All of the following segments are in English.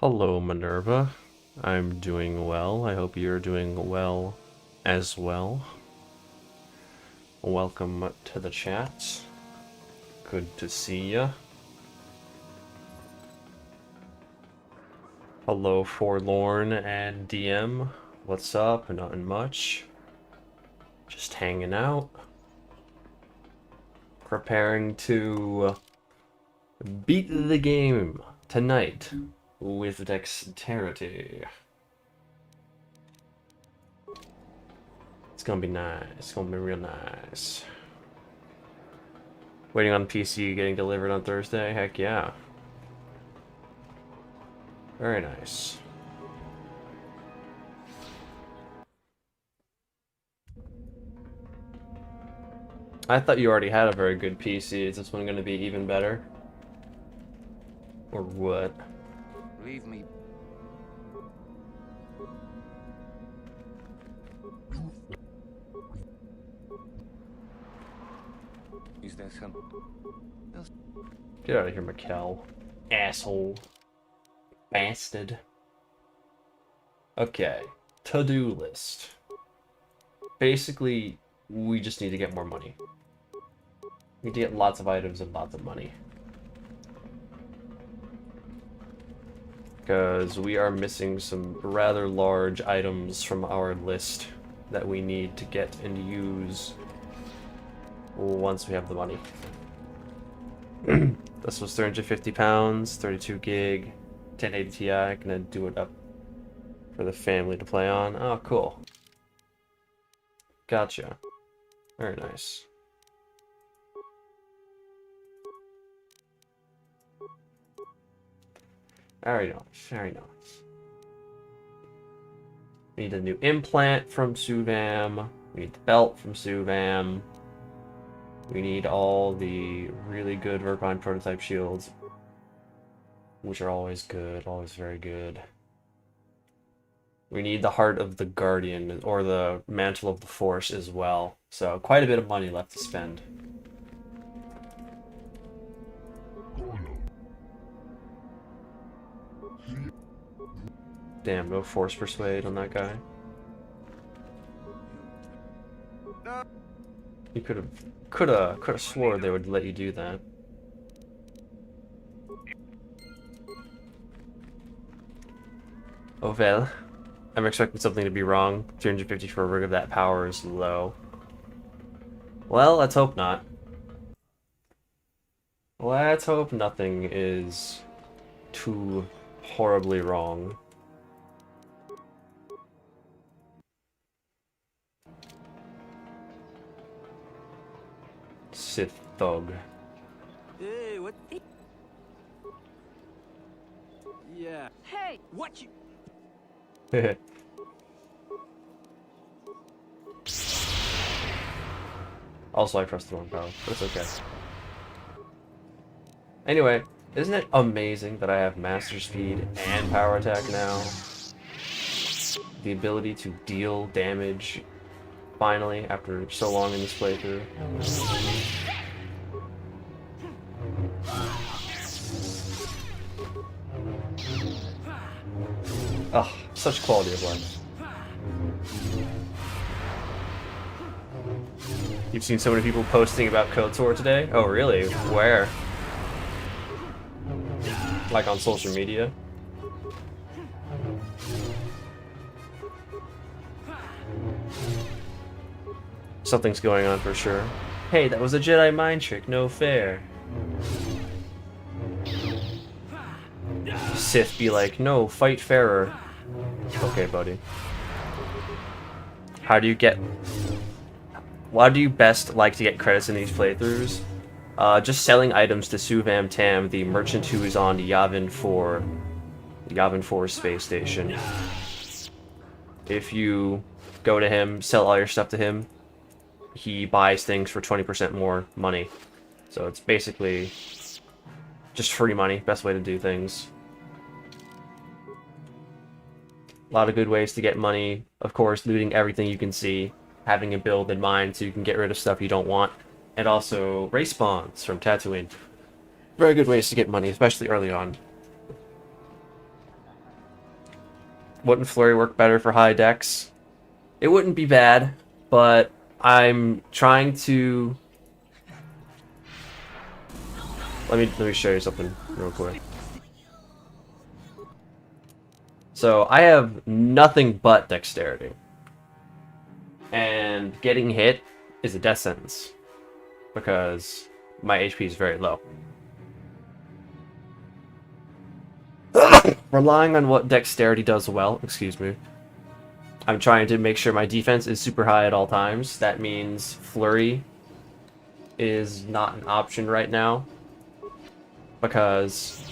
Hello, Minerva. I'm doing well. I hope you're doing well as well. Welcome to the chat. Good to see ya. Hello, Forlorn and DM. What's up? Nothing much. Just hanging out. Preparing to beat the game tonight with Dexterity. It's gonna be nice. It's gonna be real nice. Waiting on PC getting delivered on Thursday? Heck yeah. Very nice. I thought you already had a very good PC. Is this one gonna be even better? Or what? Leave me. Is there some else? Get out of here, Mikkel. Asshole. Bastard. Okay. To-do list. Basically, we just need to get more money. We need to get lots of items and lots of money. Because we are missing some rather large items from our list that we need to get and use once we have the money. This was 350 pounds, 32 gig, 1080 Ti. Gonna do it up for the family to play on. Oh, cool. Gotcha. Very nice. Very nice. Very nice. We need a new implant from Suvam. We need the belt from Suvam. We need all the really good Verpine prototype shields, which are always good, always very good. We need the Heart of the Guardian, or the Mantle of the Force as well. So, quite a bit of money left to spend. Damn, no Force Persuade on that guy. You could have swore they would let you do that. Oh well. I'm expecting something to be wrong. 350 for a rig of that power is low. Well, let's hope not. Let's hope nothing is too horribly wrong. Sith Thug. Hey, what? Yeah. Hey, what you? Also, I pressed the wrong power, but it's okay. Anyway, isn't it amazing that I have Master Speed and Power Attack now? The ability to deal damage, finally, after so long in this playthrough. Ugh, such quality of life. You've seen so many people posting about KOTOR today? Oh, really? Where? Like on social media? Something's going on for sure. Hey, that was a Jedi mind trick, no fair. Sith be like, no, fight fairer. Okay, buddy. How do you best like to get credits in these playthroughs? Just selling items to Suvam Tam, the merchant who is on Yavin 4 space station. If you go to him, sell all your stuff to him, he buys things for 20% more money. So it's basically just free money, best way to do things. A lot of good ways to get money. Of course, looting everything you can see, having a build in mind so you can get rid of stuff you don't want, and also race spawns from Tatooine. Very good ways to get money, especially early on. Wouldn't Flurry work better for high dex? It wouldn't be bad, but I'm trying to... Let me show you something real quick. So I have nothing but dexterity. And getting hit is a death sentence. Because my HP is very low. Relying on what dexterity does well, excuse me. I'm trying to make sure my defense is super high at all times. That means Flurry is not an option right now. Because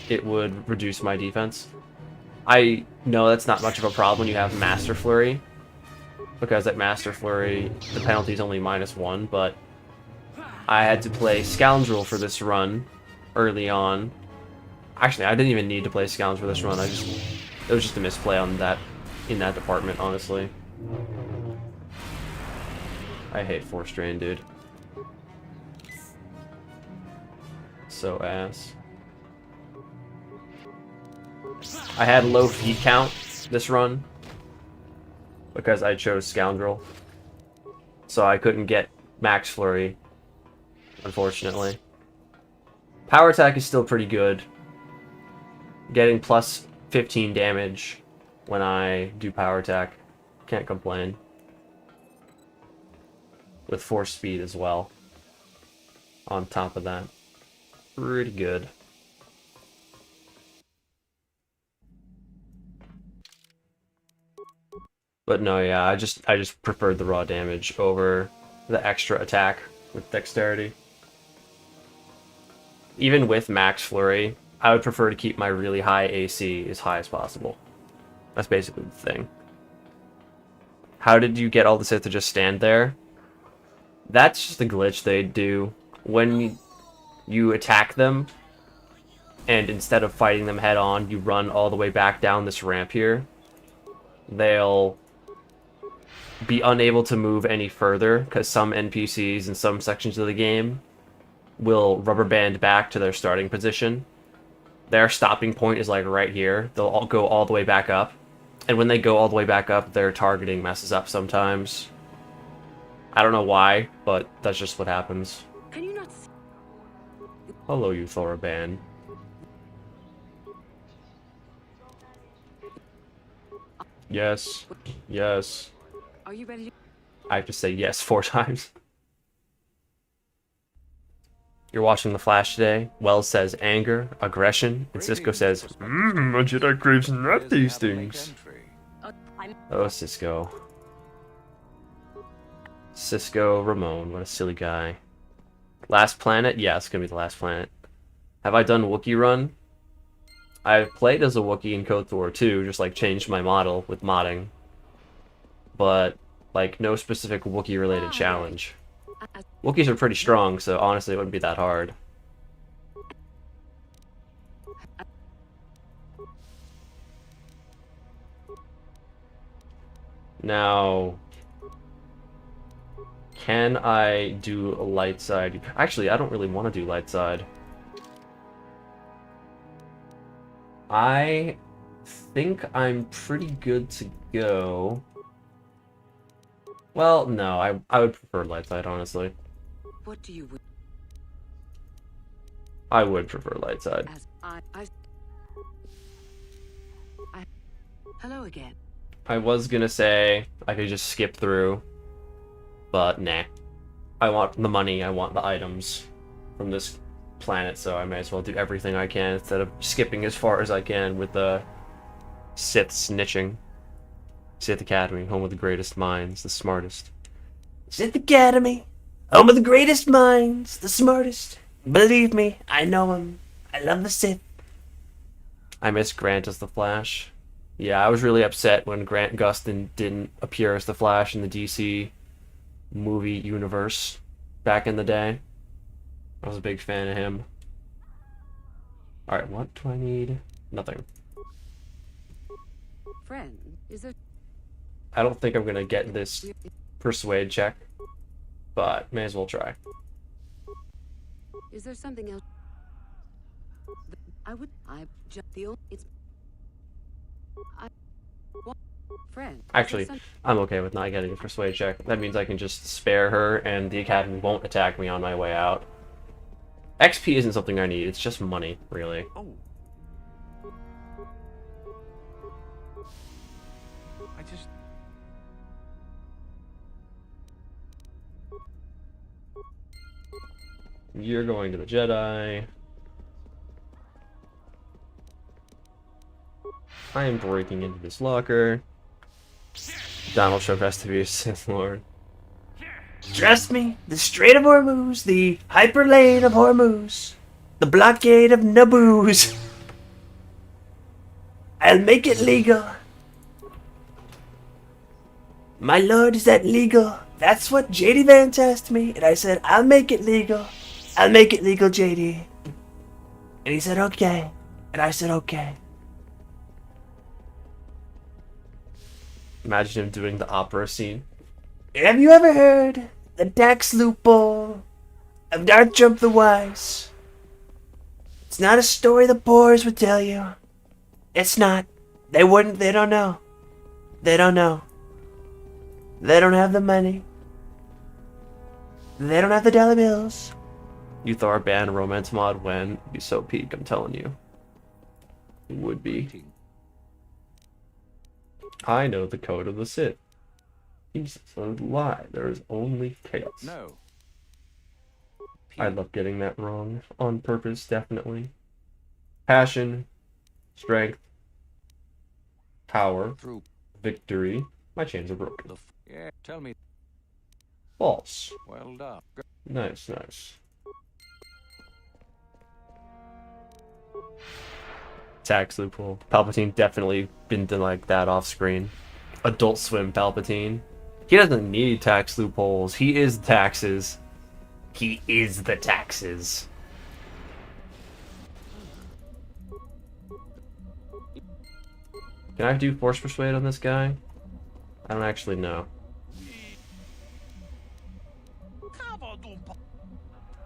it would reduce my defense. I know that's not much of a problem when you have Master Flurry. Because at Master Flurry, the penalty is only -1, but I had to play Scoundrel for this run early on. Actually, I didn't even need to play Scoundrel for this run. It was just a misplay on that in that department, honestly. I hate Force Drain, dude. So ass. I had low feet count this run because I chose Scoundrel. So I couldn't get Max Flurry, unfortunately. Power attack is still pretty good. Getting plus 15 damage when I do power attack. Can't complain. With force speed as well. On top of that. Pretty good. But no, yeah, I just preferred the raw damage over the extra attack with dexterity. Even with Max Flurry, I would prefer to keep my really high AC as high as possible. That's basically the thing. How did you get all the Sith to just stand there? That's just a glitch they do. When you attack them, and instead of fighting them head on, you run all the way back down this ramp here, they'll be unable to move any further, because some NPCs in some sections of the game will rubber band back to their starting position. Their stopping point is like right here. They'll all go all the way back up. And when they go all the way back up, their targeting messes up sometimes. I don't know why, but that's just what happens. Can you not see? Hello, you Thoraban. Yes. Yes. Are you ready? I have to say yes 4 times. You're watching The Flash today. Wells says anger, aggression, and Cisco says, a Jedi craves not these things. Oh, Cisco. Cisco Ramon, what a silly guy. Last planet? Yeah, it's gonna be the last planet. Have I done Wookiee run? I've played as a Wookiee in KOTOR too, just like changed my model with modding. But, like, no specific Wookiee related challenge. Wookiees are pretty strong, so honestly it wouldn't be that hard. Now, can I do a light side? Actually, I don't really want to do light side. I think I'm pretty good to go. Well, no, I would prefer light side, honestly. What do you? I would prefer light side. As I hello again. I was gonna say I could just skip through, but nah. I want the money, I want the items from this planet, so I may as well do everything I can instead of skipping as far as I can with the Sith snitching. Sith Academy, home of the greatest minds, the smartest. Sith Academy, home of the greatest minds, the smartest. Believe me, I know him. I love the Sith. I miss Grant as the Flash. Yeah, I was really upset when Grant Gustin didn't appear as the Flash in the DC movie universe back in the day. I was a big fan of him. Alright, what do I need? Nothing. Friend, is there? I don't think I'm gonna get this persuade check, but may as well try. Is there something else? I just the only it's. What? Friend. Actually, I'm okay with not getting a persuade check. That means I can just spare her and the academy won't attack me on my way out. XP isn't something I need, it's just money, really. Oh. I just... You're going to the Jedi. I am breaking into this locker. Donald Trump has to be a Sith Lord. Trust me, the Strait of Hormuz, the Hyperlane of Hormuz, the blockade of Naboo's. I'll make it legal. My lord, is that legal? That's what JD Vance asked me, and I said, I'll make it legal. I'll make it legal, JD. And he said, okay. And I said, okay. Imagine him doing the opera scene. Have you ever heard the tax loophole of Darth Trump the Wise? It's not a story the poors would tell you. It's not. They wouldn't. They don't know. They don't know. They don't have the money. They don't have the dollar bills. You throw our band romance mod when? It'd be so peak, I'm telling you. It would be. I know the code of the Sith. Jesus, a lie. There is only chaos. No. I love getting that wrong. On purpose, definitely. Passion. Strength. Power. Through. Victory. My chains are broken. Yeah, tell me. False. Well done. Nice, nice. Tax loophole. Palpatine definitely been done like that off screen. Adult Swim Palpatine. He doesn't need tax loopholes. He is taxes. He is the taxes. Can I do Force Persuade on this guy? I don't actually know.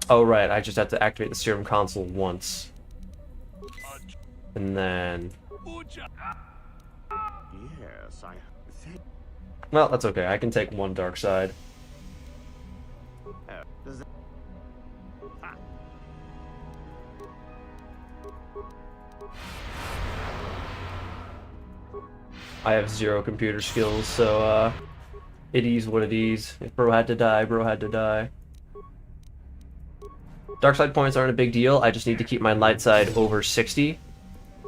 Oh right, I just have to activate the Serum Console once. And then... Yes, I think... Well, that's okay. I can take one dark side. Does that... I have 0 computer skills, so, it is what it is. If bro had to die, bro had to die. Dark side points aren't a big deal. I just need to keep my light side over 60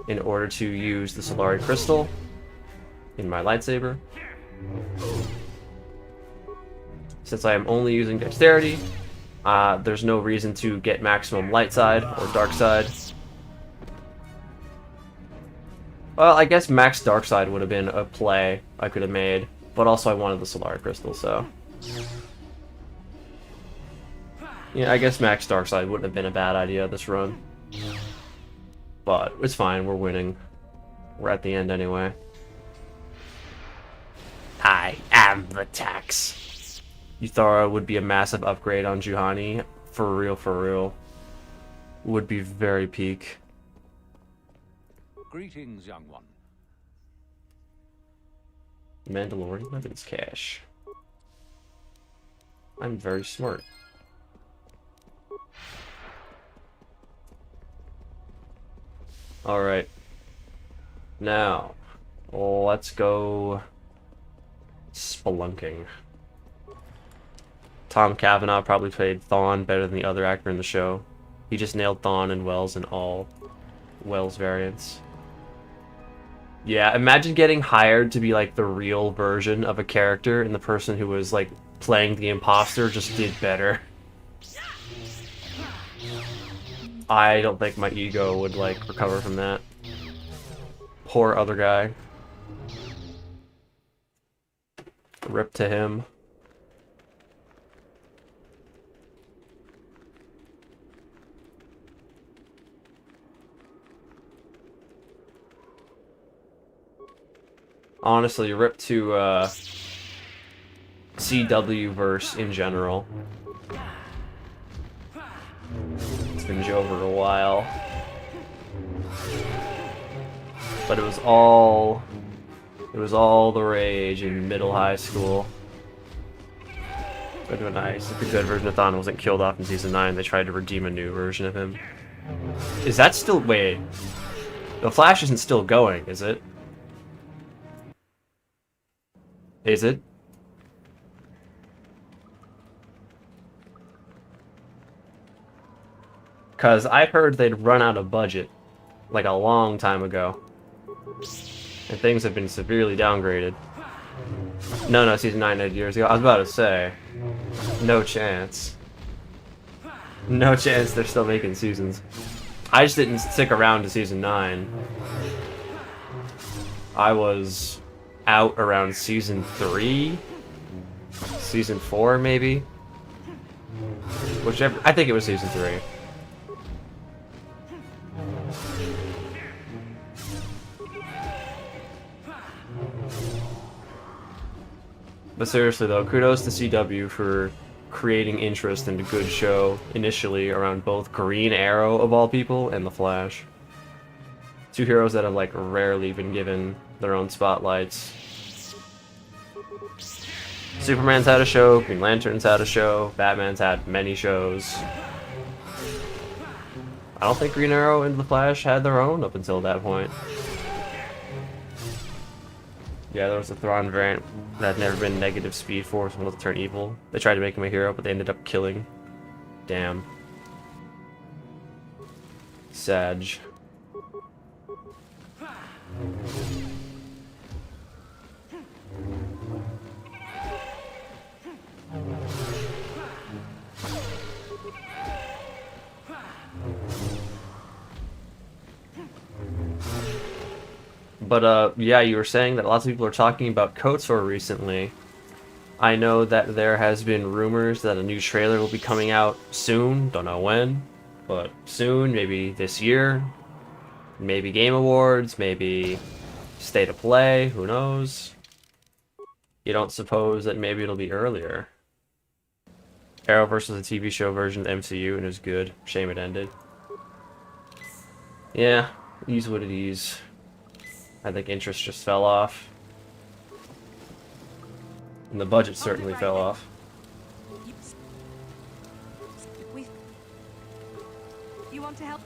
in order to use the Solari Crystal in my lightsaber. Since I am only using Dexterity, there's no reason to get maximum light side or dark side. Well, I guess max dark side would have been a play I could have made, but also I wanted the Solari Crystal, so... Yeah, I guess max dark side wouldn't have been a bad idea this run. But it's fine, we're winning. We're at the end anyway. I am the tax. Uthara would be a massive upgrade on Juhani. For real, for real. Would be very peak. Greetings, young one. Mandalorian weapons cache. I'm very smart. Alright. Now, let's go spelunking. Tom Cavanaugh probably played Thawne better than the other actor in the show. He just nailed Thawne and Wells in all Wells variants. Yeah, imagine getting hired to be like the real version of a character and the person who was like playing the imposter just did better. I don't think my ego would like recover from that. Poor other guy. Rip to him. Honestly, rip to CW verse in general. It's been over a while. But it was all It was all the rage in middle high school. But nice. If the good version of Thawne wasn't killed off in season 9, they tried to redeem a new version of him. Is that still... Wait. The Flash isn't still going, is it? Is it? Because I heard they'd run out of budget, like a long time ago. And things have been severely downgraded. No, season 9 8 years ago. I was about to say. No chance. No chance they're still making seasons. I just didn't stick around to season 9. I was out around season 3? Season 4, maybe? Whichever. I think it was season 3. But seriously though, kudos to CW for creating interest in a good show initially around both Green Arrow, of all people, and The Flash. Two heroes that have like rarely been given their own spotlights. Superman's had a show, Green Lantern's had a show, Batman's had many shows. I don't think Green Arrow and The Flash had their own up until that point. Yeah, there was a Thrawn variant that had never been negative Speed Force when it turned evil. They tried to make him a hero, but they ended up killing. Damn. Sag. But, yeah, you were saying that lots of people are talking about KOTOR recently. I know that there has been rumors that a new trailer will be coming out soon. Don't know when, but soon, maybe this year. Maybe Game Awards, maybe State of Play, who knows? You don't suppose that maybe it'll be earlier. Arrowverse was a TV show version of the MCU and it was good. Shame it ended. Yeah, it is what it is. I think interest just fell off. And the budget certainly fell off. You want to help?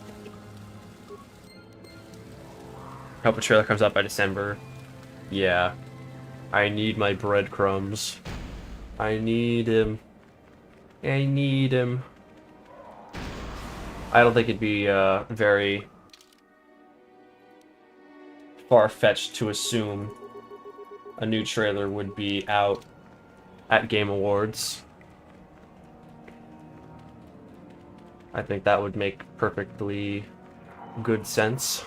Hope a trailer comes out by December. Yeah. I need my breadcrumbs. I need him. I need him. I don't think it'd be very far-fetched to assume a new trailer would be out at Game Awards. I think that would make perfectly good sense.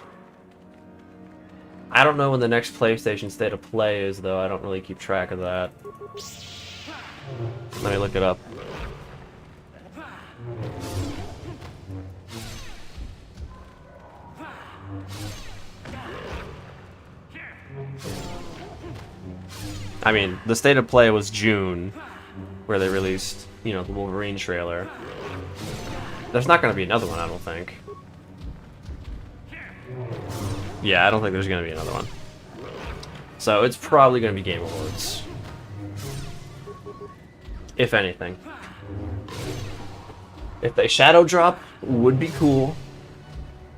I don't know when the next PlayStation State of Play is, though. I don't really keep track of that. Let me look it up. I mean, the State of Play was June, where they released, you know, the Wolverine trailer. There's not going to be another one, I don't think. Yeah, I don't think there's going to be another one. So it's probably going to be Game Awards. If anything. If they shadow drop, would be cool.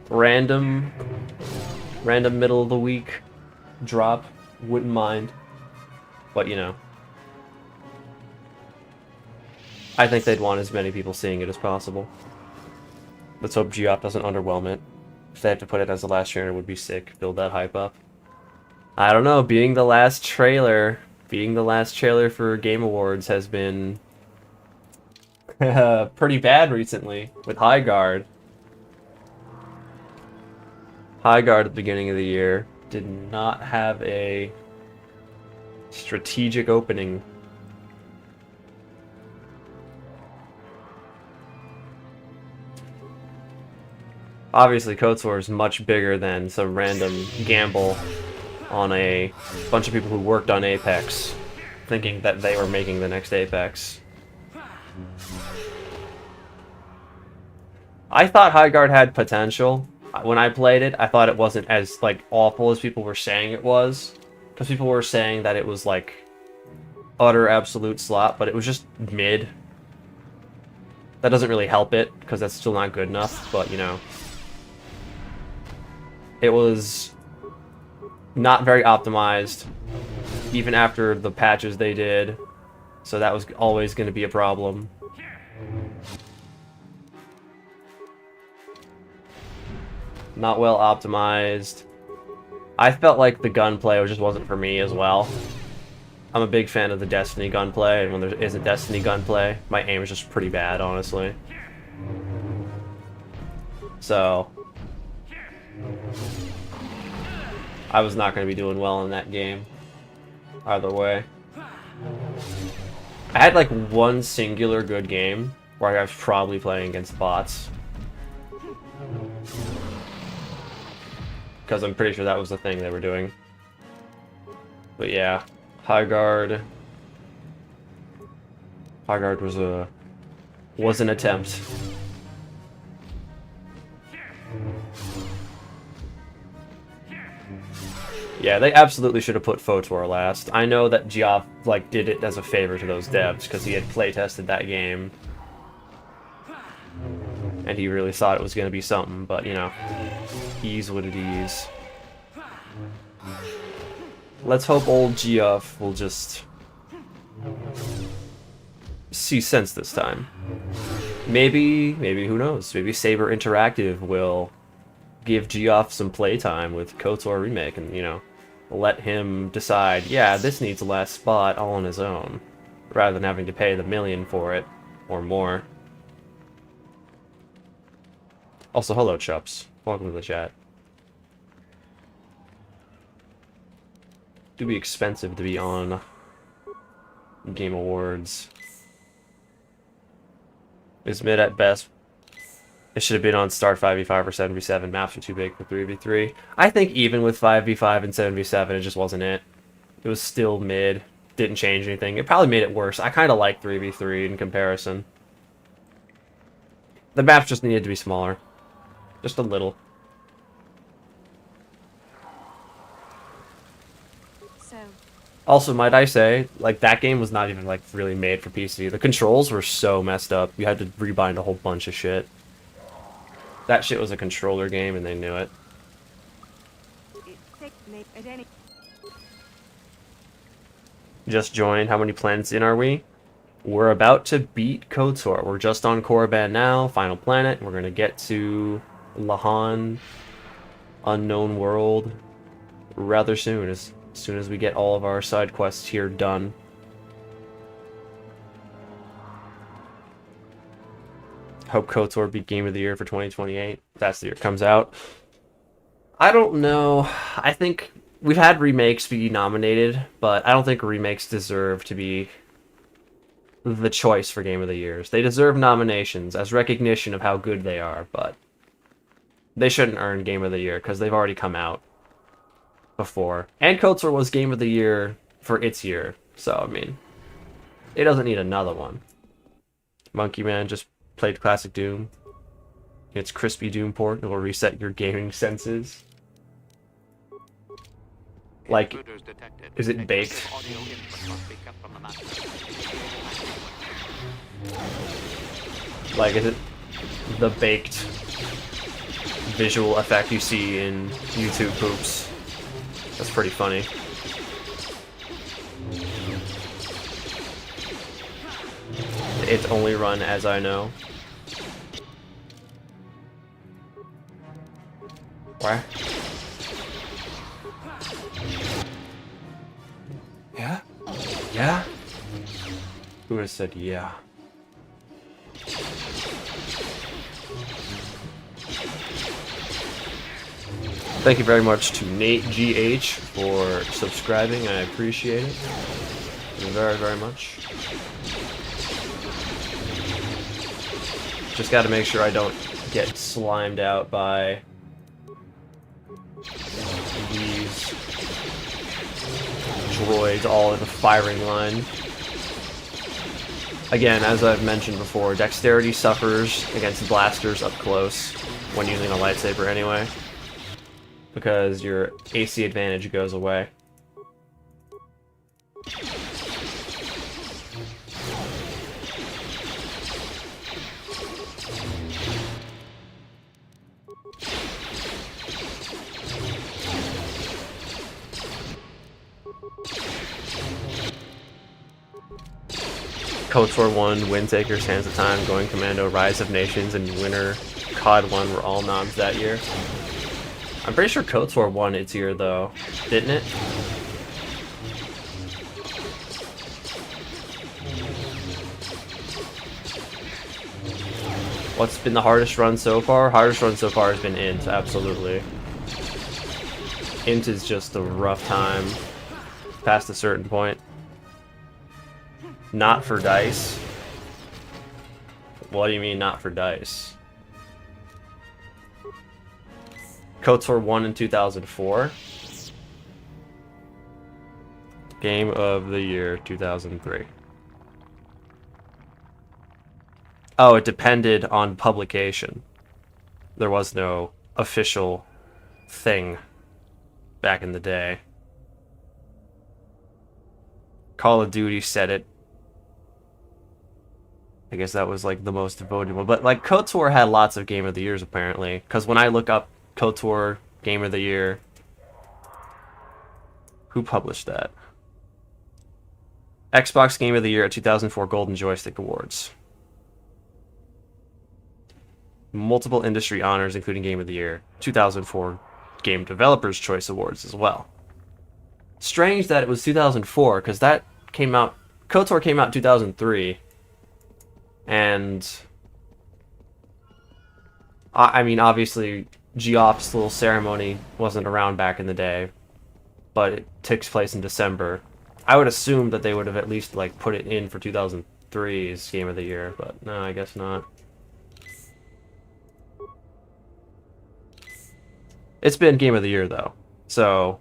Random middle of the week drop, wouldn't mind. But, you know, I think they'd want as many people seeing it as possible. Let's hope Geoff doesn't underwhelm it. If they have to put it as the last trailer, would be sick. Build that hype up. I don't know, being the last trailer for Game Awards has been pretty bad recently with High Guard. High Guard at the beginning of the year did not have a strategic opening. Obviously, KOTOR is much bigger than some random gamble on a bunch of people who worked on Apex, thinking that they were making the next Apex. I thought High Guard had potential. When I played it, I thought it wasn't as, like, awful as people were saying it was. Because people were saying that it was like utter absolute slop, but it was just mid. That doesn't really help it, because that's still not good enough, but you know. It was not very optimized, even after the patches they did, so that was always going to be a problem. Not well optimized. I felt like the gunplay just wasn't for me as well. I'm a big fan of the Destiny gunplay, and when there isn't Destiny gunplay, my aim is just pretty bad, honestly. So I was not going to be doing well in that game, either way. I had like one singular good game where I was probably playing against bots. Because I'm pretty sure that was the thing they were doing. But yeah, High Guard was an attempt. Yeah, they absolutely should have put KOTOR last. I know that Geoff like did it as a favor to those devs because he had playtested that game. And he really thought it was going to be something, but you know, ease what it is. Let's hope old Geoff will just see sense this time. Maybe, who knows? Maybe Saber Interactive will give Geoff some playtime with KOTOR Remake and, you know, let him decide, yeah, this needs a last spot all on his own, rather than having to pay the $1 million for it, or more. Also, hello, Chups. Welcome to the chat. It'd be expensive to be on Game Awards. It's mid at best. It should have been on Start 5v5 or 7v7. Maps are too big for 3v3. I think even with 5v5 and 7v7, it just wasn't it. It was still mid. Didn't change anything. It probably made it worse. I kind of like 3v3 in comparison. The maps just needed to be smaller. Just a little. So, Also, might I say, like, that game was not even, like, really made for PC. The controls were so messed up. You had to rebind a whole bunch of shit. That shit was a controller game, and they knew it. at any Just joined. How many planets in are we? We're about to beat KOTOR. We're just on Korriban now, final planet. We're gonna get to Lahan, Unknown World, rather soon, as soon as we get all of our side quests here done. Hope KOTOR beat Game of the Year for 2028. That's the year it comes out. I don't know. I think we've had remakes be nominated, but I don't think remakes deserve to be the choice for Game of the Years. They deserve nominations as recognition of how good they are, but they shouldn't earn Game of the Year because they've already come out before. And KOTOR was Game of the Year for its year, so I mean, it doesn't need another one. Monkey Man just played classic Doom. It's crispy Doom port. It will reset your gaming senses. Like, is it baked? Like, is it the baked visual effect you see in YouTube poops? That's pretty funny. It's only run as I know. Where? Yeah? Yeah? Who would have said yeah? Thank you very much to Nate GH for subscribing. I appreciate it very, very much. Just got to make sure I don't get slimed out by these droids all in a firing line. Again, as I've mentioned before, Dexterity suffers against blasters up close when using a lightsaber anyway, because your AC advantage goes away. KOTOR 1, Windtaker, Sands of Time, Going Commando, Rise of Nations, and Winter COD 1 were all nods that year. I'm pretty sure KOTOR won its year though, didn't it? What's been the hardest run so far? Hardest run so far has been Int, absolutely. Int is just a rough time past a certain point. Not for dice? What do you mean not for dice? KOTOR won in 2004. Game of the year 2003. Oh, it depended on publication. There was no official thing back in the day. Call of Duty said it. I guess that was like the most voted one. But like KOTOR had lots of Game of the Years apparently. Because when I look up KOTOR Game of the Year, who published that? Xbox Game of the Year at 2004 Golden Joystick Awards. Multiple industry honors, including Game of the Year. 2004 Game Developers Choice Awards as well. Strange that it was 2004, because that came out... KOTOR came out in 2003. And... I mean, obviously, Geoff's little ceremony wasn't around back in the day. But it takes place in December. I would assume that they would have at least, like, put it in for 2003's Game of the Year, but no, I guess not. It's been Game of the Year, though. So...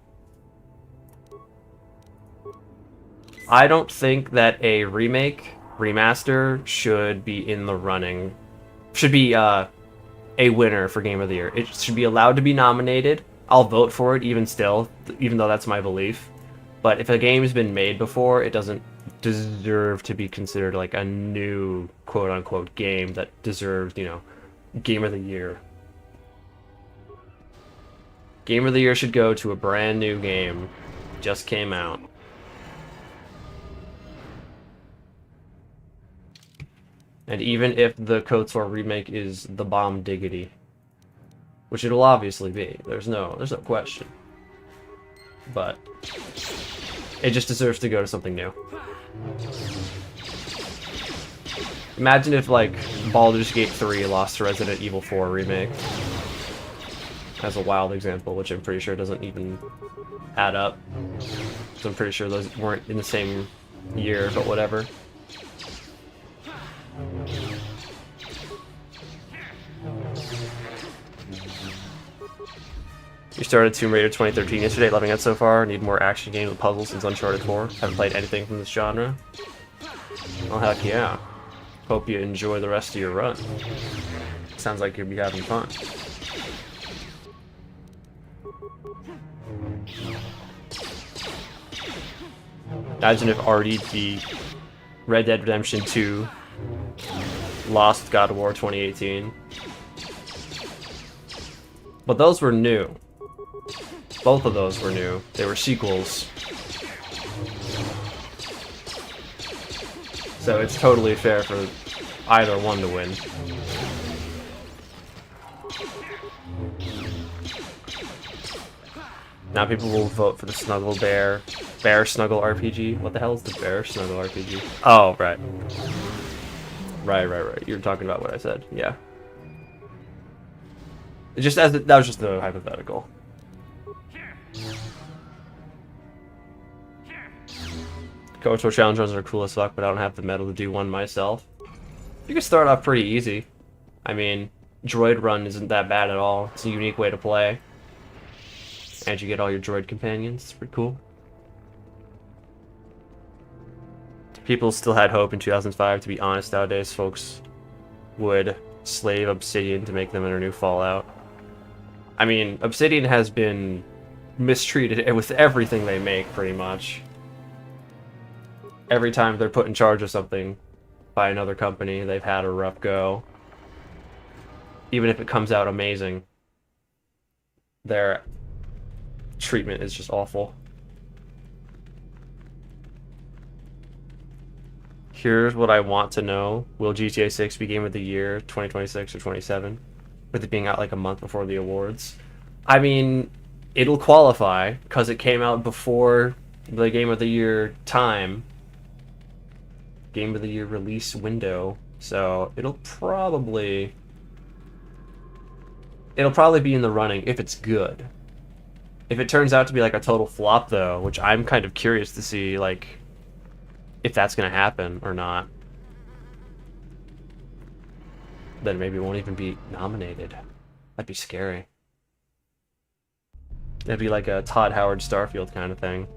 I don't think that a remake, remaster, should be in the running. Should be a winner for Game of the Year. It should be allowed to be nominated. I'll vote for it even still, even though that's my belief. But if a game has been made before, it doesn't deserve to be considered like a new quote-unquote game that deserves, you know, Game of the Year. Game of the Year should go to a brand new game. Just came out. And even if the KOTOR remake is the bomb diggity, which it'll obviously be, there's no question. But it just deserves to go to something new. Imagine if like Baldur's Gate 3 lost to Resident Evil 4 remake. As a wild example, which I'm pretty sure doesn't even add up. So I'm pretty sure those weren't in the same year, but whatever. You started Tomb Raider 2013 yesterday, loving it so far. Need more action games with puzzles since Uncharted 4. Haven't played anything from this genre. Well, heck yeah. Hope you enjoy the rest of your run. Sounds like you'll be having fun. Imagine if RDT Red Dead Redemption 2 lost God of War 2018. But those were new. Both of those were new. They were sequels. So it's totally fair for either one to win. Now people will vote for the Snuggle Bear Snuggle RPG. What the hell is the Bear Snuggle RPG? Oh, right. Right. You're talking about what I said. Yeah. It just that was just a hypothetical. KOTOR challenge runs are cool as fuck, but I don't have the metal to do one myself. You can start off pretty easy. I mean, Droid Run isn't that bad at all. It's a unique way to play. And you get all your droid companions. It's pretty cool. People still had hope in 2005. To be honest, nowadays folks would slave Obsidian to make them their new Fallout. I mean, Obsidian has been mistreated with everything they make, pretty much. every time they're put in charge of something by another company, they've had a rough go. Even if it comes out amazing, their treatment is just awful. Here's what I want to know. Will GTA 6 be Game of the Year 2026 or 27? With it being out like a month before the awards. I mean, it'll qualify because it came out before the Game of the Year time. Game of the Year release window. So it'll probably be in the running if it's good. If it turns out to be like a total flop though, which I'm kind of curious to see like if that's gonna happen or not, then maybe it won't even be nominated. That'd be scary. It'd be like a Todd Howard Starfield kind of thing.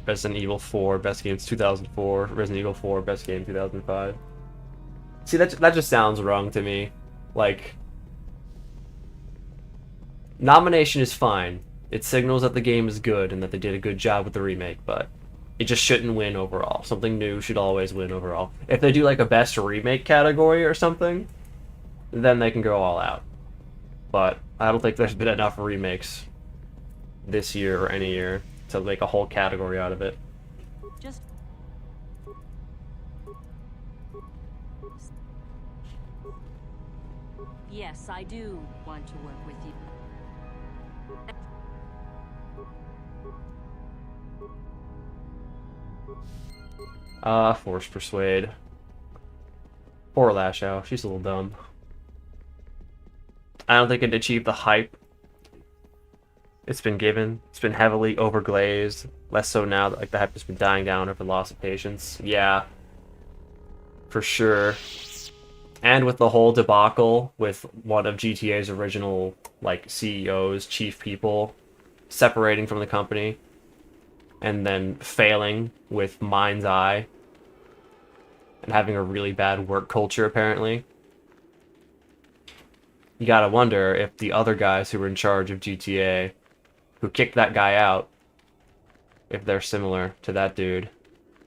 Resident Evil 4, best games 2004. Resident Evil 4, best game 2005. See, that just sounds wrong to me. Like, nomination is fine. It signals that the game is good and that they did a good job with the remake, but it just shouldn't win overall. Something new should always win overall. If they do like a best remake category or something, then they can go all out. But I don't think there's been enough remakes this year or any year to make a whole category out of it. Just yes, I do want to work with you. Force Persuade. Poor Lash Out. She's a little dumb. I don't think it achieved the hype it's been given. It's been heavily overglazed. Less so now that like the hype has been dying down over loss of patience. Yeah. For sure. And with the whole debacle with one of GTA's original like CEOs, chief people, separating from the company and then failing with Mind's Eye and having a really bad work culture apparently. You gotta wonder if the other guys who were in charge of GTA, who kicked that guy out, if they're similar to that dude.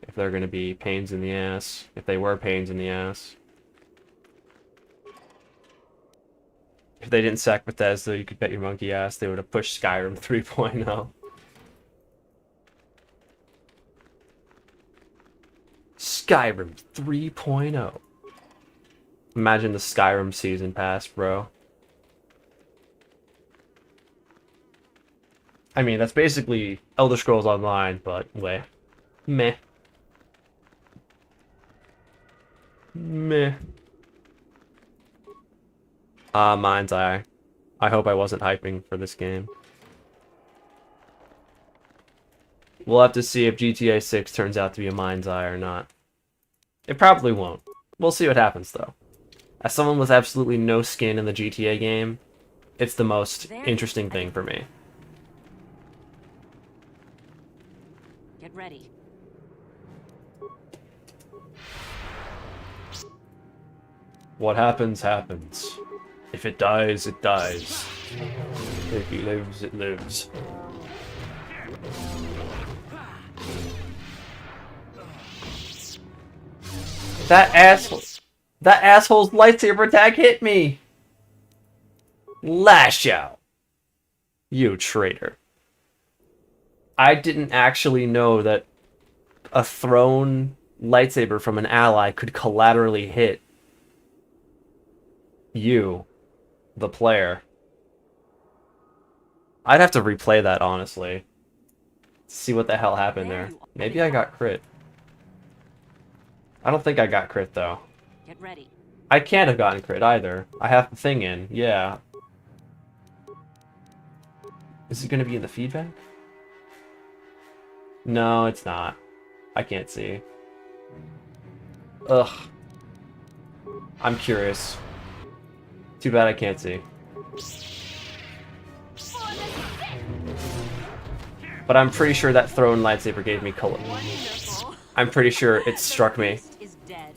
If they're gonna be pains in the ass. If they were pains in the ass. If they didn't sack Bethesda, you could bet your monkey ass they would have pushed Skyrim 3.0. Skyrim 3.0. Imagine the Skyrim season pass, bro. I mean, that's basically Elder Scrolls Online, but way. Meh. Meh. Mind's Eye. I hope I wasn't hyping for this game. We'll have to see if GTA 6 turns out to be a Mind's Eye or not. It probably won't. We'll see what happens, though. As someone with absolutely no skin in the GTA game, it's the most interesting thing for me. Get ready. What happens, happens. If it dies, it dies. If he lives, it lives. That asshole's lightsaber attack hit me! Lash Out! You traitor. I didn't actually know that a thrown lightsaber from an ally could collaterally hit you, the player. I'd have to replay that, honestly. See what the hell happened there. Maybe I got crit. I don't think I got crit, though. Get ready. I can't have gotten crit, either. I have the thing in, yeah. Is it gonna be in the feedback? No, it's not. I can't see. Ugh. I'm curious. Too bad I can't see. But I'm pretty sure that thrown lightsaber gave me color. Wonderful. I'm pretty sure it struck me. The priest is dead.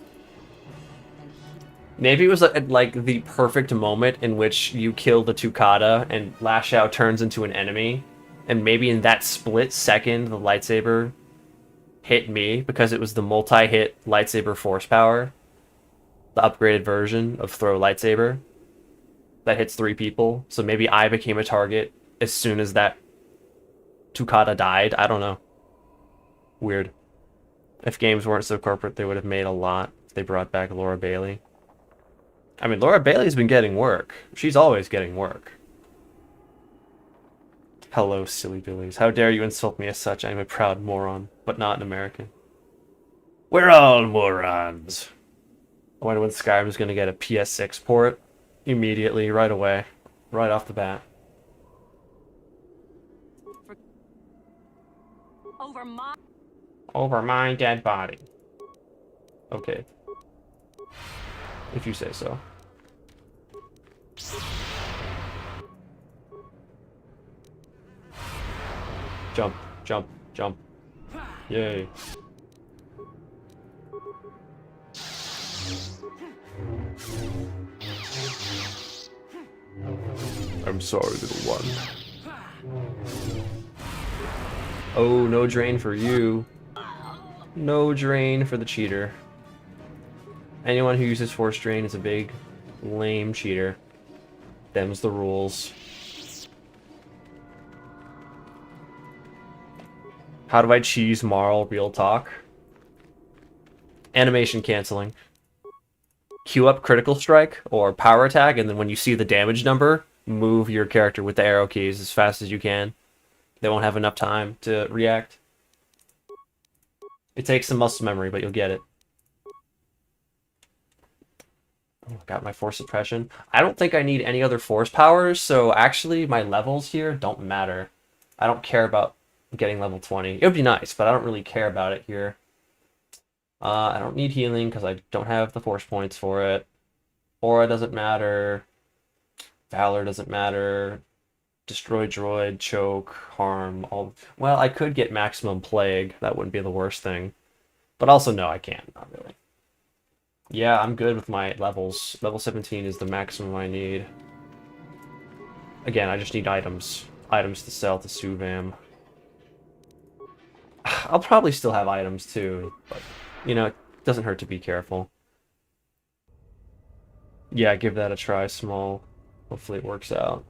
Maybe it was like the perfect moment in which you kill the Tukata and Lash Out turns into an enemy, and maybe in that split second the lightsaber hit me because it was the multi-hit lightsaber force power, the upgraded version of throw lightsaber that hits 3 people. So maybe I became a target as soon as that Tukata died. I don't know. Weird. If games weren't so corporate, they would have made a lot if they brought back Laura Bailey. I mean, Laura Bailey's been getting work. She's always getting work. Hello, silly billies. How dare you insult me as such? I am a proud moron, but not an American. We're all morons. I wonder when Skyrim's gonna get a PS6 port. Immediately, right away. Right off the bat. Over my dead body. Okay. If you say so. Jump, jump, jump. Yay. I'm sorry, little one. Oh, no drain for you. No drain for the cheater. Anyone who uses force drain is a big, lame cheater. Them's the rules. How do I cheese Marl real talk? Animation canceling. Queue up critical strike or power attack, and then when you see the damage number, move your character with the arrow keys as fast as you can. They won't have enough time to react. It takes some muscle memory, but you'll get it. Oh, got my force suppression. I don't think I need any other force powers, so actually my levels here don't matter. I don't care about getting level 20. It would be nice, but I don't really care about it here. I don't need healing because I don't have the force points for it. Aura doesn't matter. Valor doesn't matter. Destroy droid, choke, harm, all... Well, I could get maximum plague. That wouldn't be the worst thing. But also, no, I can't. Not really. Yeah, I'm good with my levels. Level 17 is the maximum I need. Again, I just need items. Items to sell to Suvam. I'll probably still have items too, but, you know, it doesn't hurt to be careful. Yeah, give that a try, Small. Hopefully it works out.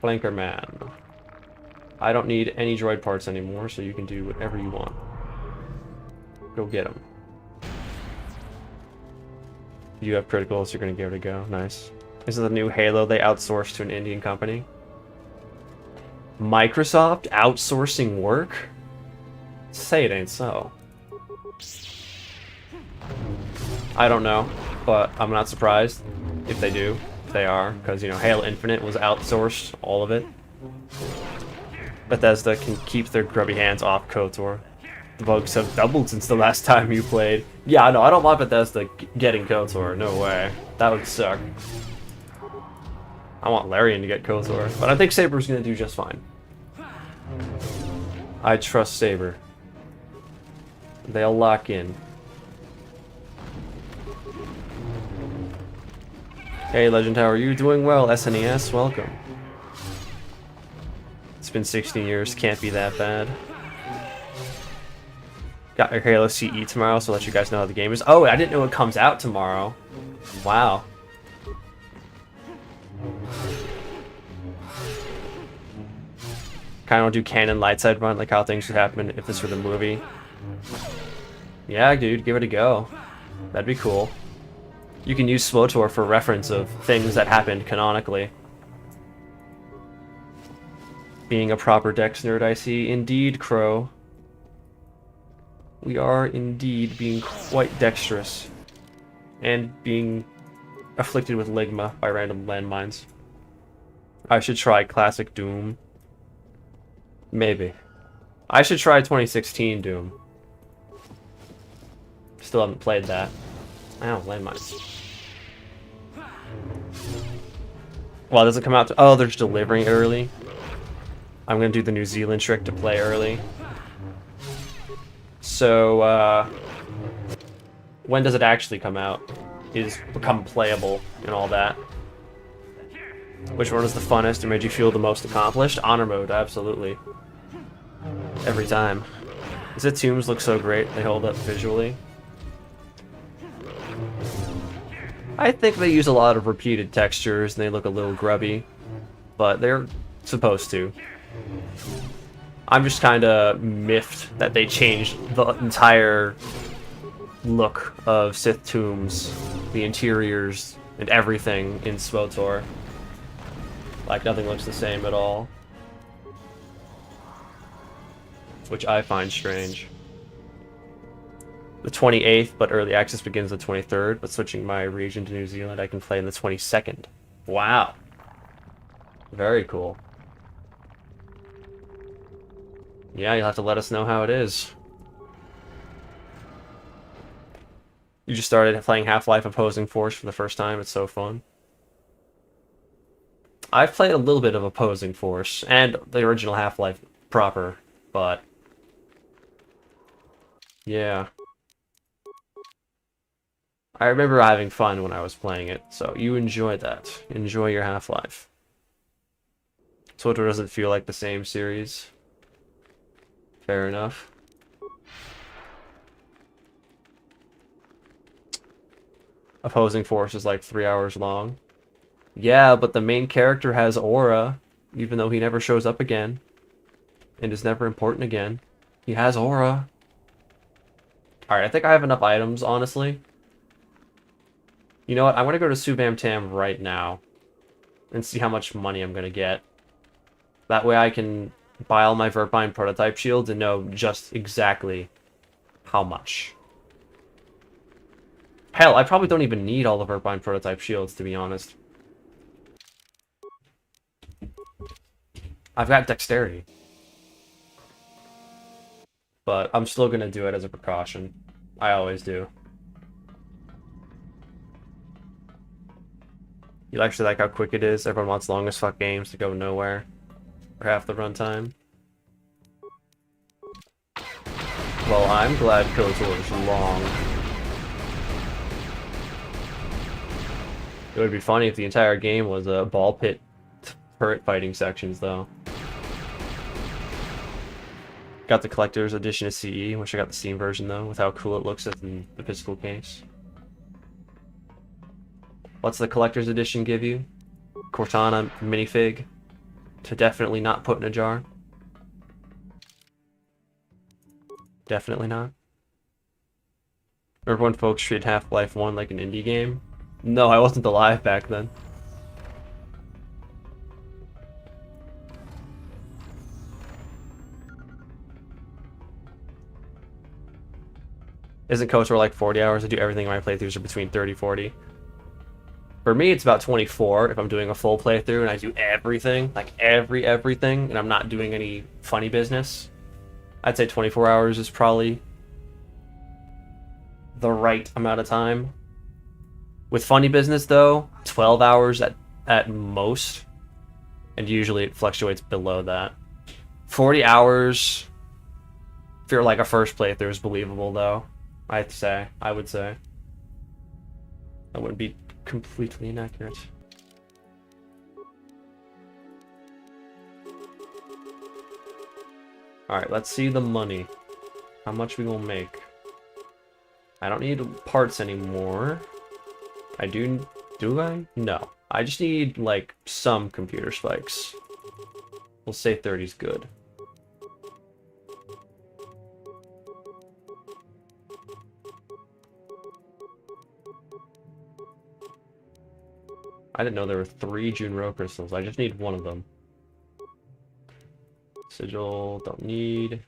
Flanker Man. I don't need any droid parts anymore, so you can do whatever you want. Go get them. You have criticals, you're gonna give it a go. Nice. This is the new Halo they outsourced to an Indian company. Microsoft outsourcing work? Say it ain't so. I don't know, but I'm not surprised if they do. If they are, because, you know, Halo Infinite was outsourced, all of it. Bethesda can keep their grubby hands off KOTOR. The bugs have doubled since the last time you played. Yeah, no, I don't want Bethesda getting KOTOR. No way. That would suck. I want Larian to get KOTOR, but I think Saber's gonna do just fine. I trust Saber. They'll lock in. Hey, Legend, how are you? Doing well, SNES, welcome. It's been 16 years, can't be that bad. Got your Halo CE tomorrow, so I'll let you guys know how the game is. Oh, I didn't know it comes out tomorrow. Wow. Kind of want to do canon light side run, like how things would happen if this were the movie. Yeah, dude, give it a go. That'd be cool. You can use SWOTOR for reference of things that happened canonically. Being a proper Dex nerd, I see. Indeed, Crow. We are indeed being quite dexterous. And being afflicted with ligma by random landmines. I should try classic Doom. Maybe. I should try 2016 Doom. Still haven't played that. Ow, landmines. Well, does it come out to... Oh, they're just delivering early. I'm gonna do the New Zealand trick to play early. So, when does it actually come out? Is become playable and all that. Which one was the funnest or made you feel the most accomplished? Honor mode, absolutely. Every time. The tombs look so great, they hold up visually. I think they use a lot of repeated textures and they look a little grubby, but they're supposed to. I'm just kind of miffed that they changed the entire look of Sith tombs, the interiors, and everything in SWTOR. Like, nothing looks the same at all. Which I find strange. The 28th, but early access begins the 23rd, but switching my region to New Zealand, I can play on the 22nd. Wow. Very cool. Yeah, you'll have to let us know how it is. You just started playing Half-Life Opposing Force for the first time. It's so fun. I've played a little bit of Opposing Force and the original Half-Life proper, but yeah. I remember having fun when I was playing it, so you enjoyed that. Enjoy your Half-Life. SWTOR doesn't feel like the same series. Fair enough. Opposing Force is like 3 hours long. Yeah, but the main character has aura, even though he never shows up again. And is never important again. He has aura. Alright, I think I have enough items, honestly. You know what? I'm going to go to Subam Tam right now. And see how much money I'm going to get. That way I can buy all my Verpine prototype shields and know just exactly how much. Hell, I probably don't even need all the Verpine prototype shields, to be honest. I've got Dexterity. But I'm still going to do it as a precaution. I always do. You actually like how quick it is? Everyone wants long as fuck games to go nowhere. For half the runtime. Well, I'm glad KOTOR is long. It would be funny if the entire game was a ball pit turret fighting sections, though. Got the collector's edition of CE. Wish I got the Steam version, though, with how cool it looks in the physical case. What's the collector's edition give you? Cortana minifig to definitely not put in a jar. Definitely not. Remember when folks treated Half-Life 1 like an indie game? No, I wasn't alive back then. Isn't KOTOR like 40 hours? I do everything in my playthroughs are between 30-40. For me, it's about 24 if I'm doing a full playthrough and I do everything, like everything, and I'm not doing any funny business. I'd say 24 hours is probably the right amount of time. With funny business, though, 12 hours at most, and usually it fluctuates below that. 40 hours, if you're like a first playthrough, is believable, though. I would say. That wouldn't be completely inaccurate. Alright, let's see the money. How much we gonna make? I don't need parts anymore. I do I? No. I just need, like, some computer spikes. We'll say 30's good. I didn't know there were 3 Junro crystals. I just need one of them. Sigil, don't need.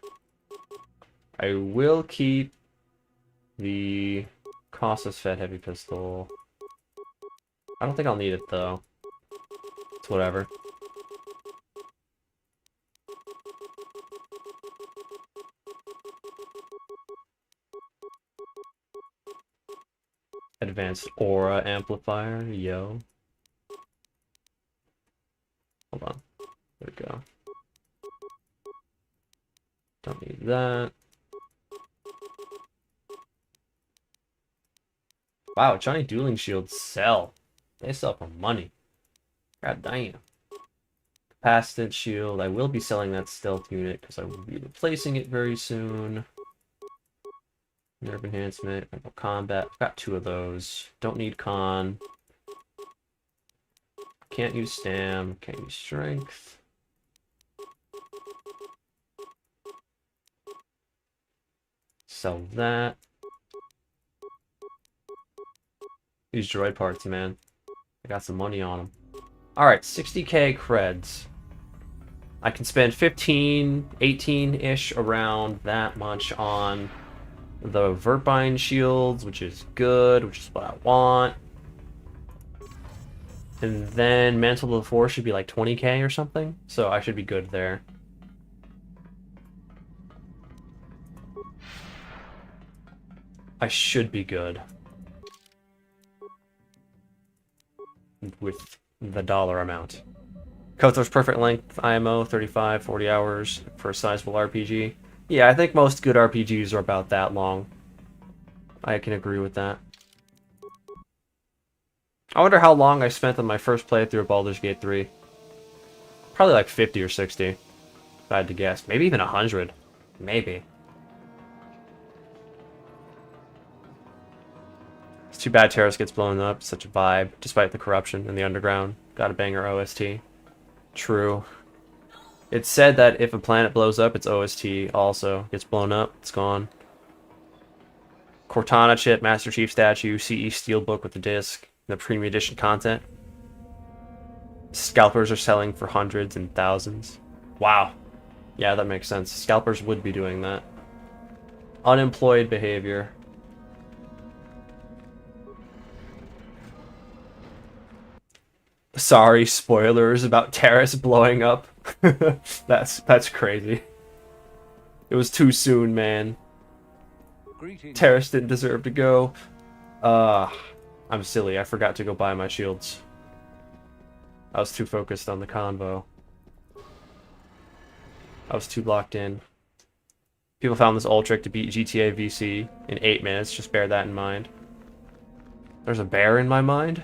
I will keep the Casus Fed Heavy Pistol. I don't think I'll need it, though. It's whatever. Advanced Aura Amplifier, yo. Hold on. There we go. Don't need that. Wow, Johnny Dueling Shields sell. They sell for money. God damn. Capacitant shield. I will be selling that stealth unit because I will be replacing it very soon. Nerve enhancement. Combat. I've got 2 of those. Don't need con. Can't use stam. Can't use strength. Sell that. Use droid parts, man. I got some money on them. Alright, 60k creds. I can spend 15, 18-ish around that much on the Vertbind shields, which is good, which is what I want. And then Mantle of the Force should be like 20k or something, so I should be good there. I should be good with the dollar amount. KOTOR's perfect length, IMO, 35, 40 hours for a sizable RPG. Yeah, I think most good RPGs are about that long. I can agree with that. I wonder how long I spent on my first playthrough of Baldur's Gate 3. Probably like 50 or 60, if I had to guess. Maybe even 100. Maybe. It's too bad Terrace gets blown up. It's such a vibe, despite the corruption in the underground. Got a banger OST. True. It's said that if a planet blows up, its OST also gets blown up. It's gone. Cortana chip, Master Chief statue, CE Steelbook with the disc, the premium edition content. Scalpers are selling for hundreds and thousands. Wow. Yeah, that makes sense. Scalpers would be doing that. Unemployed behavior. Sorry, spoilers about Terrace blowing up. That's crazy. It was too soon, man. Greetings. Terrace didn't deserve to go. I'm silly. I forgot to go buy my shields. I was too focused on the convo. I was too locked in. People found this old trick to beat GTA VC in 8 minutes. Just bear that in mind. There's a bear in my mind?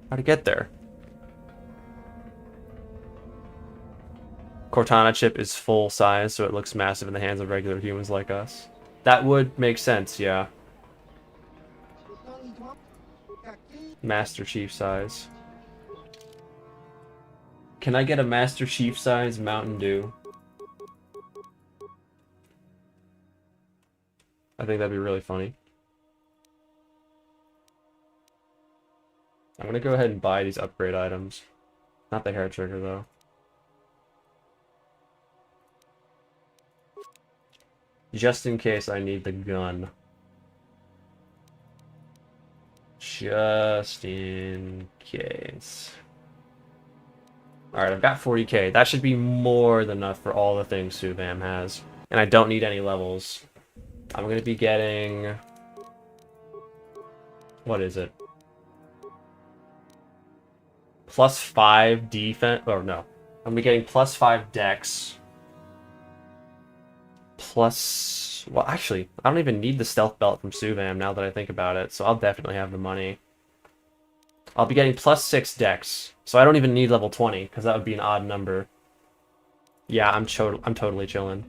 How'd it get there? Cortana chip is full size, so it looks massive in the hands of regular humans like us. That would make sense, yeah. Master Chief size. Can I get a Master Chief size Mountain Dew? I think that'd be really funny. I'm gonna go ahead and buy these upgrade items. Not the hair trigger, though. Just in case I need the gun. Just in case. Alright, I've got 40k. That should be more than enough for all the things Suvam has. And I don't need any levels. I'm going to be getting... What is it? +5 defense... Or no. I'm going to be getting +5 dex. Plus... Well, actually, I don't even need the stealth belt from Suvam now that I think about it, so I'll definitely have the money. I'll be getting +6 dex, so I don't even need level 20, because that would be an odd number. Yeah, I'm totally chilling.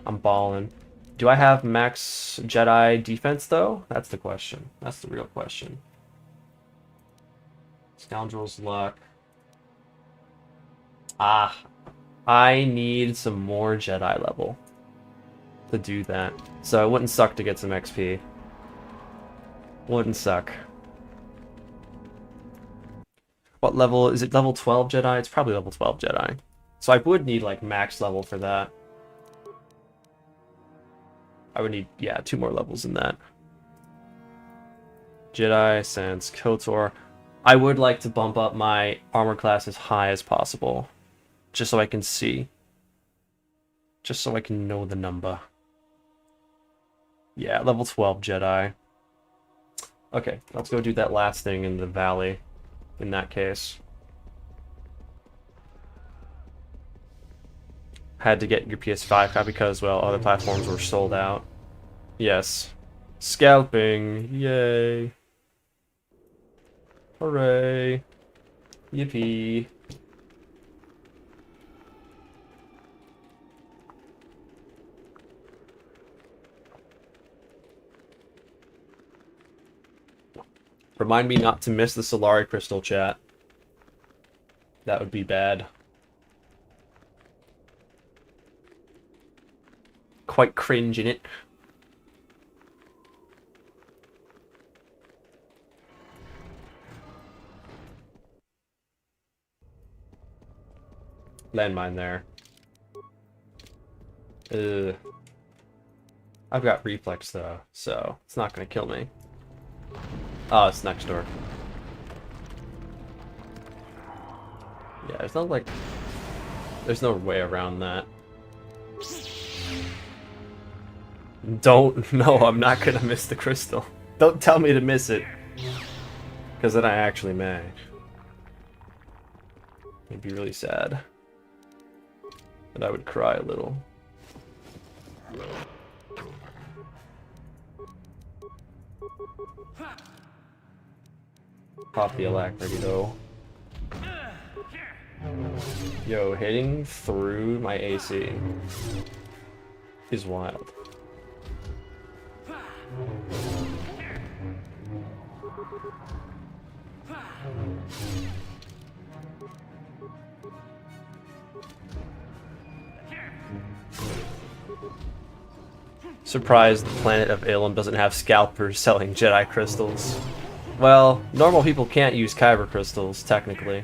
I'm balling. Do I have max Jedi defense, though? That's the question. That's the real question. Scoundrel's luck. Ah. I need some more Jedi level to do that. So it wouldn't suck to get some XP. Wouldn't suck. What level? Is it level 12 Jedi? It's probably level 12 Jedi. So I would need, like, max level for that. I would need, yeah, 2 more levels in that. Jedi, Sense, KOTOR. I would like to bump up my armor class as high as possible. Just so I can see. Just so I can know the number. Yeah, level 12 Jedi. Okay, let's go do that last thing in the valley. In that case. Had to get your PS5 copy because, well, other platforms were sold out. Yes. Scalping. Yay. Hooray. Yippee. Remind me not to miss the Solari Crystal chat. That would be bad. Quite cringe in it. Landmine there. I've got reflex though, so it's not gonna kill me. Oh, it's next door. Yeah, there's there's no way around that. Don't, no, I'm not gonna miss the crystal. Don't tell me to miss it. Because then I actually may. It'd be really sad. And I would cry a little. Pop the alacrity though. Yo, hitting through my AC is wild. Surprised the planet of Ilum doesn't have scalpers selling Jedi crystals. Well, normal people can't use Kyber crystals, technically.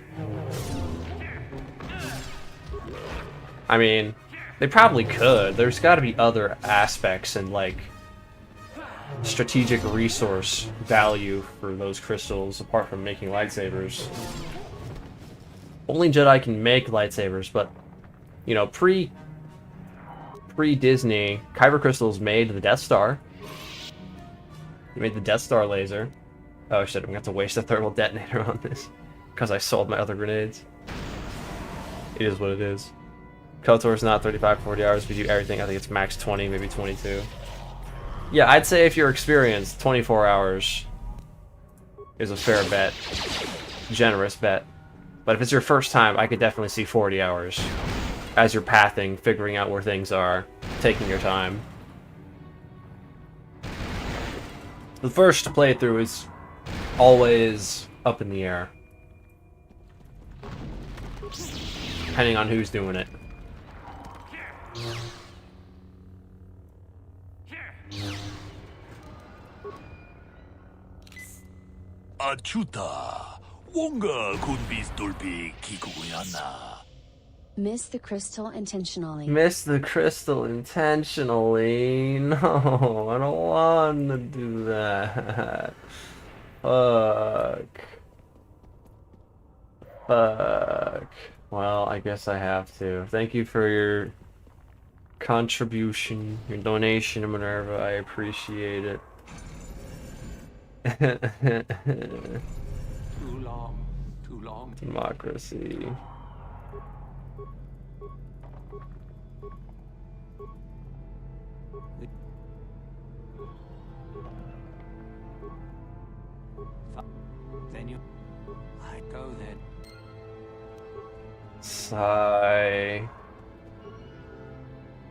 I mean, they probably could. There's gotta be other aspects and, like, strategic resource value for those crystals, apart from making lightsabers. Only Jedi can make lightsabers, but, you know, pre-Disney, Kyber crystals made the Death Star. You made the Death Star laser. Oh shit, I'm gonna have to waste a thermal detonator on this. Because I sold my other grenades. It is what it is. KOTOR is not 35, 40 hours. If you do everything, I think it's max 20, maybe 22. Yeah, I'd say if you're experienced, 24 hours is a fair bet. Generous bet. But if it's your first time, I could definitely see 40 hours. As you're pathing, figuring out where things are, taking your time. The first playthrough is always up in the air. Depending on who's doing it. Achuta, wonga kunbis dolpi kikuyana. Miss the crystal intentionally. Miss the crystal intentionally. No, I don't want to do that. Fuck. Fuck. Well, I guess I have to. Thank you for your contribution, your donation, Minerva. I appreciate it. Too long. Democracy. Then you... I go then. Sigh.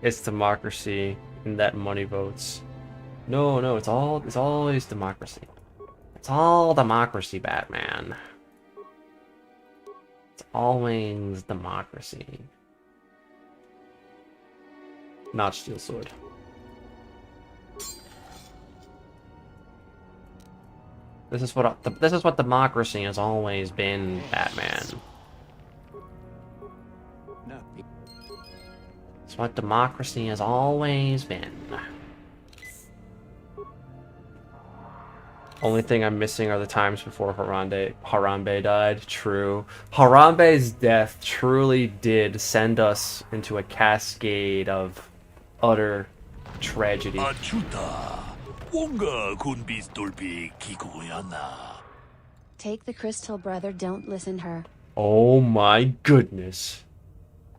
It's democracy, and that money votes. No, it's always democracy. It's all democracy, Batman. It's always democracy. Not Steel Sword. This is what democracy has always been, Batman. No. It's what democracy has always been. Only thing I'm missing are the times before Harambe died. True. Harambe's death truly did send us into a cascade of utter tragedy. Achuta, wonga kunbis dolpi kikuyana. Take the crystal, brother. Don't listen to her. Oh my goodness.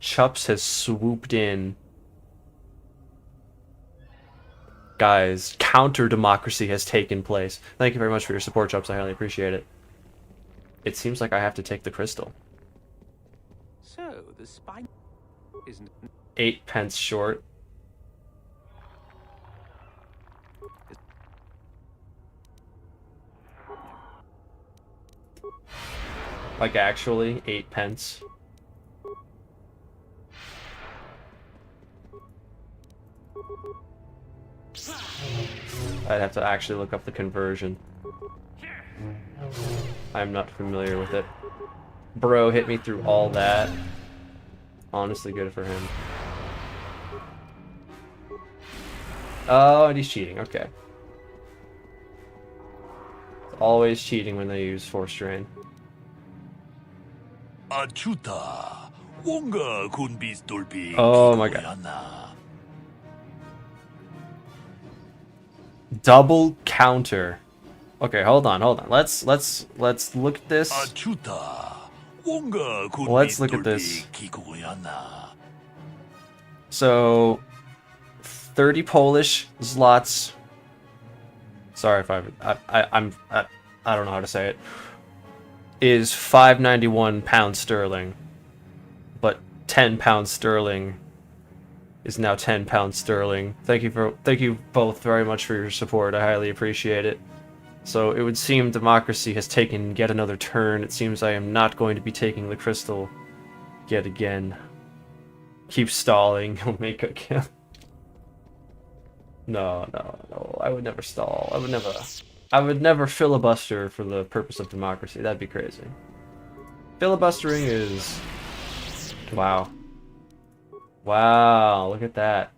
Chups has swooped in. Guys, counter democracy has taken place. Thank you very much for your support, Chups. I highly appreciate it. it seems like I have to take the crystal. So the spine isn't. 8 pence short. Like actually, 8 pence. I'd have to actually look up the conversion. I'm not familiar with it. Bro hit me through all that. Honestly, good for him. Oh, and he's cheating. Okay. It's always cheating when they use Force Drain. 아추타, 뭔가 군비스톨비 Oh my god. 기고였나? Double counter. Okay, hold on. Let's look at this. 아추타, 뭔가 Let's look at this. 군비스톨비 기고였나? So 30 Polish zlots. Sorry if I don't know how to say it. Is 591 pounds sterling. But 10 pounds sterling is now 10 pounds sterling. Thank you both very much for your support. I highly appreciate it. So it would seem democracy has taken yet another turn. It seems I am not going to be taking the crystal yet again. Keep stalling. You'll make a kill. No. I would never stall. I would never filibuster for the purpose of democracy. That'd be crazy. Filibustering is... Wow. Wow, look at that.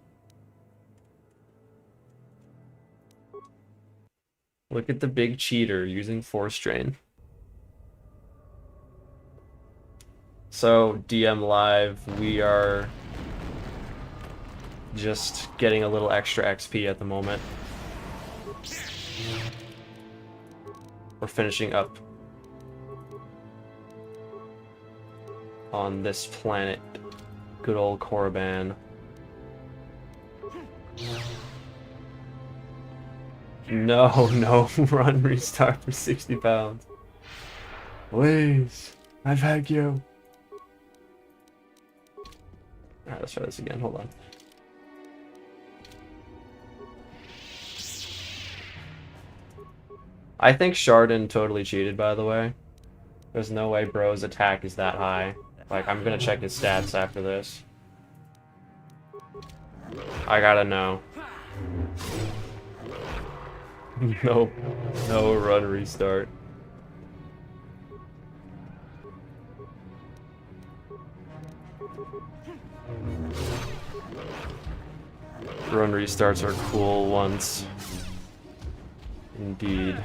Look at the big cheater using Force Drain. So, DM Live, we are just getting a little extra XP at the moment. We're finishing up on this planet. Good old Korriban. No, run restart for 60 pounds. Please, I beg you. Alright, let's try this again, hold on. I think Chardon totally cheated, by the way. There's no way Bro's attack is that high. Like, I'm gonna check his stats after this. I gotta know. No run restart. Run restarts are cool once. Indeed.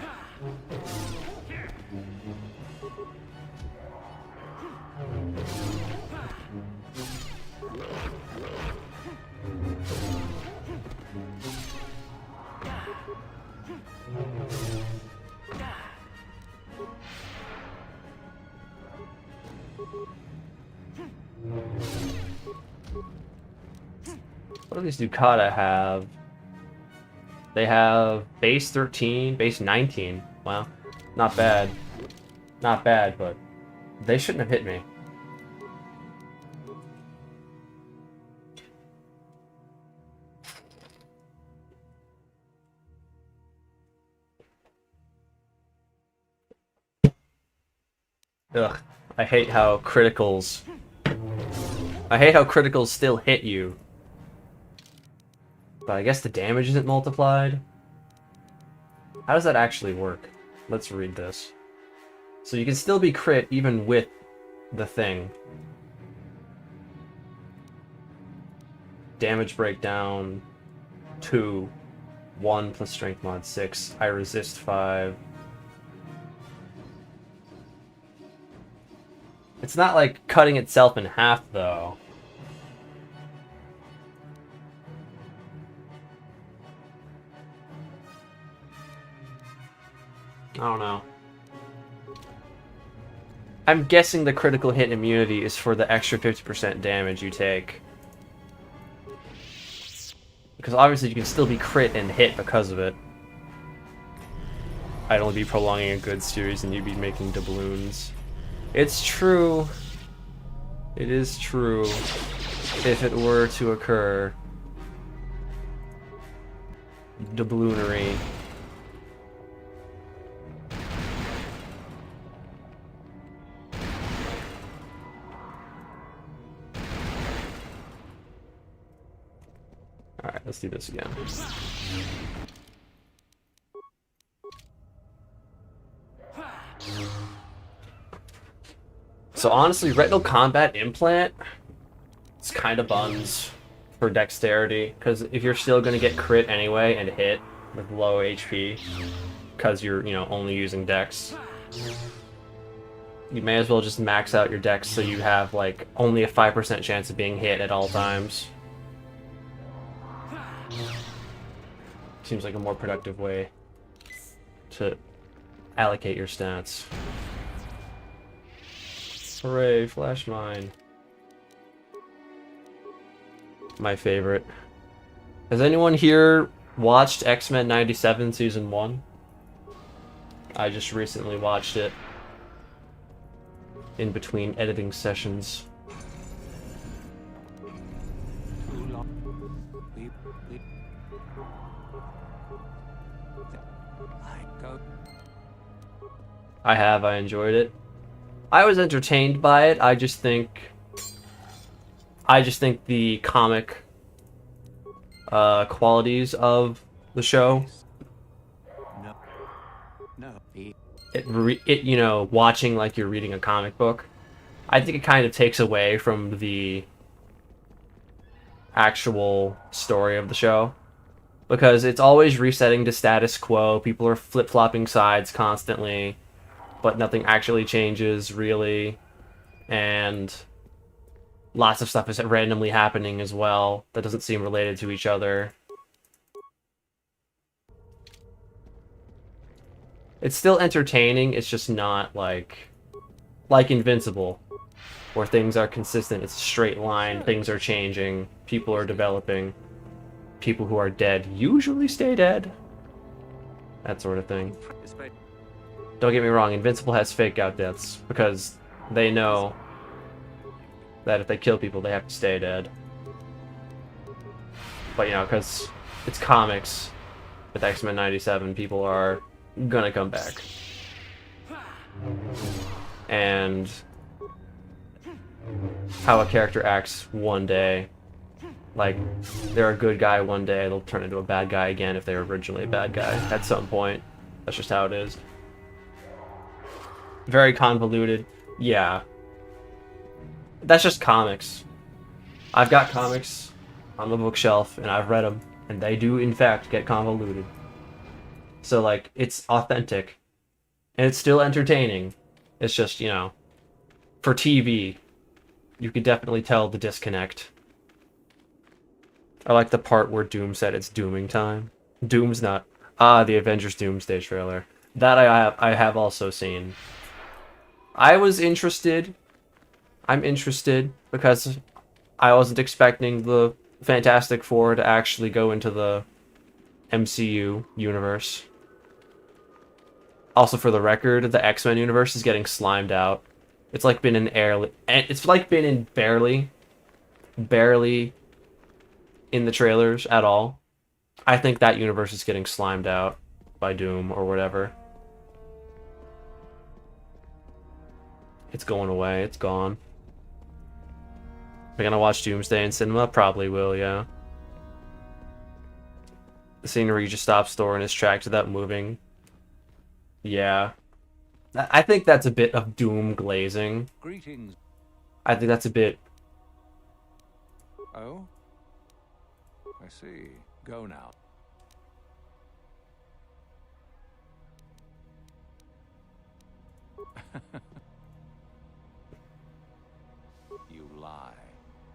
What do these Ducata have? They have base 13, base 19. Wow. Not bad. Not bad, but they shouldn't have hit me. Ugh. I hate how criticals still hit you. But I guess the damage isn't multiplied. How does that actually work? Let's read this. So you can still be crit even with the thing. Damage breakdown 2, 1 plus strength mod 6. I resist 5. It's not like cutting itself in half though. I don't know. I'm guessing the critical hit immunity is for the extra 50% damage you take. Because obviously you can still be crit and hit because of it. I'd only be prolonging a good series and you'd be making doubloons. It's true. It is true. If it were to occur. Doubloonary. Alright, let's do this again. So honestly, retinal combat implant, it's kind of buns for dexterity, because if you're still going to get crit anyway and hit with low HP, because you're, you know, only using dex, you may as well just max out your dex so you have, like, only a 5% chance of being hit at all times. Seems like a more productive way to allocate your stats. Hooray, Flash Mine. My favorite. Has anyone here watched X-Men 97 Season 1? I just recently watched it in between editing sessions. I enjoyed it. I was entertained by it. I just think the comic qualities of the show, it you know, watching like you're reading a comic book, I think it kind of takes away from the actual story of the show, because it's always resetting to status quo. People are flip-flopping sides constantly, but nothing actually changes, really. And lots of stuff is randomly happening as well that doesn't seem related to each other. It's still entertaining, it's just not like Invincible, where things are consistent, it's a straight line, things are changing, people are developing. People who are dead usually stay dead. That sort of thing. Don't get me wrong, Invincible has fake out deaths, because they know that if they kill people, they have to stay dead. But, you know, because it's comics, with X-Men 97, people are gonna come back. And how a character acts one day, like, they're a good guy one day, they'll turn into a bad guy again if they were originally a bad guy at some point. That's just how it is. Very convoluted. Yeah. That's just comics. I've got comics on the bookshelf, and I've read them, and they do, in fact, get convoluted. So, like, it's authentic. And it's still entertaining. It's just, you know, for TV, you could definitely tell the disconnect. I like the part where Doom said it's dooming time. Doom's not... Ah, the Avengers Doomsday trailer. That I have also seen. I was interested. I'm interested because I wasn't expecting the Fantastic Four to actually go into the MCU universe. Also, for the record, the X-Men universe is getting slimed out. It's like been in barely in the trailers at all. I think that universe is getting slimed out by Doom or whatever. It's going away. It's gone. Am I gonna watch Doomsday in cinema? Probably will, yeah. The scene where you just stop store in his tracks without moving. Yeah. I think that's a bit of Doom glazing. Greetings. I think that's a bit... Oh? I see. Go now. You lie.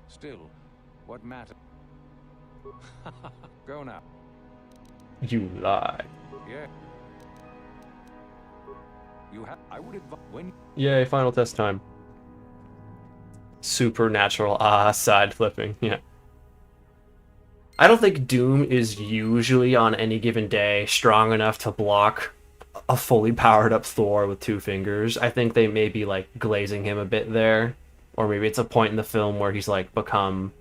Still, what matter? Go now. You lie. Yeah. You have. I would advise when. Yay, final test time. Supernatural side flipping, yeah. I don't think Doom is usually on any given day strong enough to block a fully powered up Thor with 2 fingers. I think they may be like glazing him a bit there, or maybe it's a point in the film where he's like become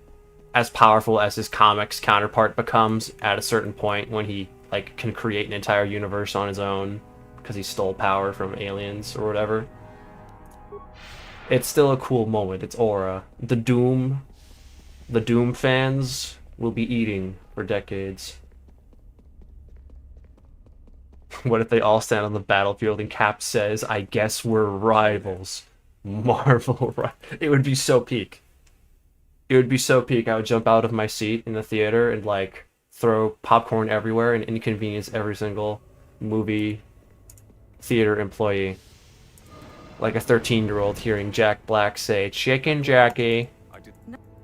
as powerful as his comics counterpart becomes at a certain point when he like can create an entire universe on his own because he stole power from aliens or whatever. It's still a cool moment. It's aura. The Doom fans will be eating for decades. What if they all stand on the battlefield and Cap says, "I guess we're rivals." Marvel, it would be so peak. It would be so peak. I would jump out of my seat in the theater and like throw popcorn everywhere and inconvenience every single movie theater employee. Like a 13-year-old hearing Jack Black say, "Chicken Jackie." I did.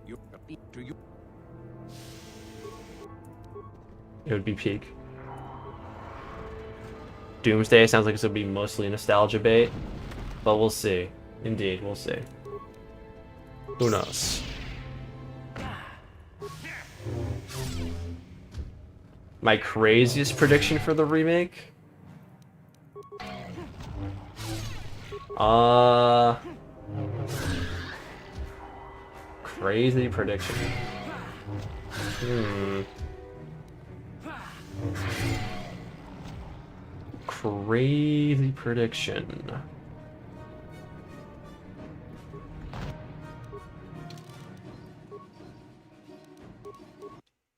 You. Do you? It would be peak. Doomsday sounds like it's gonna be mostly nostalgia bait, but we'll see. Indeed, we'll see. Who knows? My craziest prediction for the remake? Crazy prediction. Crazy prediction.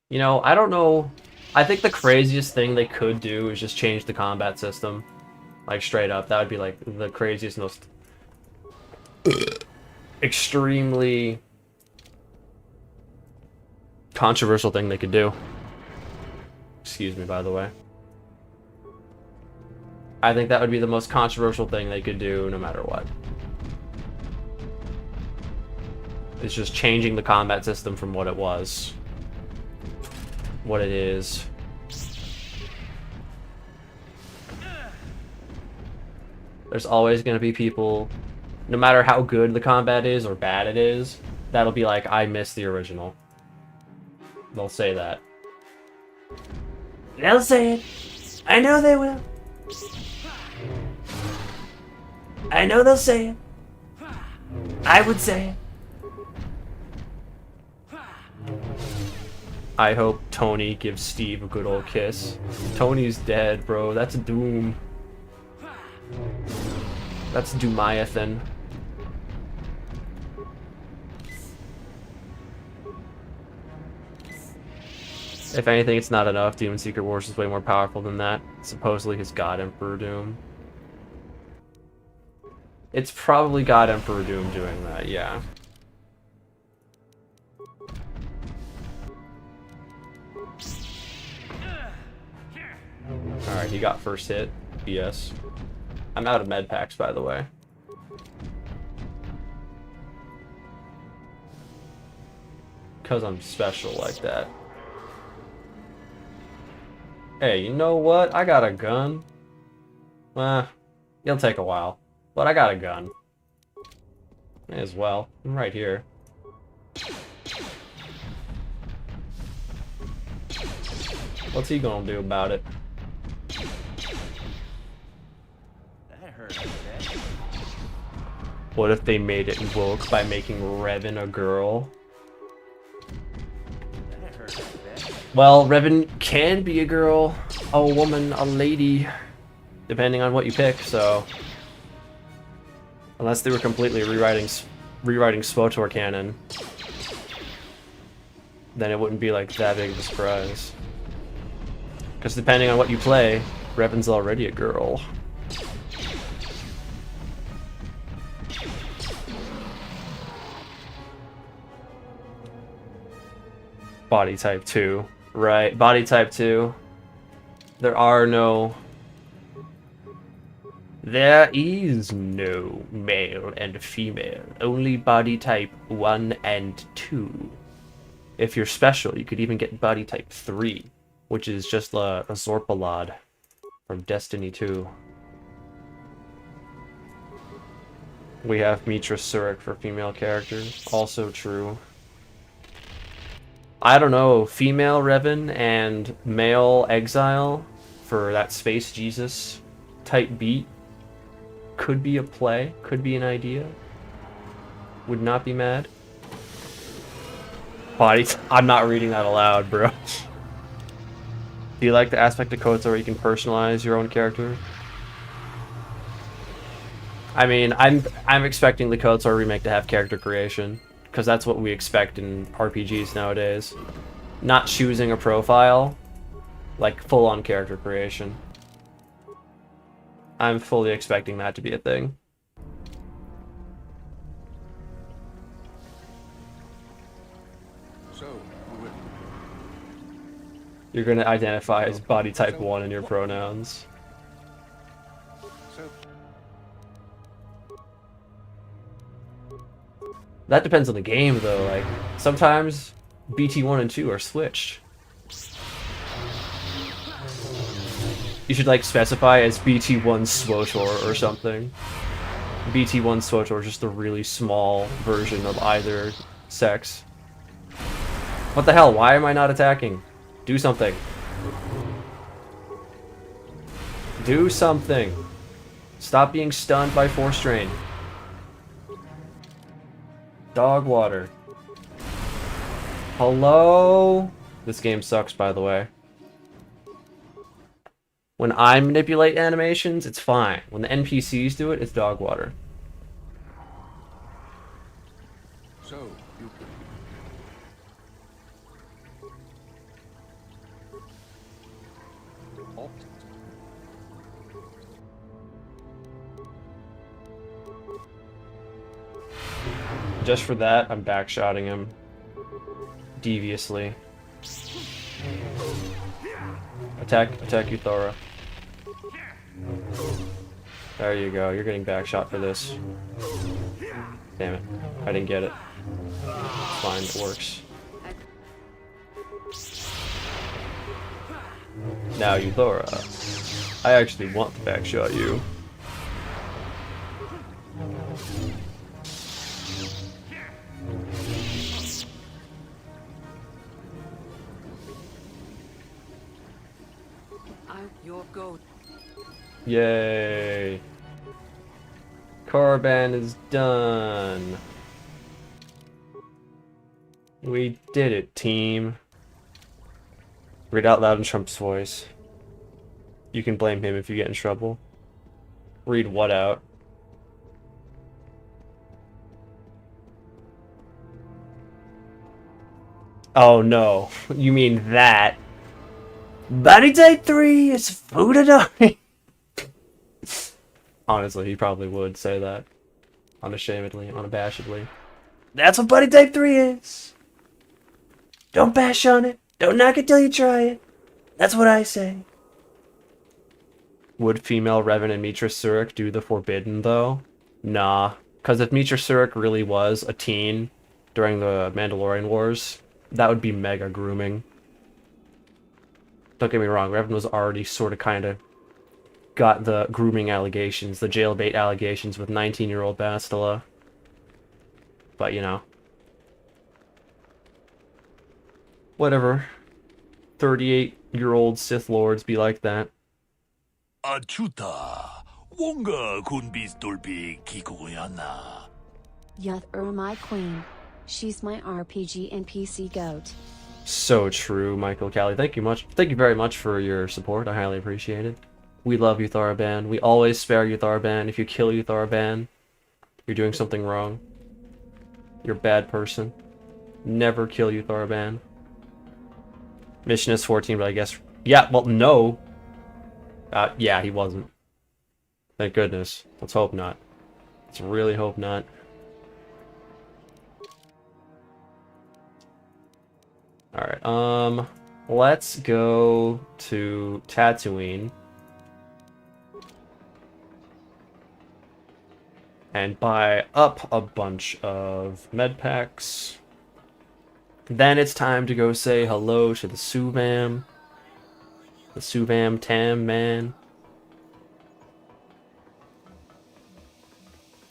You know, I don't know. I think the craziest thing they could do is just change the combat system. Like, straight up. That would be, like, the craziest, most extremely controversial thing they could do. Excuse me, by the way. I think that would be the most controversial thing they could do no matter what. It's just changing the combat system from what it was. What it is. There's always going to be people, no matter how good the combat is or bad it is, that'll be like, "I miss the original." They'll say that. They'll say it. I know they will. I know they'll say it. I would say it. I hope Tony gives Steve a good old kiss. Tony's dead, bro. That's Doom. That's Doomiathan. If anything, it's not enough. Doom in Secret Wars is way more powerful than that. Supposedly his God Emperor Doom. It's probably God Emperor Doom doing that, yeah. Alright, he got first hit. BS. I'm out of med packs, by the way. Because I'm special like that. Hey, you know what? I got a gun. It'll take a while. But I got a gun. May as well. I'm right here. What's he gonna do about it? That hurt. What if they made it woke by making Revan a girl? That hurt. Well, Revan can be a girl, a woman, a lady, depending on what you pick, so... Unless they were completely rewriting SWTOR canon, then it wouldn't be like that big of a surprise. Because depending on what you play, Revan's already a girl. Body type 2. Right, body type 2. There is no male and female. Only body type 1 and 2. If you're special, you could even get body type 3, which is just a Zorpalod from Destiny 2. We have Mitra Surik for female characters. Also true. I don't know, female Revan and male Exile for that Space Jesus type beat could be a play, could be an idea. Would not be mad. I'm not reading that aloud, bro. Do you like the aspect of KOTOR where you can personalize your own character? I mean, I'm expecting the KOTOR remake to have character creation, because that's what we expect in RPGs nowadays. Not choosing a profile, like full-on character creation. I'm fully expecting that to be a thing. So, who would... You're gonna identify as body type 1 in your pronouns. So, That depends on the game, though. Like, sometimes BT1 and 2 are switched. You should, like, specify as BT1 SWOTOR or something. BT1 SWOTOR is just a really small version of either sex. What the hell? Why am I not attacking? Do something. Do something. Stop being stunned by force strain. Dog water. Hello? This game sucks, by the way. When I manipulate animations, it's fine. When the NPCs do it, it's dog water. so, you... Opt. Just for that, I'm backshotting him. Deviously. Attack Euthora. There you go, you're getting backshot for this. Damn it, I didn't get it. It's fine, it works. Now Euthora. I actually want to backshot you. I'm your goat. Yay. Korriban is done. We did it, team. Read out loud in Trump's voice. You can blame him if you get in trouble. Read what out? Oh no, you mean that. Body type 3 is Futanari. Honestly, he probably would say that. Unashamedly, unabashedly. That's what body type 3 is. Don't bash on it. Don't knock it till you try it. That's what I say. Would female Revan and Mitra Surik do the forbidden, though? Nah. Because if Mitra Surik really was a teen during the Mandalorian Wars, that would be mega grooming. Don't get me wrong, Revan was already sort of kind of got the grooming allegations, the jailbait allegations with 19-year-old Bastila. But, you know. Whatever. 38-year-old Sith Lords be like that. 아추타, 뭔가 군비스돌비 기고야나. Yuth my queen. She's my RPG and PC goat. So true, Michael Callie. Thank you very much for your support. I highly appreciate it. We love you, Tharaban. We always spare you, Tharaban. If you kill you, Tharaban, you're doing something wrong. You're a bad person. Never kill you, Tharaban. Mission is 14, but I guess... Yeah, well, no. Yeah, he wasn't. Thank goodness. Let's hope not. Let's really hope not. Alright, let's go to Tatooine. And buy up a bunch of med packs. Then it's time to go say hello to the Suvam. The Suvam Tam man.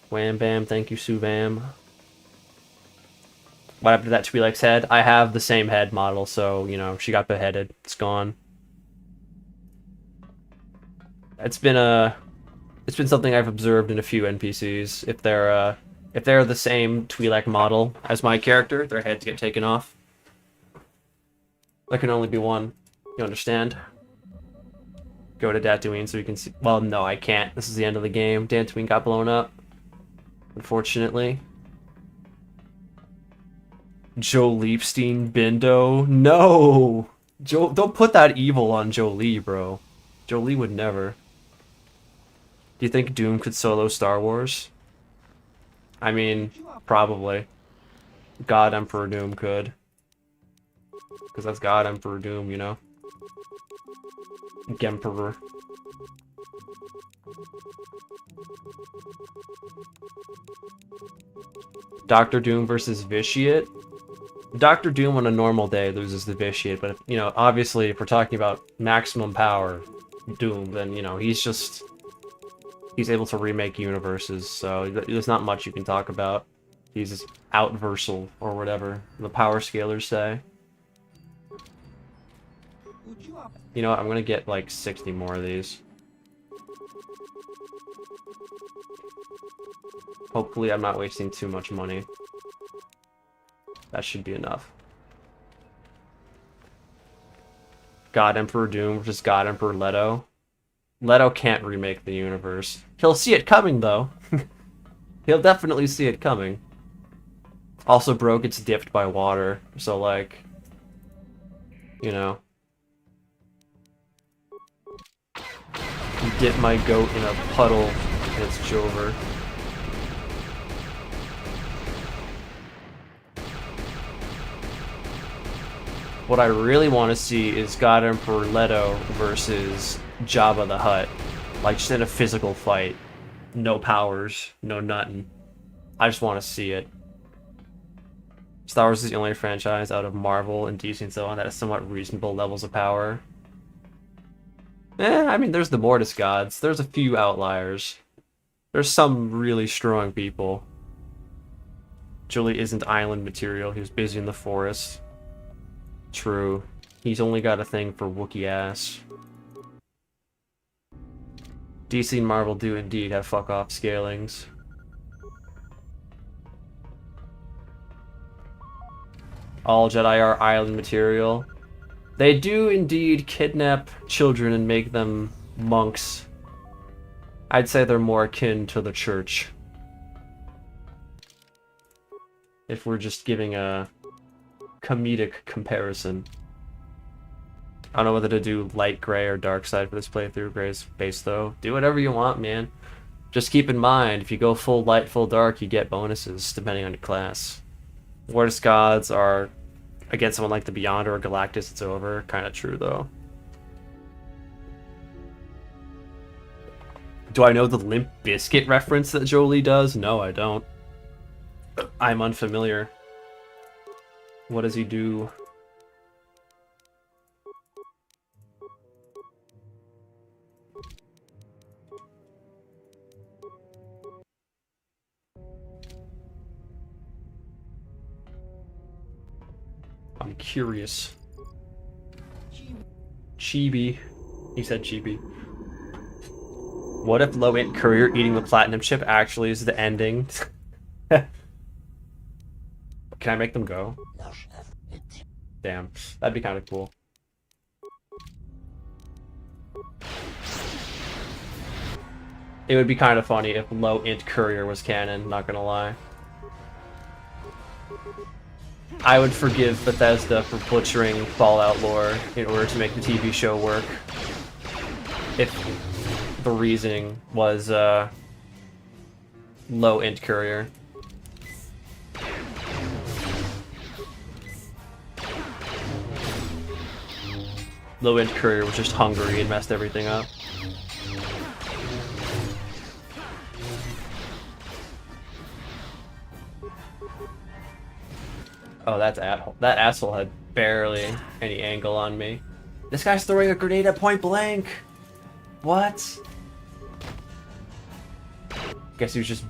Wham bam, thank you, Suvam. What happened to that Twi'lek's head? I have the same head model, so, you know, she got beheaded. It's gone. It's been a It's been something I've observed in a few NPCs. If they're the same Twi'lek model as my character, their heads get taken off. There can only be one. You understand? Go to Dantooine so you can see. Well, no, I can't. This is the end of the game. Dantooine got blown up. Unfortunately. Joe Leapstein Bindo? No! Don't put that evil on Jolie, bro. Jolie would never. Do you think Doom could solo Star Wars? I mean, probably. God Emperor Doom could. Because that's God Emperor Doom, you know? Gemperor. Doctor Doom versus Vitiate? Doctor Doom on a normal day loses the Vitiate, but, you know, obviously if we're talking about maximum power Doom, then, you know, he's able to remake universes, so there's not much you can talk about. He's outversal, or whatever the power scalers say. You know what, I'm gonna get like 60 more of these. Hopefully I'm not wasting too much money. That should be enough. God Emperor Doom versus God Emperor Leto. Leto can't remake the universe. He'll see it coming, though. He'll definitely see it coming. Also, bro gets dipped by water, so, like... You know. Dip my goat in a puddle, and it's Jover. What I really want to see is God Emperor Leto versus Jabba the Hutt. Like, just in a physical fight. No powers, no nothing. I just want to see it. Star Wars is the only franchise out of Marvel and DC and so on that has somewhat reasonable levels of power. I mean, there's the Mortis gods. There's a few outliers. There's some really strong people. Julie isn't island material. He was busy in the forest. True. He's only got a thing for Wookiee ass. DC and Marvel do indeed have fuck-off scalings. All Jedi are island material. They do indeed kidnap children and make them monks. I'd say they're more akin to the church. If we're just giving a comedic comparison. I don't know whether to do light gray or dark side for this playthrough. Gray's base though. Do whatever you want, man. Just keep in mind, if you go full light, full dark, you get bonuses depending on your class. Worst gods are against someone like the Beyond or Galactus, it's over. Kind of true though. Do I know the Limp Bizkit reference that Jolie does? No, I don't. I'm unfamiliar. What does he do? I'm curious. Chibi. He said chibi. What if low-int courier eating the platinum chip actually is the ending? Can I make them go? Damn, that'd be kind of cool. It would be kind of funny if low-int courier was canon, not gonna lie. I would forgive Bethesda for butchering Fallout lore in order to make the TV show work. If the reasoning was low-int courier. Low-int courier was just hungry and messed everything up. Oh, that asshole had barely any angle on me. This guy's throwing a grenade at point blank! What? Guess he was just...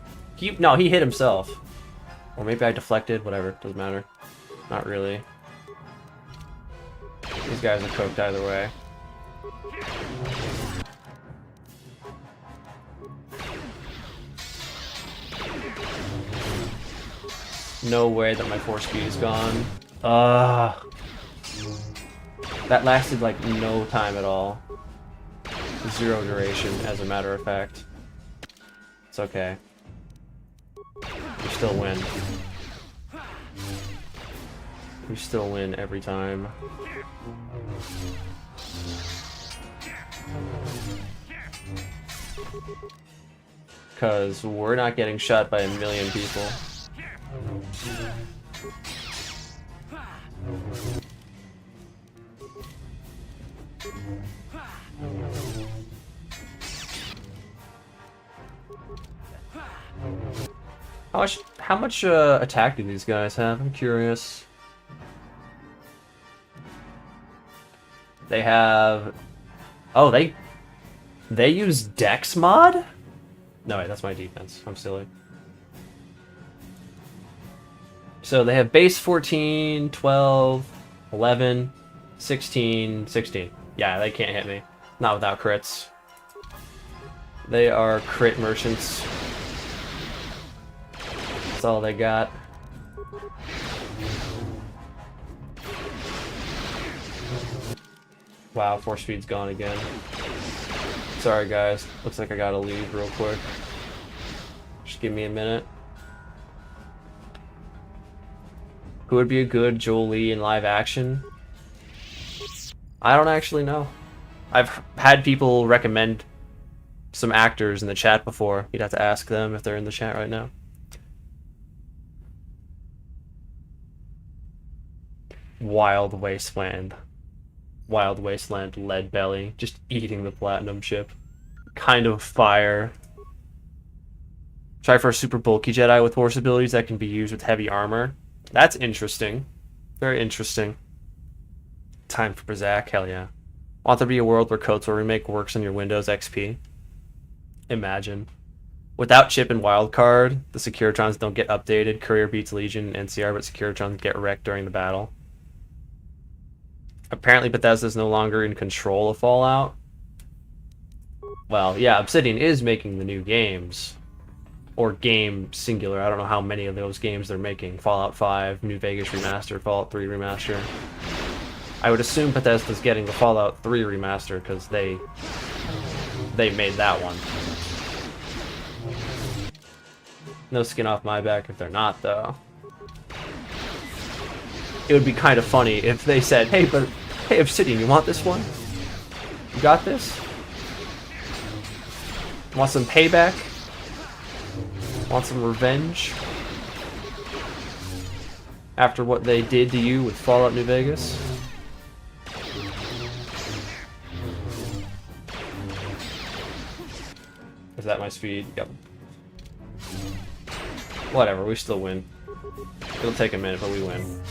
No, he hit himself. Or maybe I deflected, whatever, doesn't matter. Not really. These guys are cooked either way. No way that my force speed is gone. That lasted like no time at all. 0 duration, as a matter of fact. It's okay. We still win. We still win every time. Because we're not getting shot by a million people. How much attack do these guys have? I'm curious. They have... Oh, they use Dex mod? No, wait, that's my defense. I'm silly. So they have base 14, 12, 11, 16, 16. Yeah, they can't hit me. Not without crits. They are crit merchants. That's all they got. Wow, force speed's gone again. Sorry guys, looks like I gotta leave real quick. Just give me a minute. Who would be a good Joel Lee in live action? I don't actually know. I've had people recommend some actors in the chat before. You'd have to ask them if they're in the chat right now. Wild Wasteland. Wild Wasteland Lead Belly. Just eating the platinum chip. Kind of fire. Try for a super bulky Jedi with force abilities that can be used with heavy armor. That's interesting. Very interesting. Time for Brazak, hell yeah. Want there to be a world where KOTOR remake works on your Windows XP? Imagine. Without chip and wildcard, the Securitrons don't get updated. Courier beats Legion and NCR, but Securitrons get wrecked during the battle. Apparently Bethesda's no longer in control of Fallout. Well, yeah, Obsidian is making the new games. Or game singular. I don't know how many of those games they're making. Fallout 5, New Vegas Remaster, Fallout 3 Remaster. I would assume Bethesda's getting the Fallout 3 Remaster because they made that one. No skin off my back if they're not, though. It would be kind of funny if they said, hey, Obsidian, you want this one? You got this? Want some payback? Want some revenge? After what they did to you with Fallout New Vegas? Is that my speed? Yep. Whatever, we still win. It'll take a minute, but we win.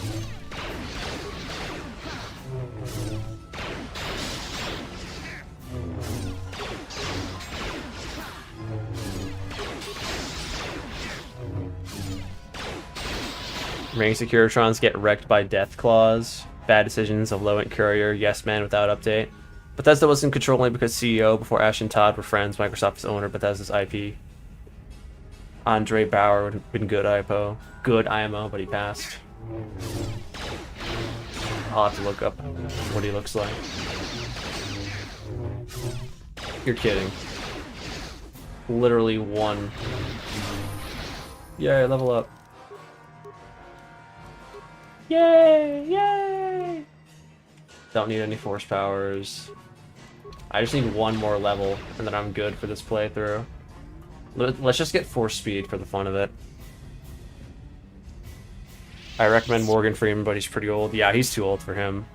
Ring Securitrons get wrecked by Death Claws. Bad decisions of Low-Int Courier. Yes Man without update. Bethesda was in control only because CEO before Ash and Todd were friends. Microsoft's owner, Bethesda's IP. Andre Bauer would have been good IPO. Good IMO, but he passed. I'll have to look up what he looks like. You're kidding. Literally one. Yay, level up. Yay! Yay! Don't need any force powers. I just need one more level, and then I'm good for this playthrough. Let's just get force speed for the fun of it. I recommend Morgan Freeman, but he's pretty old. Yeah, he's too old for him.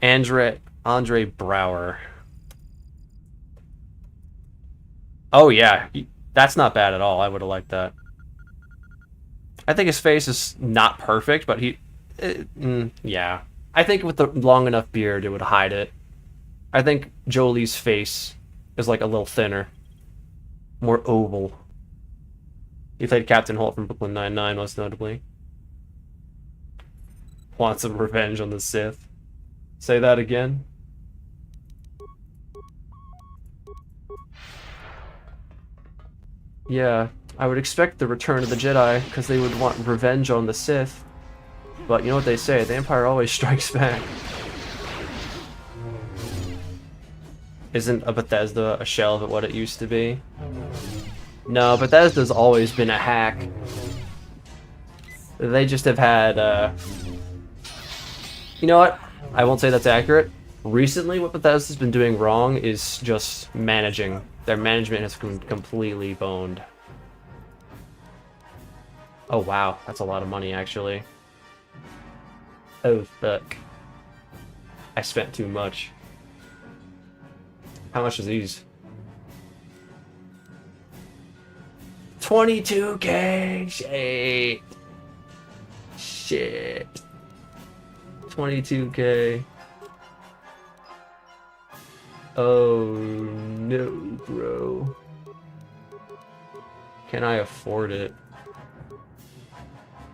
Andre Brower. Oh yeah, that's not bad at all. I would have liked that. I think his face is not perfect, but yeah. I think with the long enough beard, it would hide it. I think Jolie's face is like a little thinner. More oval. He played Captain Holt from Brooklyn Nine-Nine, most notably. Want some revenge on the Sith. Say that again. Yeah, I would expect the Return of the Jedi, because they would want revenge on the Sith. But you know what they say, the Empire always strikes back. Isn't a Bethesda a shell of what it used to be? No, Bethesda's always been a hack. They just have had, You know what? I won't say that's accurate. Recently, what Bethesda's been doing wrong is just managing. Their management has been completely boned. Oh wow, that's a lot of money actually. Oh fuck. I spent too much. How much is these? 22k! Shit. Shit. 22k. Oh no, bro. Can I afford it?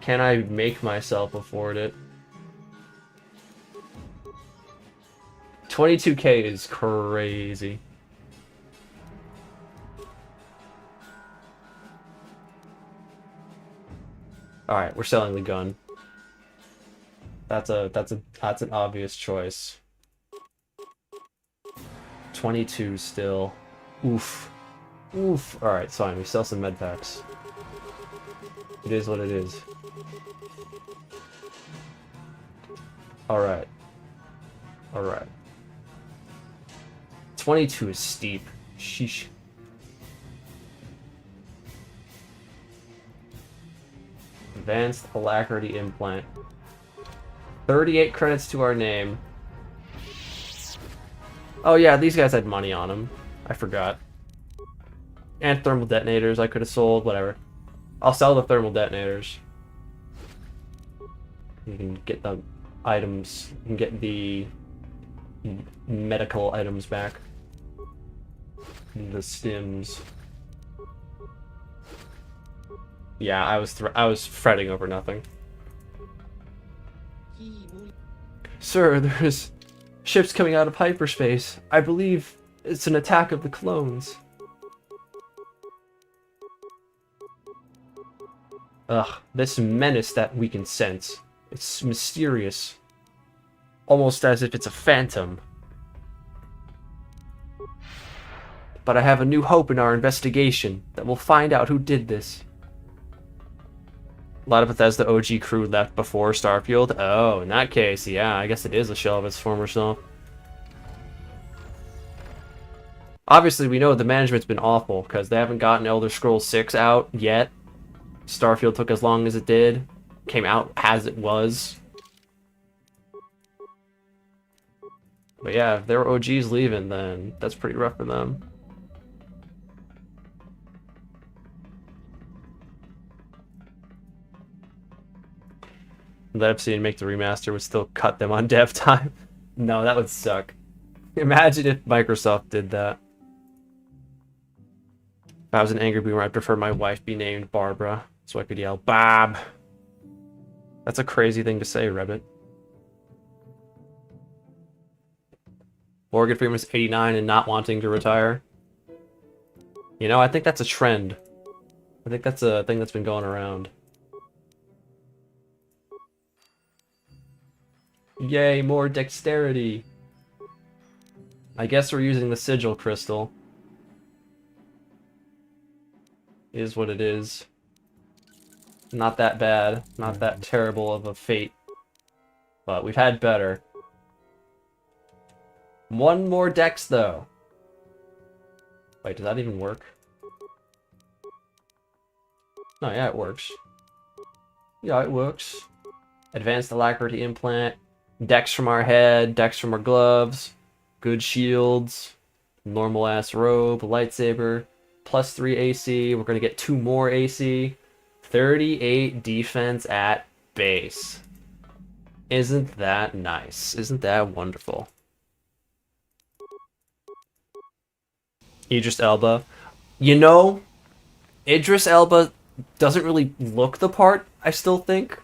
Can I make myself afford it? 22k is crazy. Alright, we're selling the gun. That's an obvious choice. 22 still. Oof. Oof. Alright, it's fine. We sell some med packs. It is what it is. Alright. Alright. 22 is steep. Sheesh. Advanced alacrity implant. 38 credits to our name. Oh yeah, these guys had money on them. I forgot. And thermal detonators I could have sold, whatever. I'll sell the thermal detonators. You can get the items, you can get the medical items back. The stims. Yeah, I was fretting over nothing. Sir, there's ships coming out of hyperspace. I believe it's an attack of the clones. Ugh, this menace that we can sense. It's mysterious. Almost as if it's a phantom. But I have a new hope in our investigation that we'll find out who did this. A lot of Bethesda OG crew left before Starfield. Oh, in that case, yeah, I guess it is a shell of its former self. Obviously, we know the management's been awful, because they haven't gotten Elder Scrolls 6 out yet. Starfield took as long as it did. Came out as it was. But yeah, if their OG's leaving, then that's pretty rough for them. Let Obsidian make the remaster would still cut them on dev time. No, that would suck. Imagine if Microsoft did that. If I was an angry boomer, I'd prefer my wife be named Barbara, so I could yell, Bob! That's a crazy thing to say, Reddit. Morgan Freeman's 89 and not wanting to retire. You know, I think that's a trend. I think that's a thing that's been going around. Yay, more dexterity. I guess we're using the sigil crystal. Is what it is. Not that bad. Not that terrible of a fate. But we've had better. One more dex, though. Wait, does that even work? No, yeah, it works. Yeah, it works. Advanced alacrity implant. Dex from our head, dex from our gloves, good shields, normal ass robe, lightsaber, +3 AC. We're gonna get 2 more AC, 38 defense at base. Isn't that nice? Isn't that wonderful? Idris Elba. You know, Idris Elba doesn't really look the part, I still think,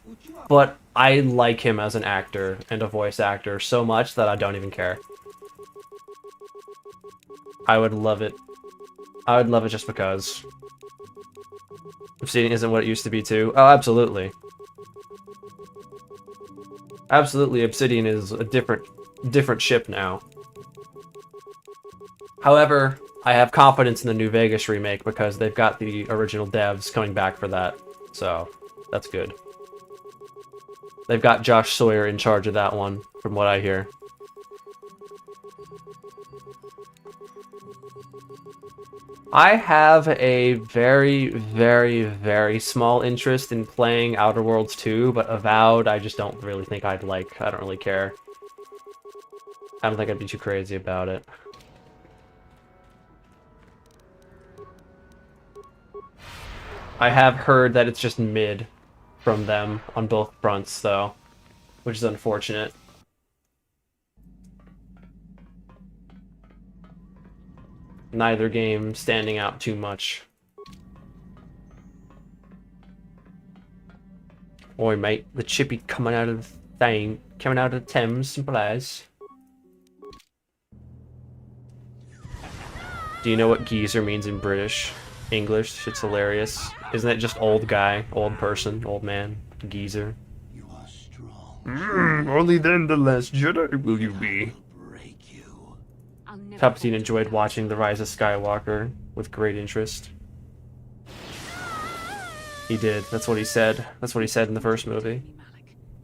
but I like him as an actor and a voice actor so much that I don't even care. I would love it. I would love it just because. Obsidian isn't what it used to be too. Oh, absolutely. Absolutely, Obsidian is a different ship now. However, I have confidence in the New Vegas remake because they've got the original devs coming back for that. So, that's good. They've got Josh Sawyer in charge of that one, from what I hear. I have a very, very, very small interest in playing Outer Worlds 2, but Avowed, I just don't really think I'd like. I don't really care. I don't think I'd be too crazy about it. I have heard that it's just mid from them on both fronts, though, which is unfortunate. Neither game standing out too much. Oi, mate, the chippy coming out of the thing, coming out of the Thames, simple as. Do you know what geezer means in British English? It's hilarious. Isn't it just old guy, old person, old man, geezer? You are strong. Only then the last Jedi will you be. Break you. I'll never Palpatine enjoyed watching The Rise of Skywalker with great interest. He did. That's what he said. That's what he said in the first movie.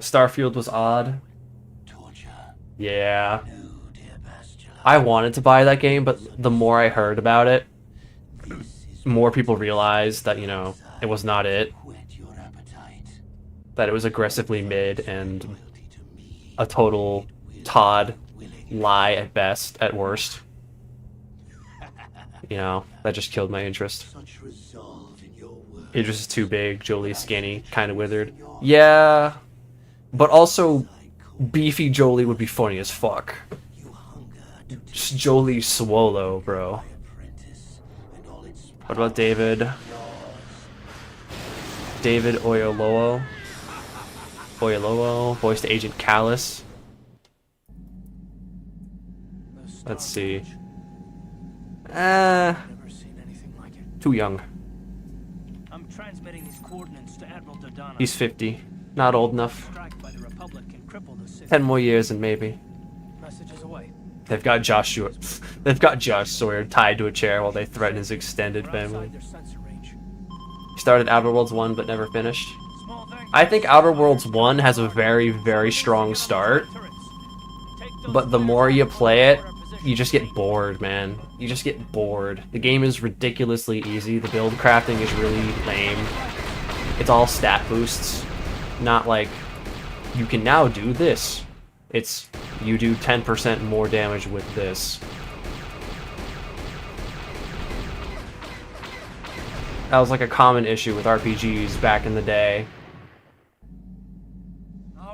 Starfield was odd. Torture. Yeah. No, dear Bastila. I wanted to buy that game, but the more I heard about it, more people realized that, you know, it was not it. Whet your appetite. That it was aggressively mid and Loyalty to me. a total Todd lie at best, at worst. You know, that just killed my interest. Such resolve in your words. Idris is too big, Jolie skinny, kind of withered. Yeah, but also beefy Jolie would be funny as fuck. You hunger to Just Jolie swallow, bro. my apprentice and all its What about David? David Oyelowo? Oyelowo, voiced Agent Callus. Let's see. Never seen anything like it. Too young. I'm transmitting these coordinates to Admiral Dodonna. He's 50. Not old enough. Strike by the Republic and cripple the city. 10 more years and maybe. Messages away. They've got They've got Josh Sawyer tied to a chair while they threaten his extended We're family. outside their sensor range. He started Outer Worlds 1 but never finished. Small thing. I think Outer Worlds 1 has a very, very strong start, but the more you play it, you just get bored, man. You just get bored. The game is ridiculously easy. The build crafting is really lame. It's all stat boosts. Not like, you can now do this. It's, you do 10% more damage with this. That was like a common issue with RPGs back in the day.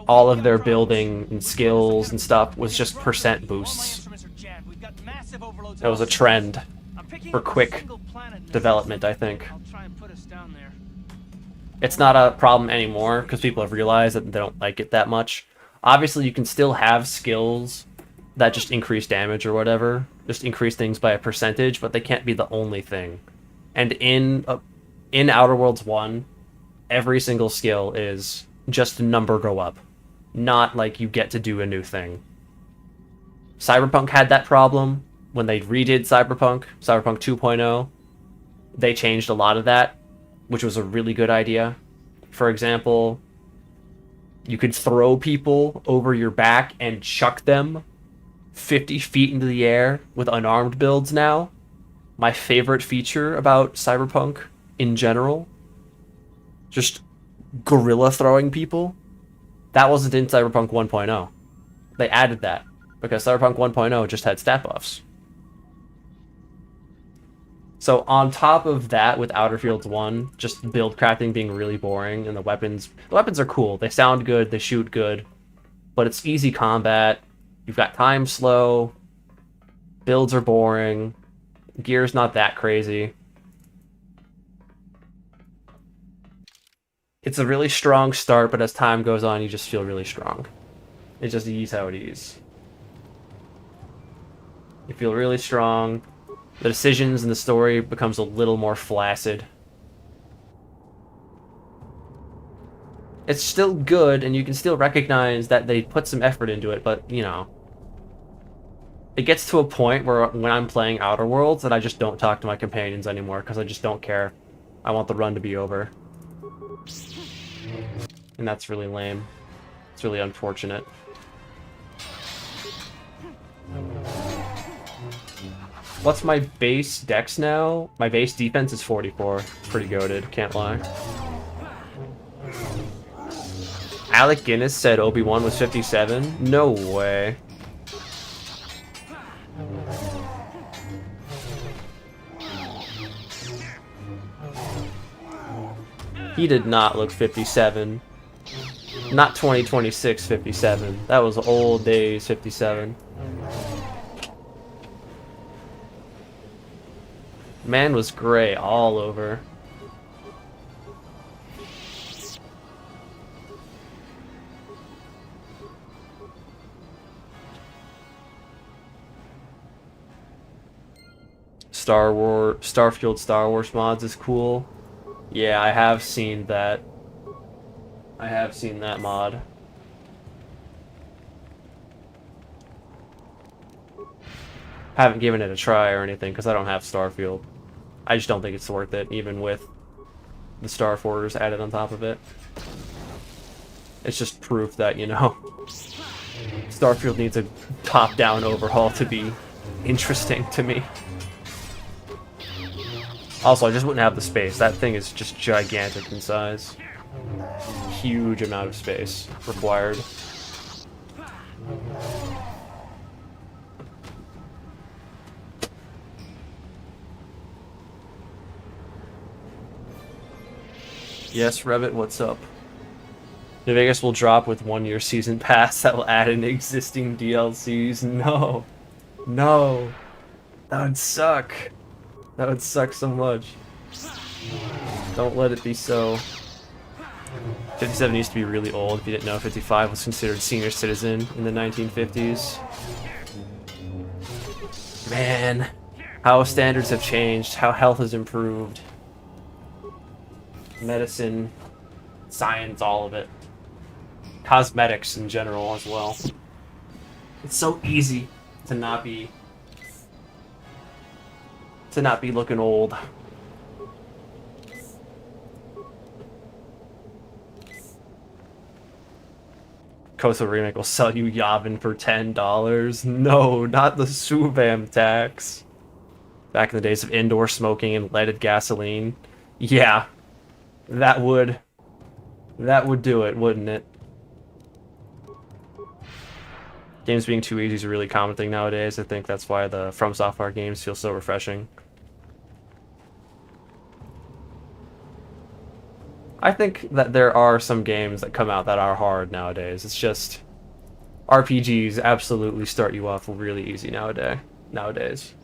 All of their building and skills and stuff was just percent boosts. That was a trend for quick development, I think. It's not a problem anymore because people have realized that they don't like it that much. Obviously, you can still have skills that just increase damage or whatever, just increase things by a percentage, but they can't be the only thing. And in Outer Worlds 1, every single skill is just number go up, not like you get to do a new thing. Cyberpunk had that problem when they redid Cyberpunk 2.0. They changed a lot of that, which was a really good idea. For example, you could throw people over your back and chuck them 50 feet into the air with unarmed builds now. My favorite feature about Cyberpunk in general. Just gorilla throwing people. That wasn't in Cyberpunk 1.0. They added that because Cyberpunk 1.0 just had stat buffs. So on top of that, with Outer Fields 1, just build crafting being really boring, and the weapons are cool. They sound good, they shoot good, but it's easy combat. You've got time slow. Builds are boring. Gear's not that crazy. It's a really strong start, but as time goes on, you just feel really strong. It just is how it is. You feel really strong. The decisions in the story becomes a little more flaccid. It's still good, and you can still recognize that they put some effort into it, but, you know. It gets to a point where when I'm playing Outer Worlds that I just don't talk to my companions anymore, because I just don't care. I want the run to be over. And that's really lame. It's really unfortunate. What's my base dex now? My base defense is 44. Pretty goated, can't lie. Alec Guinness said Obi-Wan was 57? No way. He did not look 57. Not 2026 57. That was old days 57. Man was gray all over. Starfield Star Wars mods is cool. Yeah, I have seen that. I have seen that mod. Haven't given it a try or anything because I don't have Starfield. I just don't think it's worth it, even with the Star Forters added on top of it. It's just proof that, you know, Starfield needs a top-down overhaul to be interesting to me. Also, I just wouldn't have the space. That thing is just gigantic in size. Huge amount of space required. Yes, Revit, what's up? New Vegas will drop with 1-year season pass that will add in existing DLCs. No. No. That would suck. That would suck so much. Don't let it be so. 57 used to be really old. If you didn't know, 55 was considered senior citizen in the 1950s. Man, how standards have changed, how health has improved. Medicine, science, all of it. Cosmetics in general as well. It's so easy to not be looking old. KOTOR remake will sell you Yavin for $10. No, not the Suvam tax. Back in the days of indoor smoking and leaded gasoline. Yeah, that would do it, wouldn't it? Games being too easy is a really common thing nowadays. I think that's why the From Software games feel so refreshing. I think that there are some games that come out that are hard nowadays. It's just RPGs absolutely start you off really easy nowadays.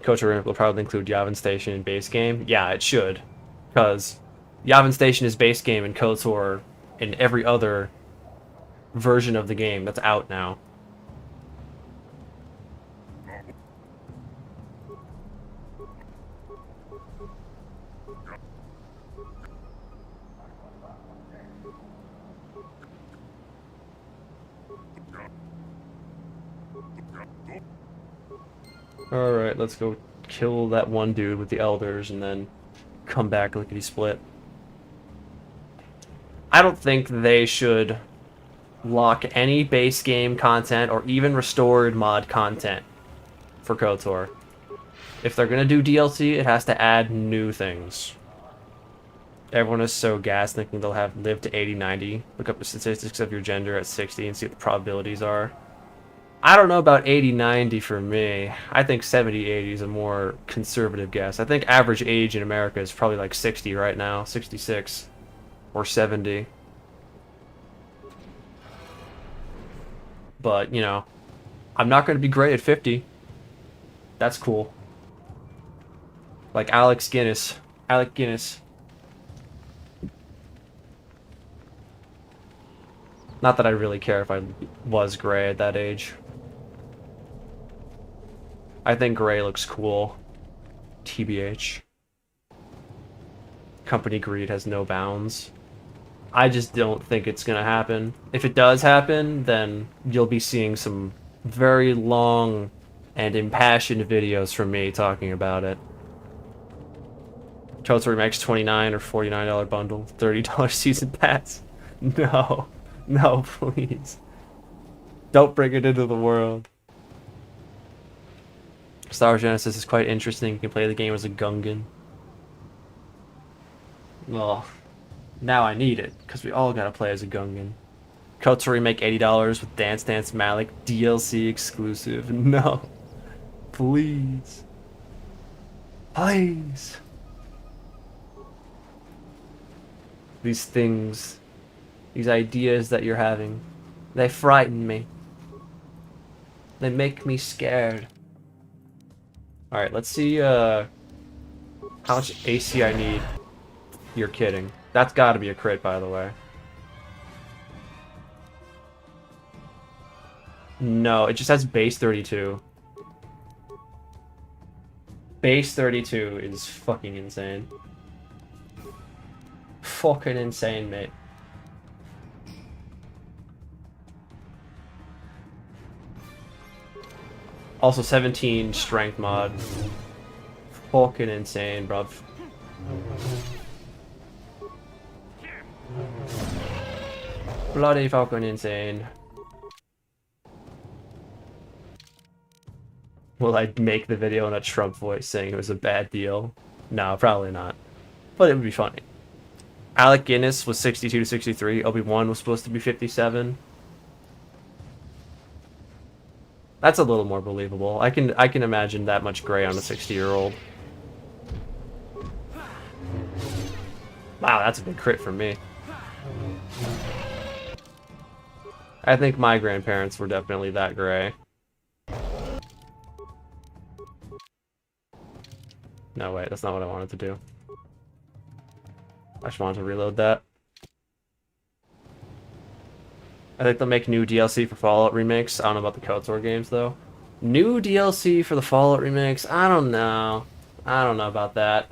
KOTOR will probably include Yavin Station in base game. Yeah, it should, because Yavin Station is base game in KOTOR in every other version of the game that's out now. Alright, let's go kill that one dude with the elders and then come back lickety-split. I don't think they should lock any base game content or even restored mod content for KOTOR. If they're gonna do DLC, it has to add new things. Everyone is so gassed thinking they'll have live to 80, 90. Look up the statistics of your gender at 60 and see what the probabilities are. I don't know about 80, 90 for me. I think 70, 80 is a more conservative guess. I think average age in America is probably like 60 right now, 66 or 70. But, you know, I'm not going to be great at 50. That's cool. Like Alec Guinness. Alec Guinness. Not that I really care if I was gray at that age. I think gray looks cool. TBH. Company greed has no bounds. I just don't think it's gonna happen. If it does happen, then you'll be seeing some very long and impassioned videos from me talking about it. KOTOR Max $29 or $49 bundle, $30 season pass. No, no, please. Don't bring it into the world. Star Wars Genesis is quite interesting. You can play the game as a Gungan. Well, now I need it, because we all gotta play as a Gungan. KOTOR Remake $80 with Dance Dance Malik DLC exclusive. No. Please. Please. These things, these ideas that you're having, they frighten me. They make me scared. Alright, let's see how much AC I need. You're kidding. That's gotta be a crit, by the way. No, it just has base 32. Base 32 is fucking insane. Fucking insane, mate. Also 17 strength mod. Fucking insane, bruv. Bloody fucking insane. Will I make the video in a Trump voice saying it was a bad deal? No, probably not. But it would be funny. Alec Guinness was 62 to 63. Obi-Wan was supposed to be 57. That's a little more believable. I can imagine that much gray on a 60-year-old. Wow, that's a big crit for me. I think my grandparents were definitely that gray. No, wait, that's not what I wanted to do. I just wanted to reload that. I think they'll make new DLC for Fallout remakes. I don't know about the KOTOR games, though. New DLC for the Fallout remakes? I don't know. I don't know about that.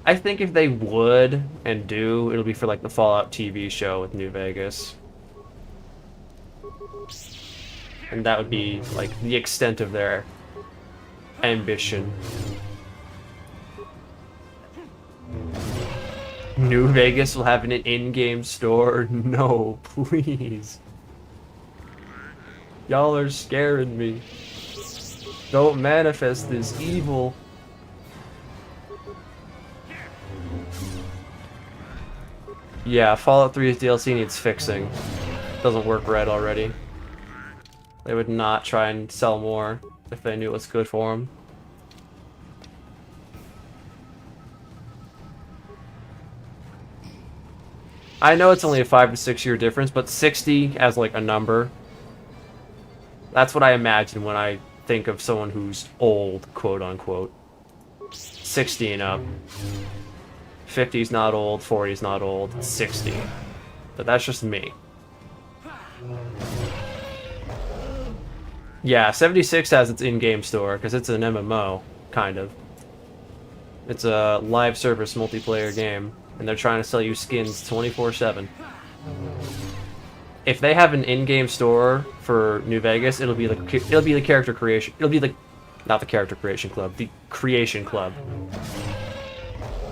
I think if they would and do, it'll be for like the Fallout TV show with New Vegas. And that would be like the extent of their ambition. New Vegas will have an in-game store? No, please. Y'all are scaring me. Don't manifest this evil. Yeah, Fallout 3's DLC needs fixing. Doesn't work right already. They would not try and sell more if they knew it was good for them. I know it's only a 5 to 6 year difference, but 60 as like a number. That's what I imagine when I think of someone who's old, quote unquote. 60 and up. 50's not old, 40's not old, 60. But that's just me. Yeah, 76 has its in-game store, because it's an MMO, kind of. It's a live service multiplayer game, and they're trying to sell you skins 24/7. If they have an in-game store for New Vegas, it'll be the character creation. It'll be not the character creation club, the creation club.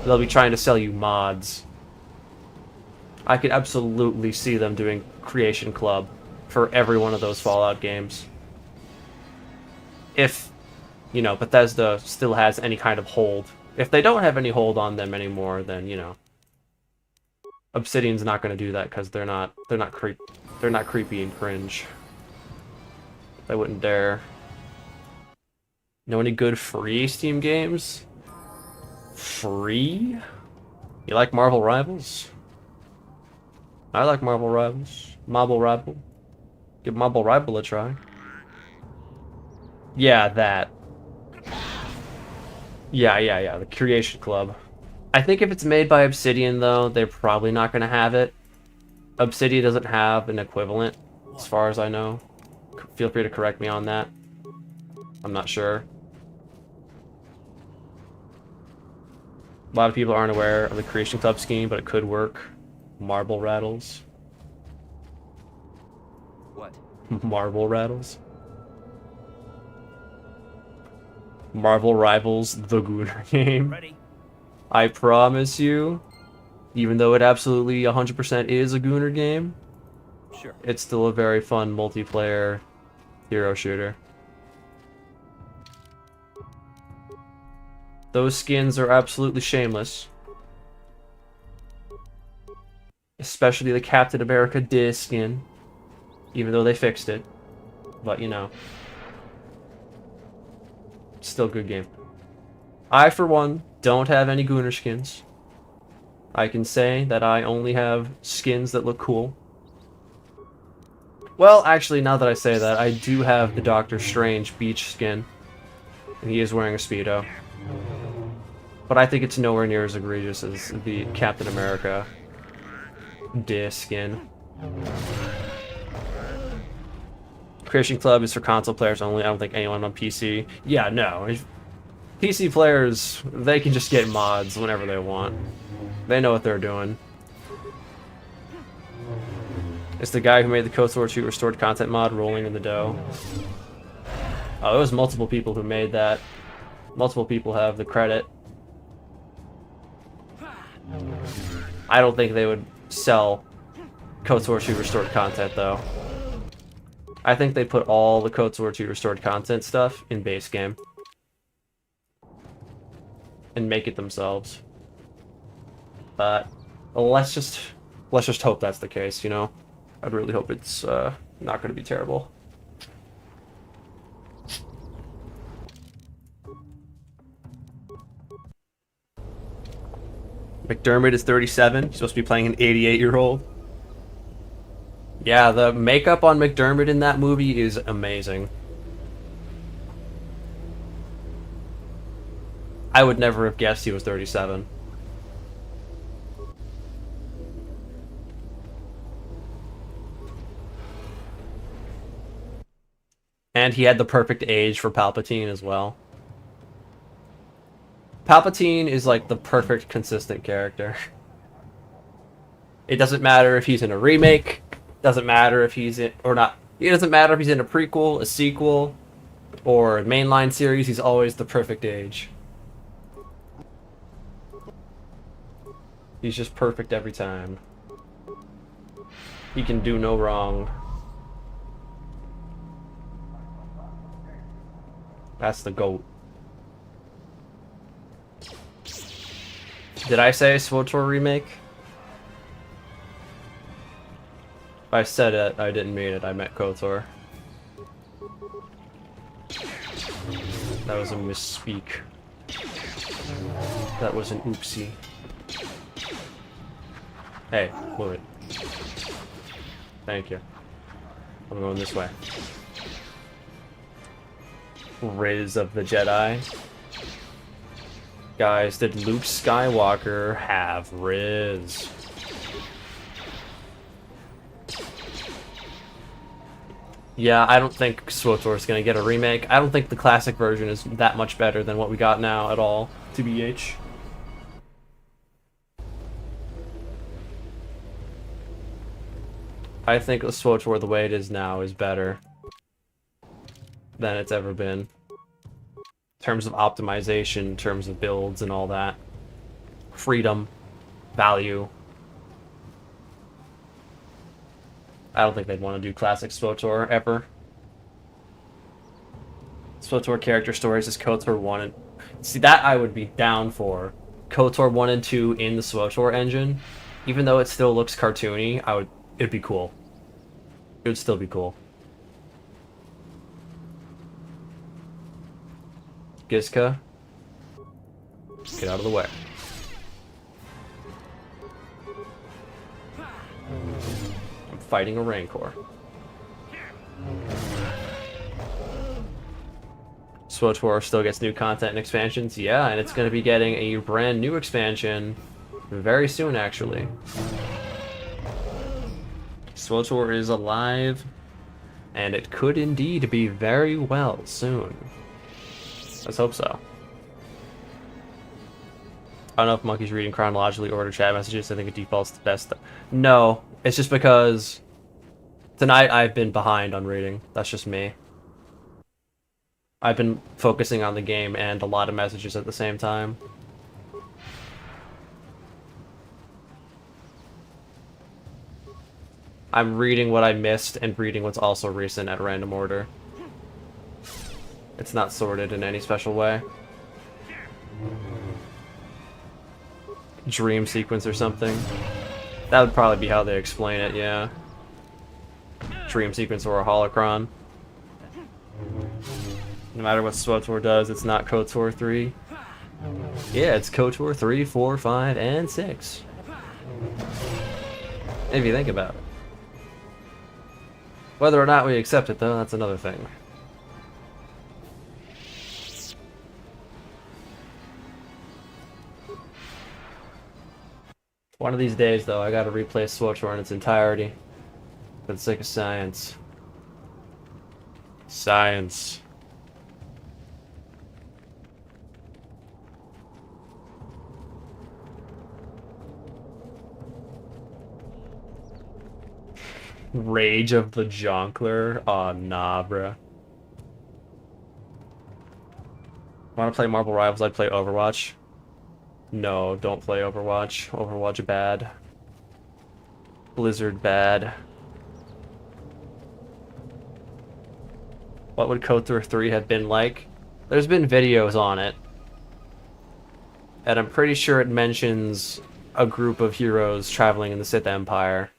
They'll be trying to sell you mods. I could absolutely see them doing creation club for every one of those Fallout games. If, you know, Bethesda still has any kind of hold. If they don't have any hold on them anymore, then, you know, Obsidian's not going to do that because they're not creepy and cringe. They wouldn't dare. Know any good free Steam games? Free? You like Marvel Rivals? I like Marvel Rivals. Marvel Rival. Give Marvel Rival a try. Yeah, that. Yeah, the Creation Club. I think if it's made by Obsidian, though, they're probably not going to have it. Obsidian doesn't have an equivalent, as far as I know. Feel free to correct me on that. I'm not sure. A lot of people aren't aware of the Creation Club scheme, but it could work. Marble rattles. What? Marble rattles. Marvel Rivals, the Gooner game. Ready. I promise you, even though it absolutely 100% is a Gooner game, Sure. it's still a very fun multiplayer hero shooter. Those skins are absolutely shameless. Especially the Captain America Diz skin. Even though they fixed it. But, you know. Still a good game. I, for one, don't have any Gooner skins. I can say that I only have skins that look cool. Well, actually, now that I say that, I do have the Doctor Strange beach skin. And he is wearing a Speedo. But I think it's nowhere near as egregious as the Captain America Diz skin. Creation Club is for console players only. I don't think anyone on PC. Yeah, no. PC players, they can just get mods whenever they want. They know what they're doing. It's the guy who made the KOTOR 2 restored content mod rolling in the dough. Oh, it was multiple people who made that. Multiple people have the credit. I don't think they would sell KOTOR 2 restored content, though. I think they put all the KOTOR 2 restored content stuff in base game. And make it themselves. But let's just hope that's the case, you know? I'd really hope it's not going to be terrible. McDermott is 37. He's supposed to be playing an 88-year-old. Yeah, the makeup on McDermott in that movie is amazing. I would never have guessed he was 37. And he had the perfect age for Palpatine as well. Palpatine is like the perfect consistent character. It doesn't matter if he's in a remake, doesn't matter if he's in or not. It doesn't matter if he's in a prequel, a sequel, or a mainline series, he's always the perfect age. He's just perfect every time. He can do no wrong. That's the GOAT. Did I say SWTOR remake? If I said it, I didn't mean it. I meant KOTOR. That was a misspeak. That was an oopsie. Hey, move it. Thank you. I'm going this way. Riz of the Jedi. Guys, did Luke Skywalker have Riz? Yeah, I don't think SWTOR is going to get a remake. I don't think the classic version is that much better than what we got now at all, TBH. I think SWTOR the way it is now is better than it's ever been. In terms of optimization, in terms of builds and all that. Freedom. Value. I don't think they'd want to do classic SWTOR ever. SWTOR character stories is KOTOR 1 and... See, that I would be down for. KOTOR 1 and 2 in the SWTOR engine. Even though it still looks cartoony, it'd be cool. It would still be cool. Gizka, get out of the way. I'm fighting a Rancor. SWTOR still gets new content and expansions. Yeah, and it's going to be getting a brand new expansion very soon, actually. SWTOR is alive, and it could indeed be very well soon. Let's hope so. I don't know if Monkey's reading chronologically order chat messages. I think it defaults to best. No, it's just because tonight I've been behind on reading. That's just me. I've been focusing on the game and a lot of messages at the same time. I'm reading what I missed and reading what's also recent at random order. It's not sorted in any special way. Dream sequence or something. That would probably be how they explain it, yeah. Dream sequence or a holocron. No matter what SWTOR does, it's not KOTOR 3. Yeah, it's KOTOR 3, 4, 5, and 6. If you think about it. Whether or not we accept it, though, that's another thing. One of these days, though, I gotta replay SWTOR in its entirety. For the sake of science. Science. Rage of the Jonkler? Aw, nah, bruh. Wanna play Marvel Rivals? I'd play Overwatch. No, don't play Overwatch. Overwatch bad. Blizzard bad. What would KOTOR 3 have been like? There's been videos on it. And I'm pretty sure it mentions a group of heroes traveling in the Sith Empire.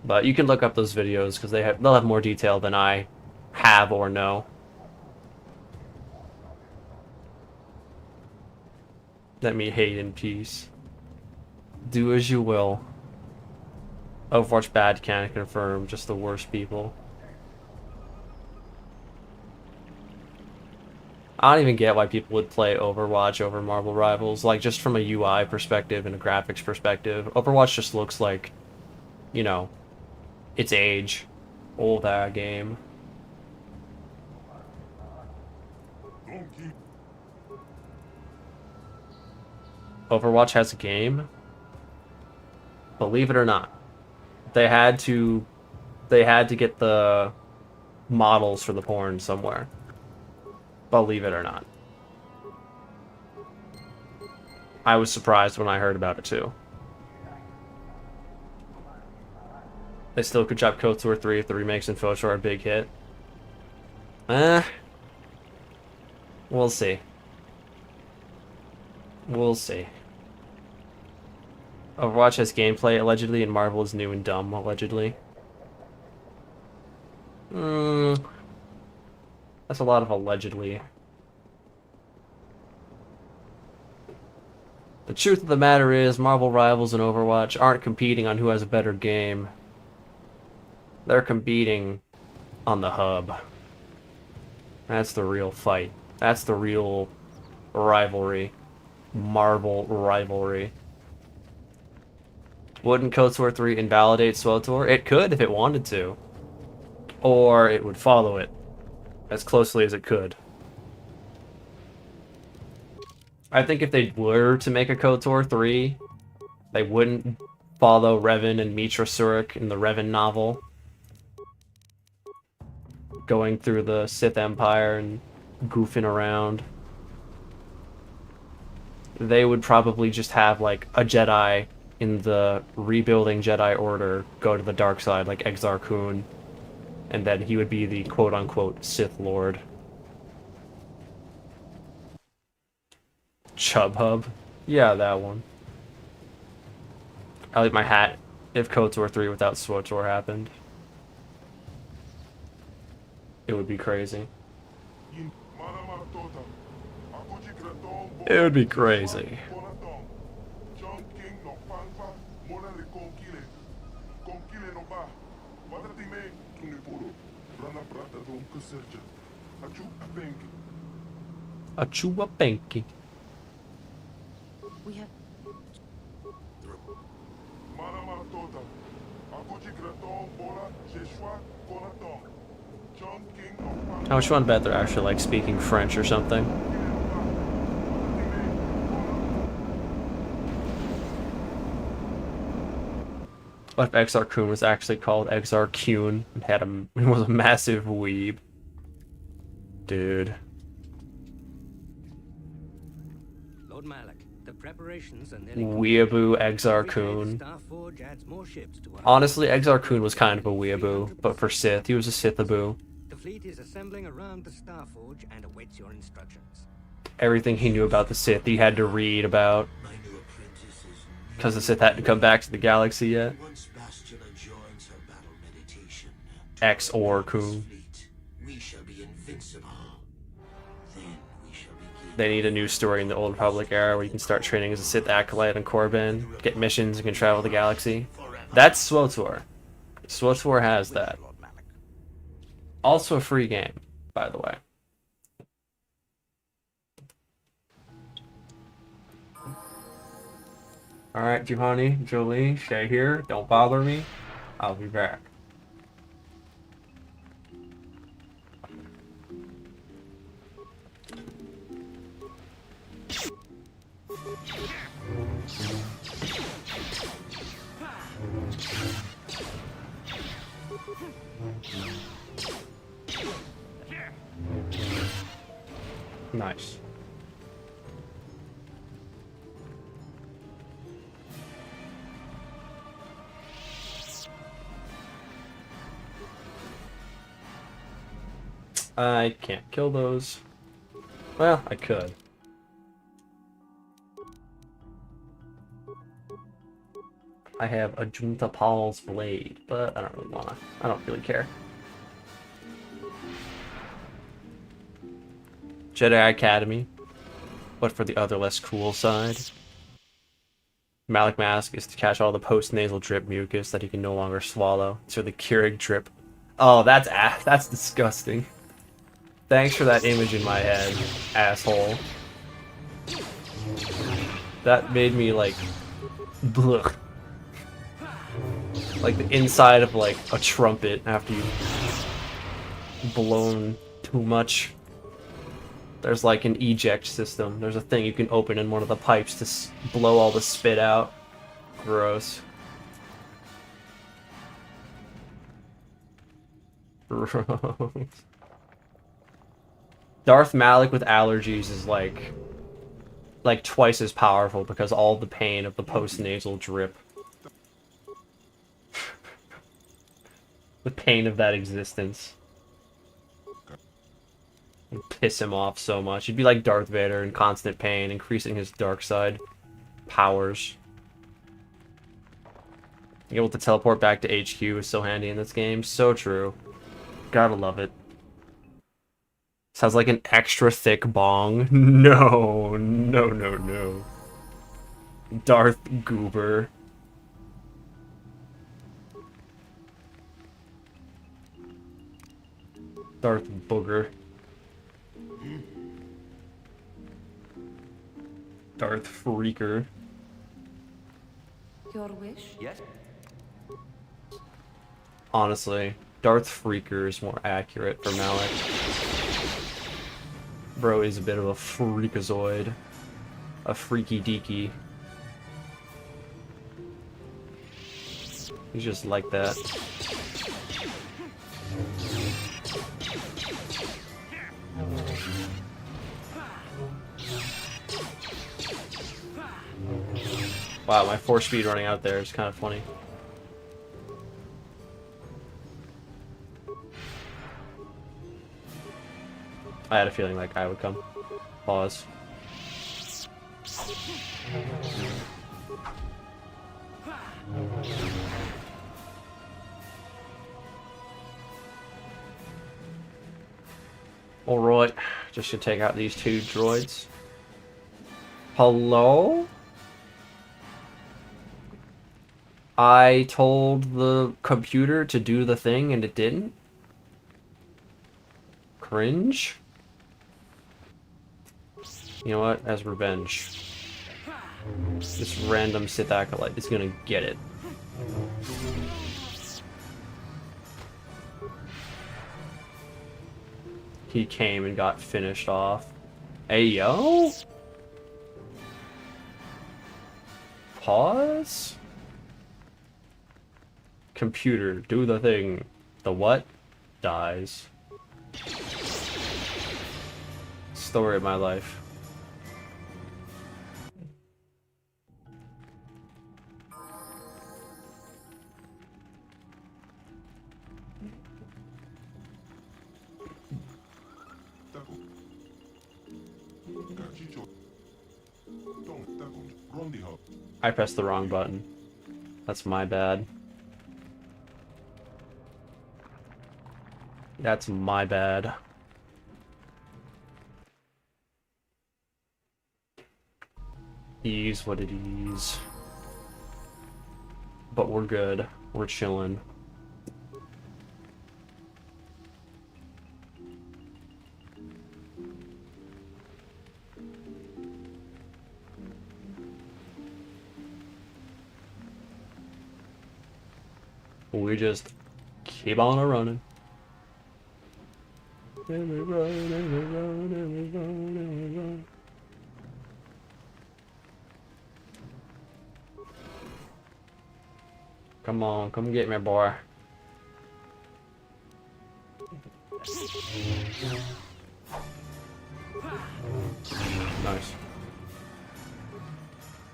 But you can look up those videos because they'll have more detail than I have or know. Let me hate in peace. Do as you will. Overwatch bad, can't confirm. Just the worst people. I don't even get why people would play Overwatch over Marvel Rivals. Like, just from a UI perspective and a graphics perspective. Overwatch just looks like, you know, its age. Old game. Overwatch has a game? Believe it or not. They had to get the models for the porn somewhere. Believe it or not. I was surprised when I heard about it too. They still could drop KOTOR 3 if the remakes and photos are a big hit. We'll see. We'll see. Overwatch has gameplay, allegedly, and Marvel is new and dumb, allegedly. That's a lot of allegedly. The truth of the matter is, Marvel Rivals and Overwatch aren't competing on who has a better game. They're competing on the hub. That's the real fight. That's the real rivalry. Marvel rivalry. Wouldn't KOTOR 3 invalidate SWTOR? It could if it wanted to. Or it would follow it as closely as it could. I think if they were to make a KOTOR 3, they wouldn't follow Revan and Mitra Surik in the Revan novel. Going through the Sith Empire and goofing around. They would probably just have, like, a Jedi in the rebuilding Jedi Order go to the dark side, like Exar Kun. And then he would be the quote-unquote Sith Lord. Chub Hub? Yeah, that one. I like my hat if KOTOR 3 without SWTOR happened. It would be crazy. It would be crazy. A Chua Benki. We have... How much fun bet they're actually like speaking French or something. What if Exar Kun was actually called Exar Kun and had was a massive weeb? Dude. Lord Malak, the preparations are nearly Weeaboo Exar Kun. Starforge adds more ships to our Honestly, Exar Kun was kind of a weeaboo, but for Sith, he was a Sithaboo. The fleet is assembling around the Starforge and awaits your instructions. Everything he knew about the Sith, he had to read about. My new apprentice is Because the Sith hadn't come back to the galaxy yet. once Bastila joins her battle meditation. Exor Kun. Fleet, we shall be invincible. Then we shall begin. They need a new story in the Old Republic era where you can start training as a Sith Acolyte on Korriban, get missions, and can travel the galaxy. That's SWTOR. SWTOR has that. Also a free game, by the way. Alright, Juhani, Jolie, stay here. Don't bother me. I'll be back. Nice. I can't kill those. Well, I could. I have a Junta Paul's blade, but I don't really wanna. I don't really care. Jedi Academy, but for the other less cool side. Malik Mask is to catch all the post-nasal drip mucus that he can no longer swallow. So the Keurig drip. Oh, that's disgusting. Thanks for that image in my head, asshole. That made me like, blech. Like the inside of like a trumpet after you've blown too much. There's like an eject system. There's a thing you can open in one of the pipes to blow all the spit out. Gross. Gross. Darth Malik with allergies is like twice as powerful because all the pain of the post-nasal drip. The pain of that existence. It'd piss him off so much. He'd be like Darth Vader in constant pain, increasing his dark side powers. Being able to teleport back to HQ is so handy in this game. So true. Gotta love it. Sounds like an extra thick bong. No, no, no, no. Darth Goober. Darth Booger. Darth Freaker. Your wish? Yes? Honestly, Darth Freaker is more accurate for Malik. Bro is a bit of a freakazoid. A freaky deaky. He's just like that. Wow, my force speed running out there is kind of funny. I had a feeling that guy would come. Pause. Alright, just to take out these two droids. Hello? I told the computer to do the thing and it didn't? Cringe? You know what? As revenge. This random Sith Acolyte is gonna get it. he came and got finished off. Hey, yo? Pause? Computer, do the thing. The what? Dies. Story of my life. I pressed the wrong button. That's my bad. That's my bad. Ease what it is. But we're good. We're chilling. We just keep on a running. And we run, and we run, and we run, and we run. Come on, come get me, boy. Nice.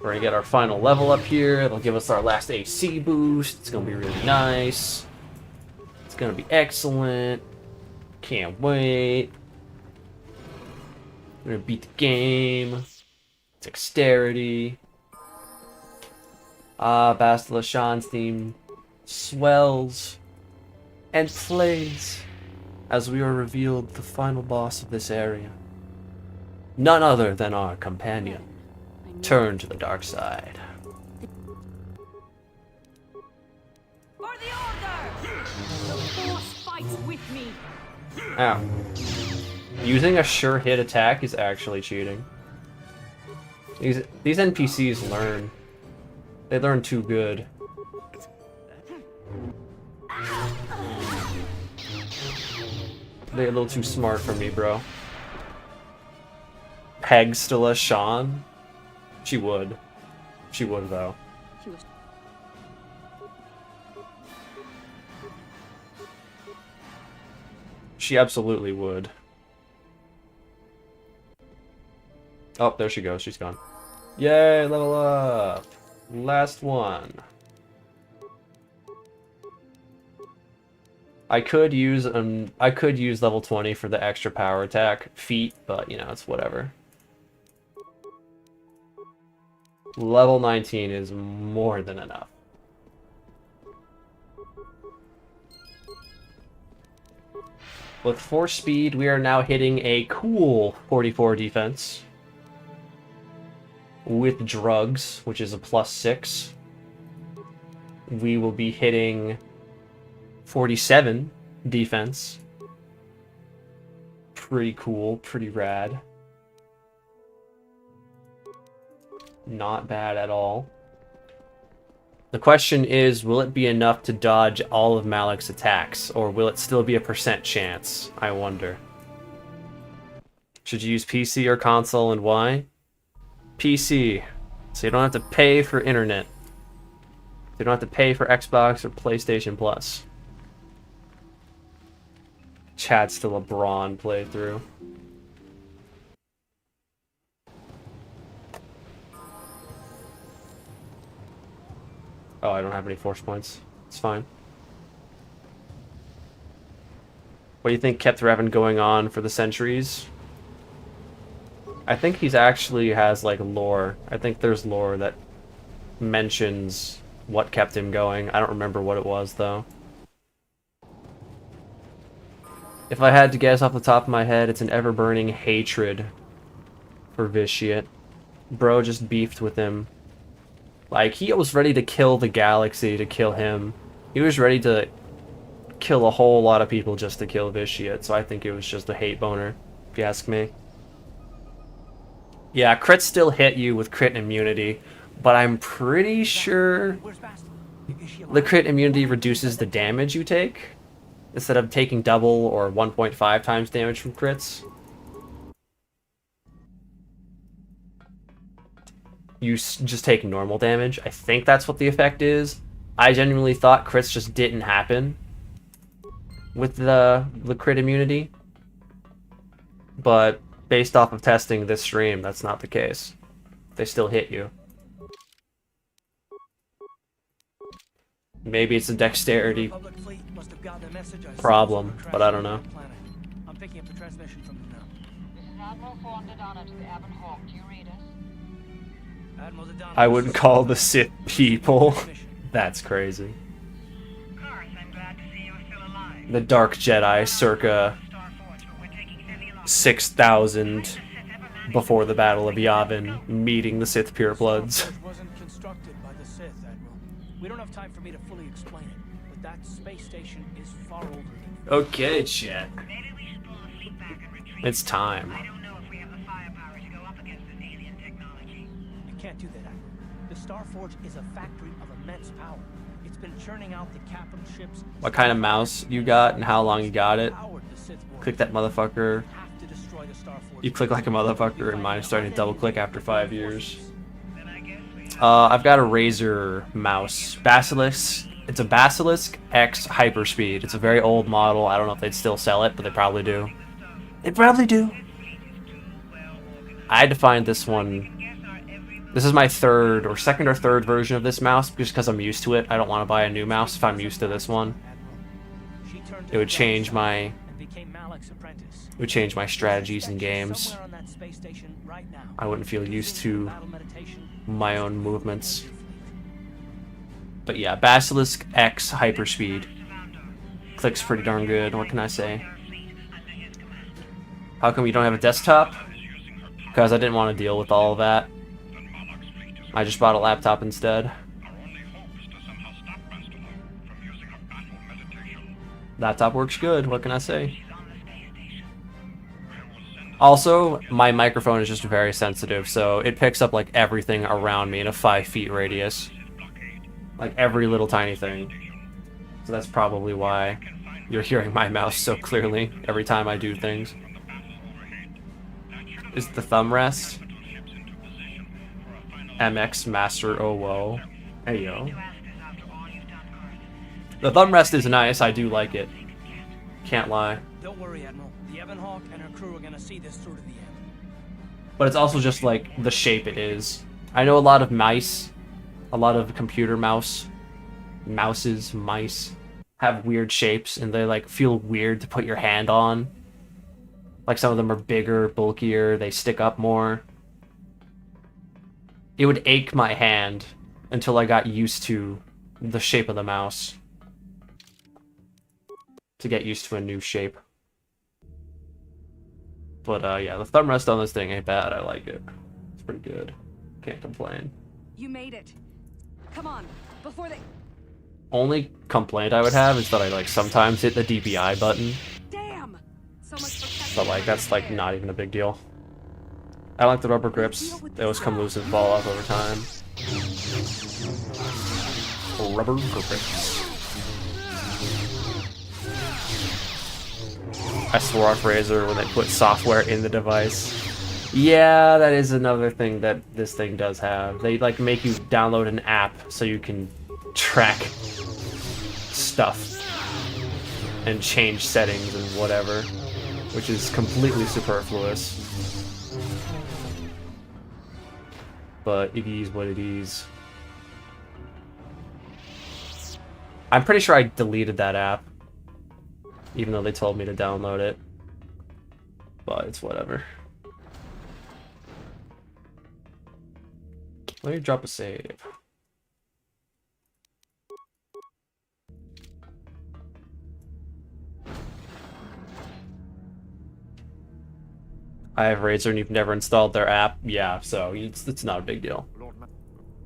We're gonna get our final level up here. It'll give us our last AC boost. It's gonna be really nice. It's gonna be excellent. Can't wait. We're gonna beat the game. Dexterity. Bastila Shan's theme swells and plays as we are revealed the final boss of this area. None other than our companion. Turn to the dark side. For the order! The force fights with me. Ow. Using a sure hit attack is actually cheating. These NPCs learn. They learn too good. They're a little too smart for me, bro. Pegstila Shan? She would. She would, though. She absolutely would. Oh, there she goes. She's gone. Yay, level up! Last one. I could use level 20 for the extra power attack feat, but you know, it's whatever. Level 19 is more than enough. With 4 speed, we are now hitting a cool 44 defense. With drugs, which is a +6. We will be hitting 47 defense. Pretty cool, pretty rad. Not bad at all. The question is, will it be enough to dodge all of Malik's attacks, or will it still be a % chance? I wonder. Should you use PC or console, and why? PC, so you don't have to pay for internet. You don't have to pay for Xbox or PlayStation Plus. Chat's still a Braun playthrough. Oh, I don't have any force points. It's fine. What do you think kept Revan going on for the centuries? I think he's actually has, like, lore. I think there's lore that mentions what kept him going. I don't remember what it was, though. If I had to guess off the top of my head, it's an ever-burning hatred for Vitiate. Bro just beefed with him. Like, he was ready to kill the galaxy to kill him. He was ready to kill a whole lot of people just to kill Vitiate, so I think it was just a hate boner, if you ask me. Yeah, crits still hit you with crit immunity, but I'm pretty sure the crit immunity reduces the damage you take. instead of taking double or 1.5 times damage from crits, you just take normal damage. I think that's what the effect is. I genuinely thought crits just didn't happen with the crit immunity, but based off of testing this stream, that's not the case. They still hit you. Maybe it's a dexterity problem, but I don't know. I'm picking up the transmission from them now. This is Admiral Donna to the Avon Hawk. Do you read us? Admiral Donna, I wouldn't call the Sith people. That's crazy. Of course, I'm glad to see you are still alive. The Dark Jedi circa 6,000 before the Battle of Yavin, meeting the Sith purebloods. Starforge wasn't constructed by the Sith, Admiral. We don't have time for me to fully explain it, but that space station is far older than... Okay, chat. Maybe we should pull the fleet back and retreat. It's time. I don't know if we have the firepower to go up against this alien technology. You can't do that, Admiral. The Starforge is a factory of immense power. It's been churning out the capital ships... What kind of mouse you got and how long you got it? Powered the Sith warriors. Click that motherfucker. Have to destroy the Starforge. You click like a motherfucker, and mine is starting to double click after 5 years. Then I guess we have... I've got a Razer mouse. Basilisk. It's a Basilisk X Hyperspeed. It's a very old model. I don't know if they'd still sell it, but they probably do. They probably do. I had to find this one. This is my second or third version of this mouse, just because I'm used to it. I don't want to buy a new mouse if I'm used to this one. It would change my strategies in games. I wouldn't feel used to my own movements. But yeah, Basilisk X Hyperspeed. Clicks pretty darn good, what can I say? How come you don't have a desktop? Because I didn't want to deal with all of that. I just bought a laptop instead. Laptop works good, what can I say? Also, my microphone is just very sensitive, so it picks up like everything around me in a 5 feet radius. Like every little tiny thing. So that's probably why you're hearing my mouse so clearly every time I do things. Is the thumb rest? MX Master Oh Whoa. Hey yo. The thumb rest is nice, I do like it. Can't lie. Don't worry, Admiral. The Ebon Hawk and her crew are gonna see this through to the end. But it's also just like the shape it is. I know a lot of mice, a lot of computer mice have weird shapes and they like feel weird to put your hand on. Like some of them are bigger, bulkier, they stick up more. It would ache my hand until I got used to the shape of the mouse. To get used to a new shape. But yeah, the thumb rest on this thing ain't bad, I like it. It's pretty good. Can't complain. You made it. Come on, before they... Only complaint I would have is that I like sometimes hit the DPI button. Damn! So much for But like that's like not even a big deal. I like the rubber grips. They always come loose and fall off over time. Rubber grips. I swore off Razer when they put software in the device. Yeah, that is another thing that this thing does have. They like make you download an app so you can track stuff and change settings and whatever, which is completely superfluous. But it is what it is. I'm pretty sure I deleted that app, even though they told me to download it. But it's whatever. Let me drop a save. I have Razer and you've never installed their app? Yeah, so it's not a big deal.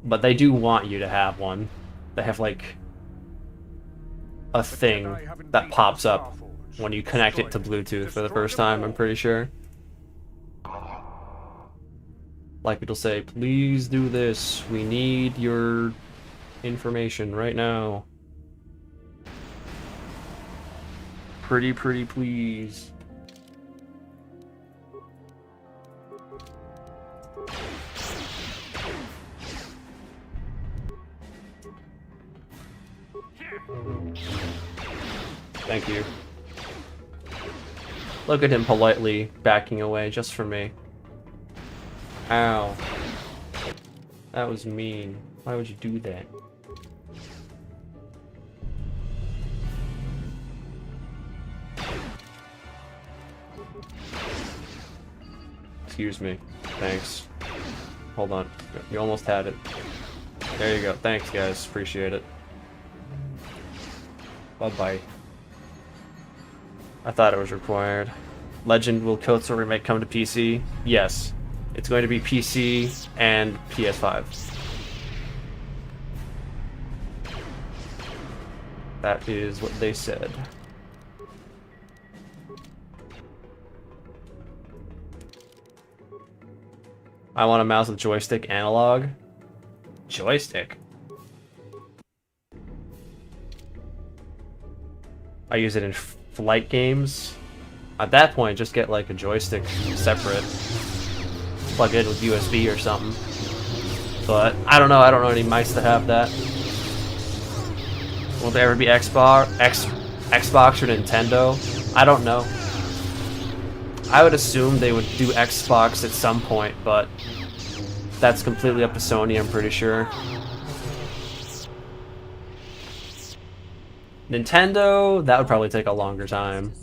But they do want you to have one. They have like a thing that pops up when you connect it to Bluetooth for the first time, I'm pretty sure. Like it'll say, please do this. We need your information right now. Pretty please. Thank you. Look at him politely backing away just for me. Ow. That was mean. Why would you do that? Excuse me. Thanks. Hold on. You almost had it. There you go. Thanks, guys. Appreciate it. Bye-bye. I thought it was required. Legend, will KOTOR remake come to PC? Yes. It's going to be PC and PS5. That is what they said. I want a mouse with joystick analog. Joystick? I use it in flight games. At that point, just get like a joystick separate. Plug it in with USB or something. But I don't know any mice that have that. Will there ever be Xbox or Nintendo? I don't know. I would assume they would do Xbox at some point, but that's completely up to Sony, I'm pretty sure. Nintendo, that would probably take a longer time,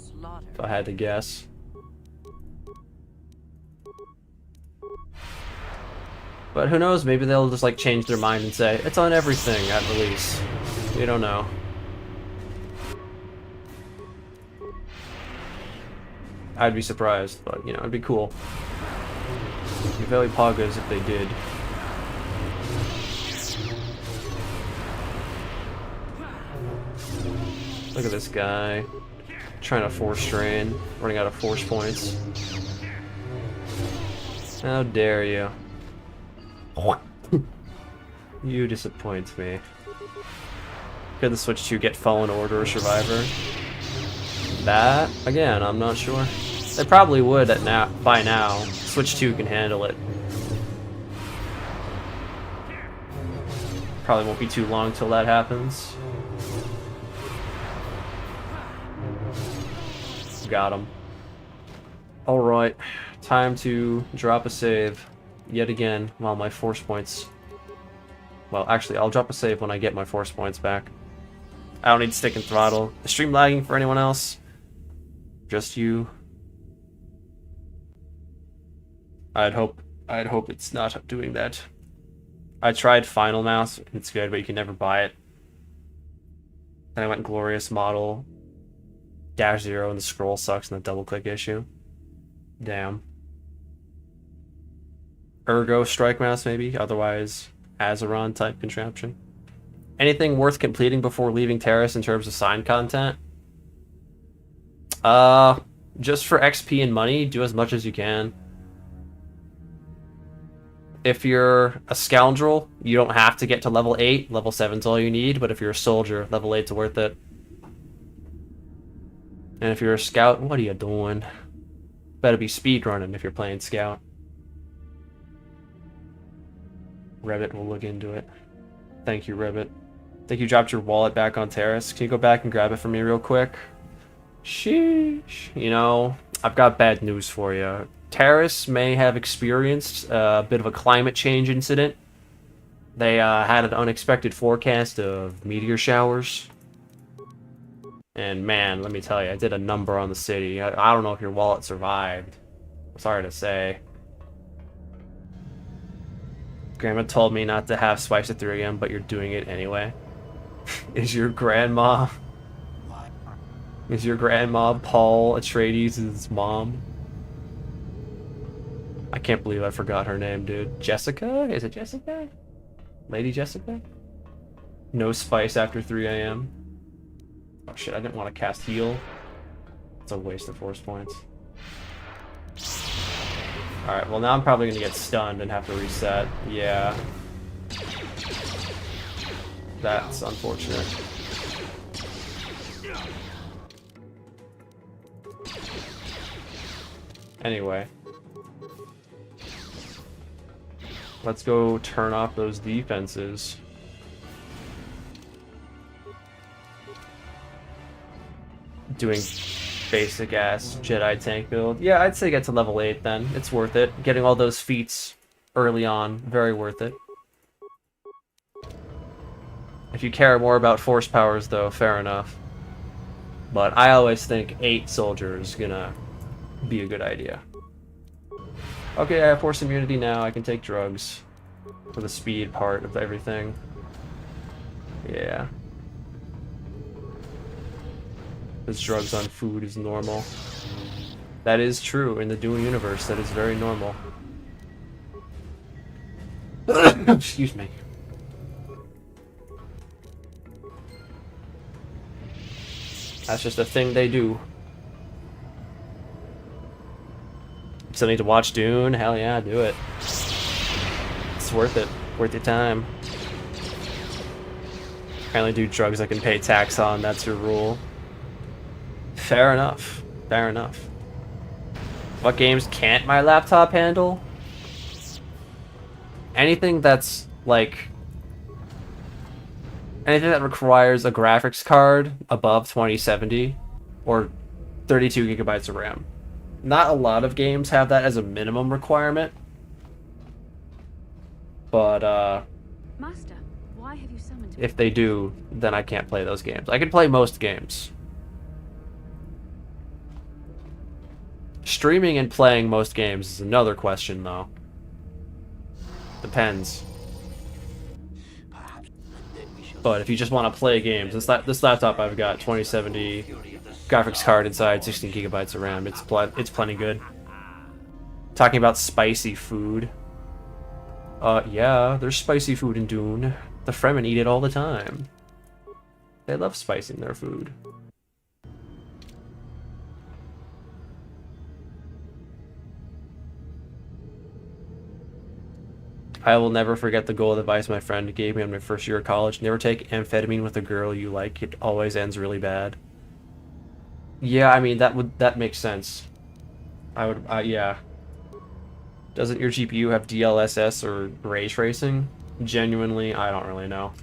if I had to guess. But who knows, maybe they'll just like change their mind and say, it's on everything at release. We don't know. I'd be surprised, but you know, it'd be cool. It'd be very poggers if they did. Look at this guy. Trying to force train, running out of force points. How dare you? You disappoint me. Could the Switch 2 get Fallen Order or Survivor? That, again, I'm not sure. They probably would by now. Switch 2 can handle it. Probably won't be too long till that happens. Got him. Alright, time to drop a save. Yet again, while my force points... Well, actually, I'll drop a save when I get my force points back. I don't need stick and throttle. Is stream lagging for anyone else? Just you? I'd hope it's not doing that. I tried Final Mouse, it's good, but you can never buy it. Then I went Glorious Model, -0, and the scroll sucks, and the double-click issue. Damn. Ergo Strike Mouse, maybe? Otherwise, Azeron type contraption. Anything worth completing before leaving Terrace in terms of side content? Just for XP and money, do as much as you can. If you're a scoundrel, you don't have to get to level 8. Level 7's all you need, but if you're a soldier, level 8's worth it. And if you're a scout, what are you doing? Better be speedrunning if you're playing scout. Rebbit will look into it. Thank you, Rebbit. Think you dropped your wallet back on Terrace. Can you go back and grab it for me real quick? Sheesh. You know, I've got bad news for you. Terrace may have experienced a bit of a climate change incident. They had an unexpected forecast of meteor showers. And man, let me tell you, I did a number on the city. I don't know if your wallet survived. Sorry to say. Grandma told me not to have spikes at 3 AM, but you're doing it anyway. Is your grandma Paul Atreides' mom? I can't believe I forgot her name, dude. Jessica? Is it Jessica? Lady Jessica? No spice after 3 AM. Oh shit, I didn't want to cast heal. It's a waste of force points. Alright, well now I'm probably gonna get stunned and have to reset. Yeah. That's unfortunate. Anyway. Let's go turn off those defenses. Doing basic ass Jedi tank build. Yeah, I'd say get to level 8 then. It's worth it. Getting all those feats early on, very worth it. If you care more about force powers though, fair enough. But I always think 8 soldiers gonna be a good idea. Okay, I have force immunity now, I can take drugs. For the speed part of everything. Yeah. This drugs on food is normal. That is true in the Dune universe, that is very normal. Excuse me. That's just a thing they do. Still need to watch Dune? Hell yeah, do it. It's worth it. Worth your time. I only do drugs I can pay tax on, that's your rule. Fair enough. Fair enough. What games can't my laptop handle? Anything that's, like... anything that requires a graphics card above 2070 or 32 gigabytes of RAM. Not a lot of games have that as a minimum requirement. But, Master, why have you summoned me? if they do, then I can't play those games. I can play most games. Streaming and playing most games is another question, though. Depends. But if you just want to play games, this laptop I've got 2070 graphics card inside, 16 gigabytes of RAM. It's plenty good. Talking about spicy food. Yeah, there's spicy food in Dune. The Fremen eat it all the time. They love spicing their food. I will never forget the goal advice my friend gave me on my first year of college. Never take amphetamine with a girl you like. It always ends really bad. Yeah, I mean, that makes sense. Yeah. Doesn't your GPU have DLSS or ray tracing? Genuinely, I don't really know.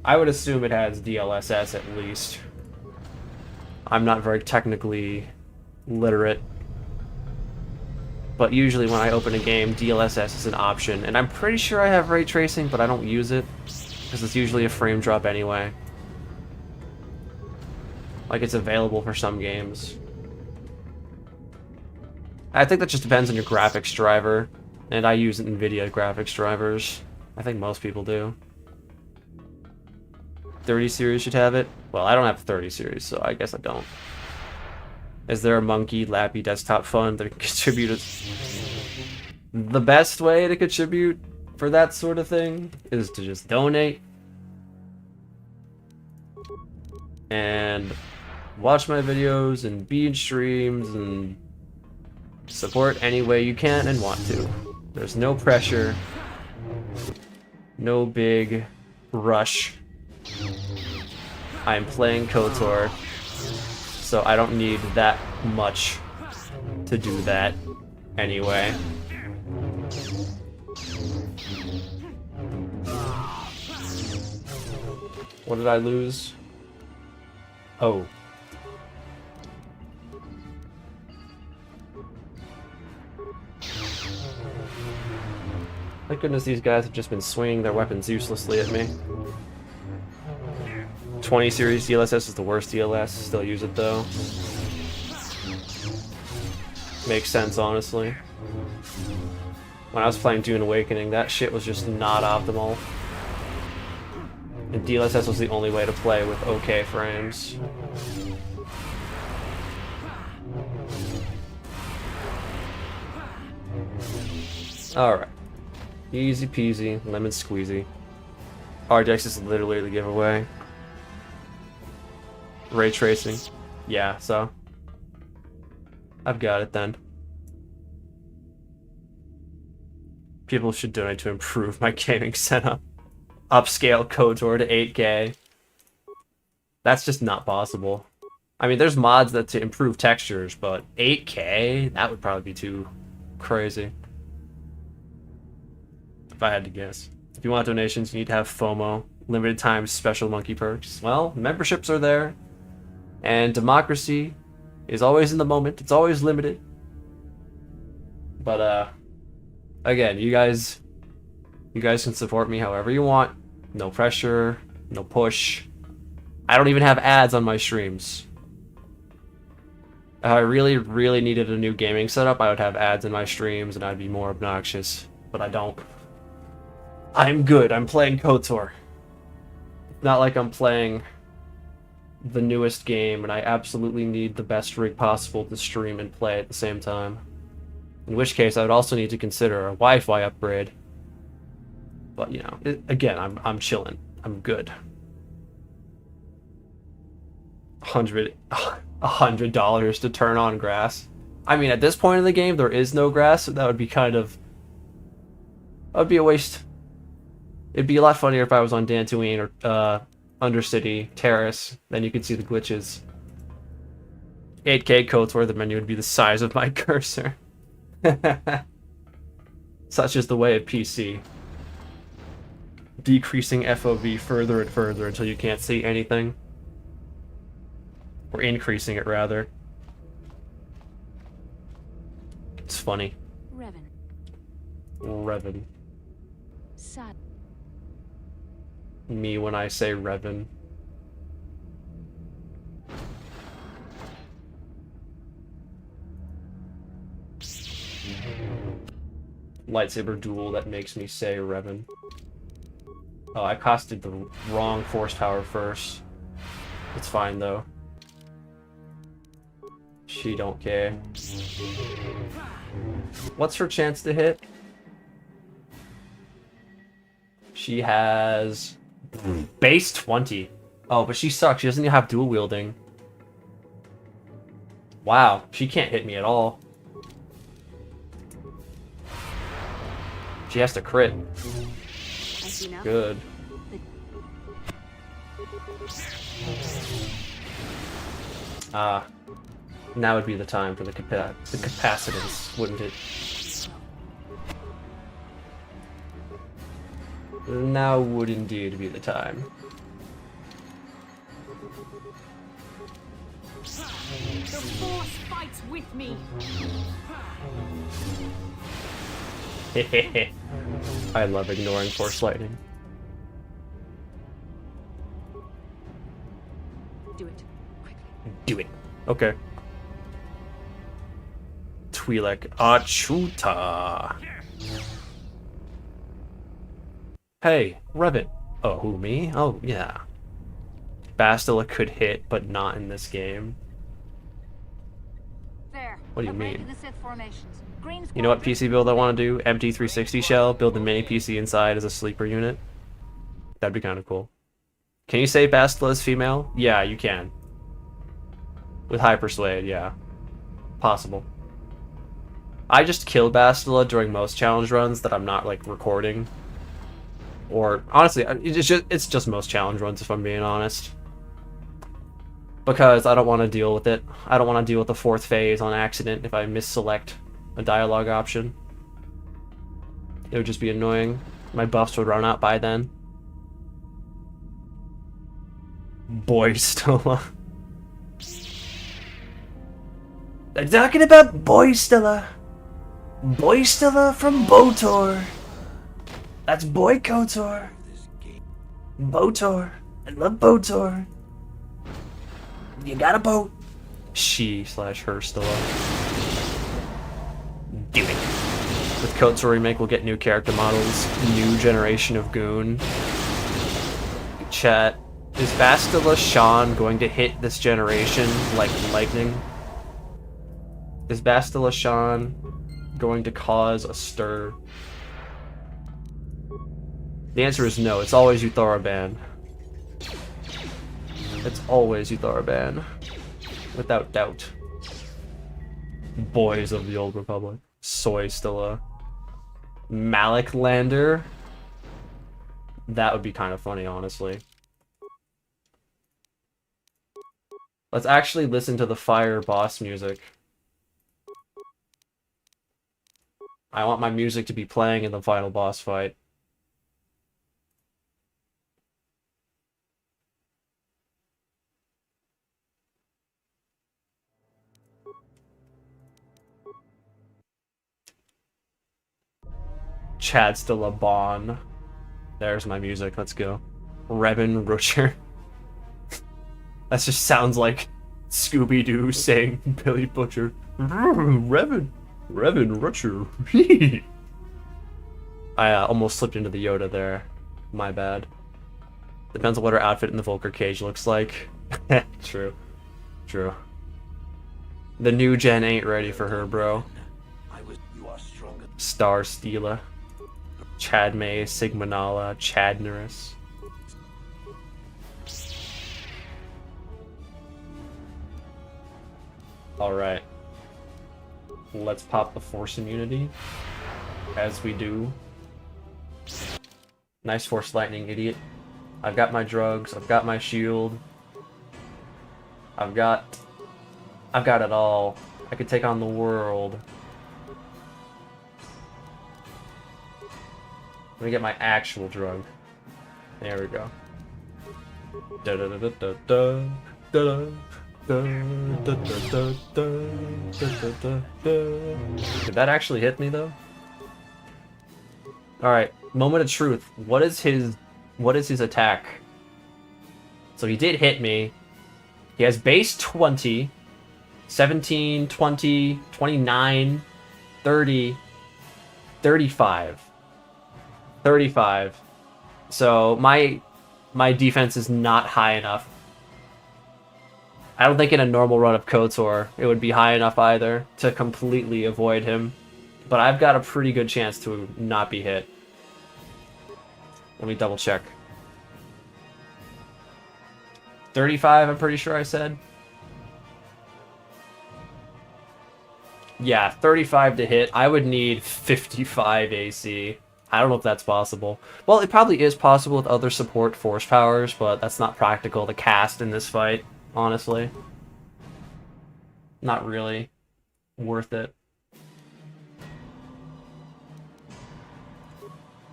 I would assume it has DLSS at least. I'm not very technically literate. But usually when I open a game, DLSS is an option, and I'm pretty sure I have ray tracing, but I don't use it, because it's usually a frame drop anyway. Like, it's available for some games. I think that just depends on your graphics driver, and I use NVIDIA graphics drivers. I think most people do. 30 series should have it? Well, I don't have 30 series, so I guess I don't. Is there a monkey lappy desktop fund that can contribute? The best way to contribute for that sort of thing is to just donate and watch my videos and be in streams and support any way you can and want to. There's no pressure, no big rush. I'm playing KOTOR, so I don't need that much to do that anyway. What did I lose? Oh. Thank goodness these guys have just been swinging their weapons uselessly at me. 20 series DLSS is the worst DLS. Still use it though. Makes sense, honestly. When I was playing Dune Awakening, that shit was just not optimal. And DLSS was the only way to play with okay frames. Alright. Easy peasy, lemon squeezy. RDX is literally the giveaway. Ray tracing. Yeah, so. I've got it then. People should donate to improve my gaming setup. Upscale KOTOR to 8K. That's just not possible. I mean, there's mods that to improve textures, but 8K? That would probably be too crazy. If I had to guess. If you want donations, you need to have FOMO. Limited time special monkey perks. Well, memberships are there. And democracy is always in the moment. It's always limited. But, again, you guys can support me however you want. No pressure, no push. I don't even have ads on my streams. If I really, really needed a new gaming setup, I would have ads in my streams and I'd be more obnoxious. But I don't. I'm good. I'm playing KOTOR. It's not like I'm playing the newest game and I absolutely need the best rig possible to stream and play at the same time. In which case, I would also need to consider a Wi-Fi upgrade. But, you know, again, I'm chilling. I'm good. $100 to turn on grass. I mean, at this point in the game, there is no grass, so that would be kind of... That would be a waste. It'd be a lot funnier if I was on Dantooine or Undercity Terrace. Then you could see the glitches. 8K KOTOR, the menu would be the size of my cursor. Such is the way of PC. Decreasing FOV further and further until you can't see anything. Or increasing it, rather. It's funny. Revan. Sad. Me when I say Revan. Lightsaber duel that makes me say Revan. Oh, I costed the wrong force power first. It's fine though. She don't care. What's her chance to hit? She has base 20. Oh, but she sucks. She doesn't even have dual wielding. Wow, she can't hit me at all. She has to crit. Good. Now would be the time for the capacitance, wouldn't it? Now would indeed be the time. The Force fights with me. I love ignoring Force Lightning. Do it. Quickly. Do it. Okay. Twi'lek Achuta. Hey, Revan. Oh, who, me? Oh, yeah. Bastila could hit, but not in this game. There. What do you mean? The Sith formations. Green You know what PC build I want to do? Empty 360 shell, build a mini PC inside as a sleeper unit. That'd be kind of cool. Can you say Bastila is female? Yeah, you can. With High Persuade, yeah. Possible. I just killed Bastila during most challenge runs that I'm not, like, recording. Or, honestly, it's just most challenge runs, if I'm being honest. Because I don't want to deal with it. I don't want to deal with the fourth phase on accident if I misselect a dialogue option. It would just be annoying. My buffs would run out by then. Boy Stella. I'm talking about Boy Stella. Boy Stella from KOTOR. That's Boy KOTOR. BOTOR. I love BOTOR. You got a boat. She/her Stella. Do it. With KOTOR Remake, we'll get new character models, new generation of goon. Chat, is Bastila Shan going to hit this generation like lightning? Is Bastila Shan going to cause a stir? The answer is no. It's always Utharaban. It's always Utharaban. Without doubt. Boys of the Old Republic. Soy Stella. Malik Lander. That would be kind of funny, honestly. Let's actually listen to the fire boss music. I want my music to be playing in the final boss fight. Chad's still a Bon. There's my music. Let's go. Revan Rutcher. That just sounds like Scooby-Doo saying Billy Butcher. Revan Rutcher. I almost slipped into the Yoda there. My bad. Depends on what her outfit in the Volker cage looks like. True. True. The new gen ain't ready for her, bro. Star Steela. Chadmay, Sigmanala, Chadnerus. Alright. Let's pop the Force immunity. As we do. Nice Force Lightning, idiot. I've got my drugs, I've got my shield. I've got it all. I could take on the world. Let me get my actual drug. There we go. Da da da da da da da da da da da da. Did that actually hit me though? All right, moment of truth. What is his attack? So he did hit me. He has base 20, 17, 20, 29, 30, 35. 35. So my defense is not high enough. I don't think in a normal run of KOTOR it would be high enough either to completely avoid him. But I've got a pretty good chance to not be hit. Let me double check. 35, I'm pretty sure I said. Yeah, 35 to hit. I would need 55 AC. I don't know if that's possible. Well, it probably is possible with other support force powers, but that's not practical to cast in this fight, honestly. Not really worth it.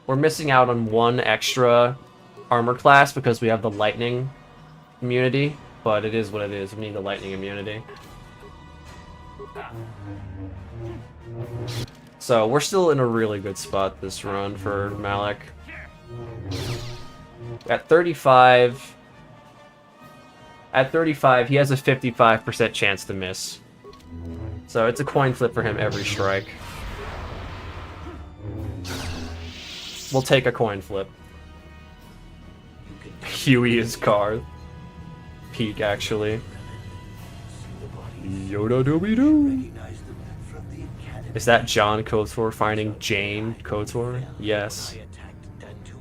We're missing out on one extra armor class because we have the lightning immunity, but it is what it is. We need the lightning immunity. So we're still in a really good spot this run for Malik. At 35, he has a 55% chance to miss. So it's a coin flip for him every strike. We'll take a coin flip. Huey is Karth. Peak, actually. Yoda dooby doo. Is that John KOTOR finding Jane KOTOR? Yes.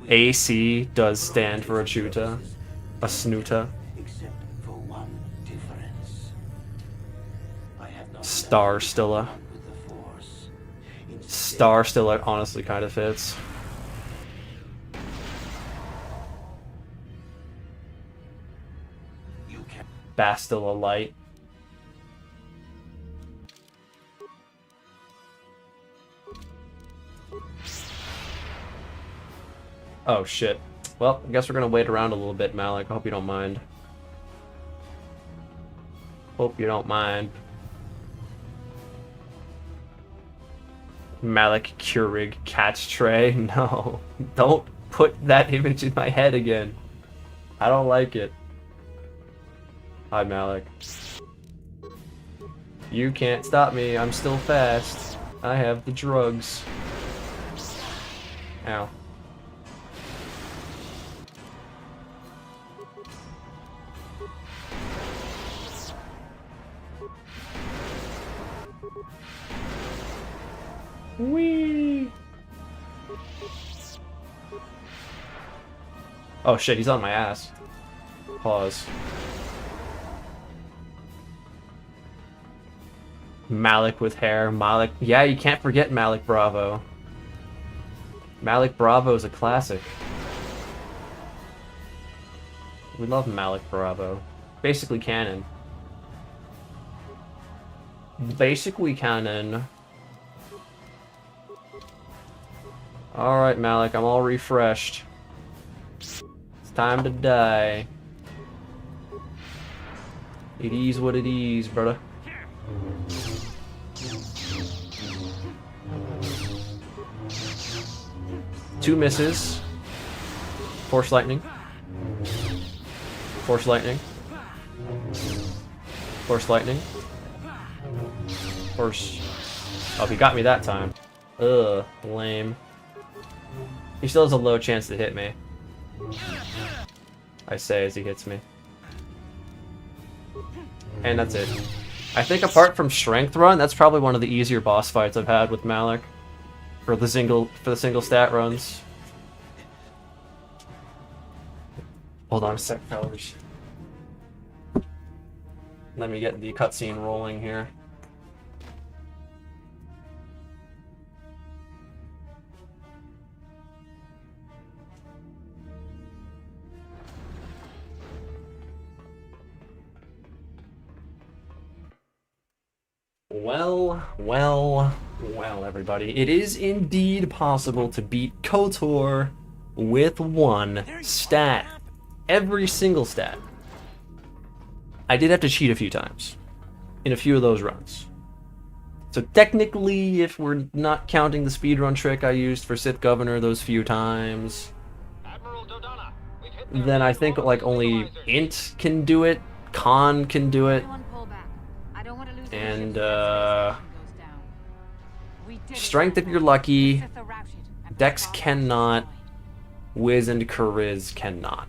AC does stand for Achuta. A Snuta. Star Stilla. Star Stilla honestly kind of fits. Bastilla Light. Oh shit. Well, I guess we're gonna wait around a little bit, Malik. I hope you don't mind. Hope you don't mind. Malik Keurig catch tray. No. Don't put that image in my head again. I don't like it. Hi, Malik. You can't stop me. I'm still fast. I have the drugs. Ow. Whee! Oh shit, he's on my ass. Pause. Malik with hair. Malik. Yeah, you can't forget Malik Bravo. Malik Bravo is a classic. We love Malik Bravo. Basically canon. Basically canon. Alright, Malik, I'm all refreshed. It's time to die. It is what it is, brother. Two misses. Force lightning. Force lightning. Force lightning. Force. Oh, he got me that time. Ugh, lame. He still has a low chance to hit me. I say as he hits me. And that's it. I think apart from Strength Run, that's probably one of the easier boss fights I've had with Malik. For the single stat runs. Hold on a sec, fellas. Let me get the cutscene rolling here. Well, everybody. It is indeed possible to beat KOTOR with one stat. Every single stat. I did have to cheat a few times in a few of those runs. So technically, if we're not counting the speedrun trick I used for Sith Governor those few times, then I think like only Int can do it, Khan can do it, and Strength if you're lucky, Dex cannot, Wiz and Chariz cannot.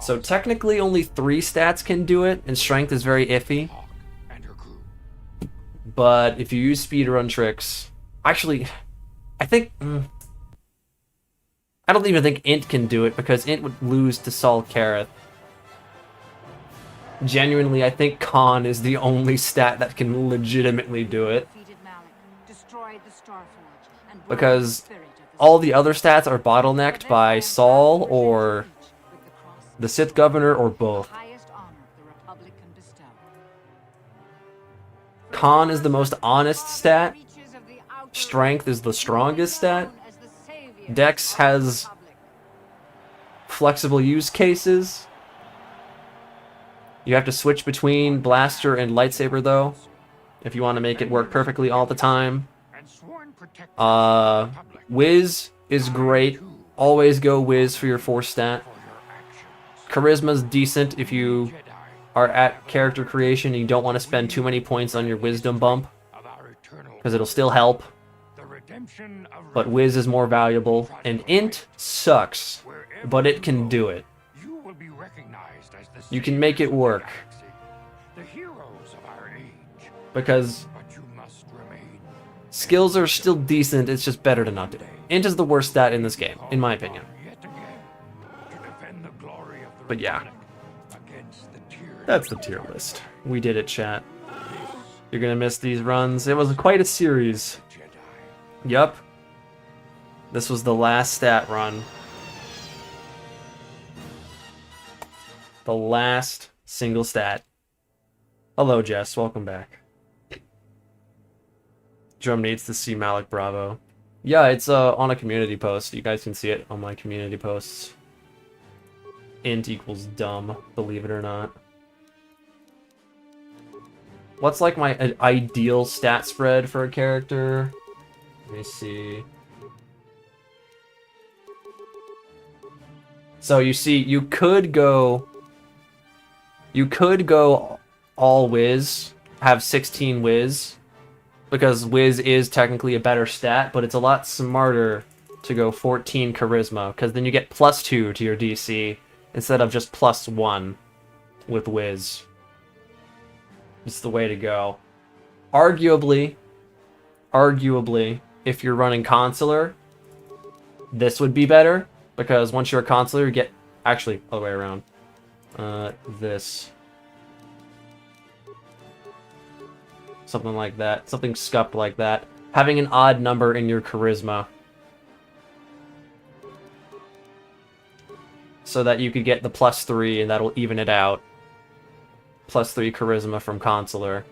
So technically only 3 stats can do it, and Strength is very iffy. But if you use speedrun tricks... Actually, I think... I don't even think Int can do it, because Int would lose to Sol Kareth. Genuinely, I think Khan is the only stat that can legitimately do it. Because all the other stats are bottlenecked by Sol or the Sith Governor or both. Khan is the most honest stat. Strength is the strongest stat. Dex has flexible use cases. You have to switch between blaster and lightsaber though, if you want to make it work perfectly all the time. Wiz is great. Always go Wiz for your force stat. Charisma's decent if you are at character creation and you don't want to spend too many points on your wisdom bump, because it'll still help. But Wiz is more valuable, and Int sucks, but it can do it. You can make it work. Because skills are still decent, it's just better to not do it. Int is the worst stat in this game, in my opinion. But yeah. That's the tier list. We did it, chat. You're gonna miss these runs. It was quite a series. Yup. This was the last stat run. The last single stat. Hello, Jess. Welcome back. Drum needs to see Malik Bravo. Yeah, it's on a community post. You guys can see it on my community posts. Int equals dumb, believe it or not. What's like my ideal stat spread for a character? Let me see. So you see, you could go all Wiz, have 16 Wiz, because Wiz is technically a better stat, but it's a lot smarter to go 14 Charisma, because then you get +2 to your DC, instead of just +1 with Wiz. It's the way to go. Arguably, if you're running Consular, this would be better, because once you're a Consular, you get... Actually, all the way around. This. Something like that. Something scuffed like that. Having an odd number in your Charisma. So that you could get the +3, and that'll even it out. +3 Charisma from Consular.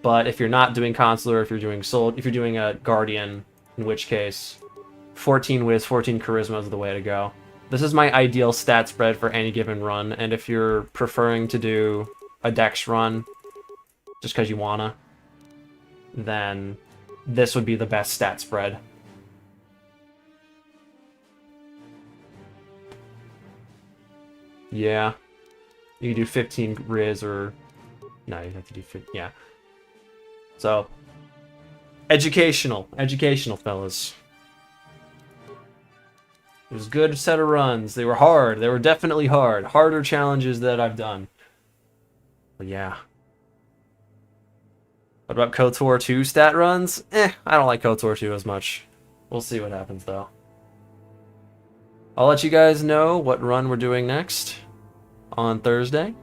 But if you're not doing Consular, if you're doing a Guardian, in which case 14 Wiz, 14 Charisma is the way to go. This is my ideal stat spread for any given run, and if you're preferring to do a Dex run, just because you wanna, then this would be the best stat spread. Yeah. You can do 15 Riz or... No, you have to do 15, yeah. So, educational, fellas. It was a good set of runs. They were hard. They were definitely hard. Harder challenges that I've done. But yeah. What about KOTOR 2 stat runs? I don't like KOTOR 2 as much. We'll see what happens, though. I'll let you guys know what run we're doing next on Thursday.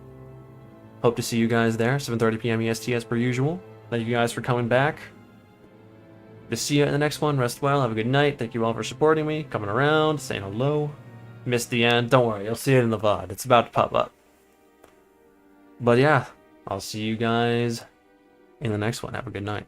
Hope to see you guys there, 7:30 p.m. EST as per usual. Thank you guys for coming back. To see you in the next one. Rest well. Have a good night. Thank you all for supporting me, coming around, saying hello. Missed the end. Don't worry. You'll see it in the VOD. It's about to pop up. But yeah, I'll see you guys in the next one. Have a good night.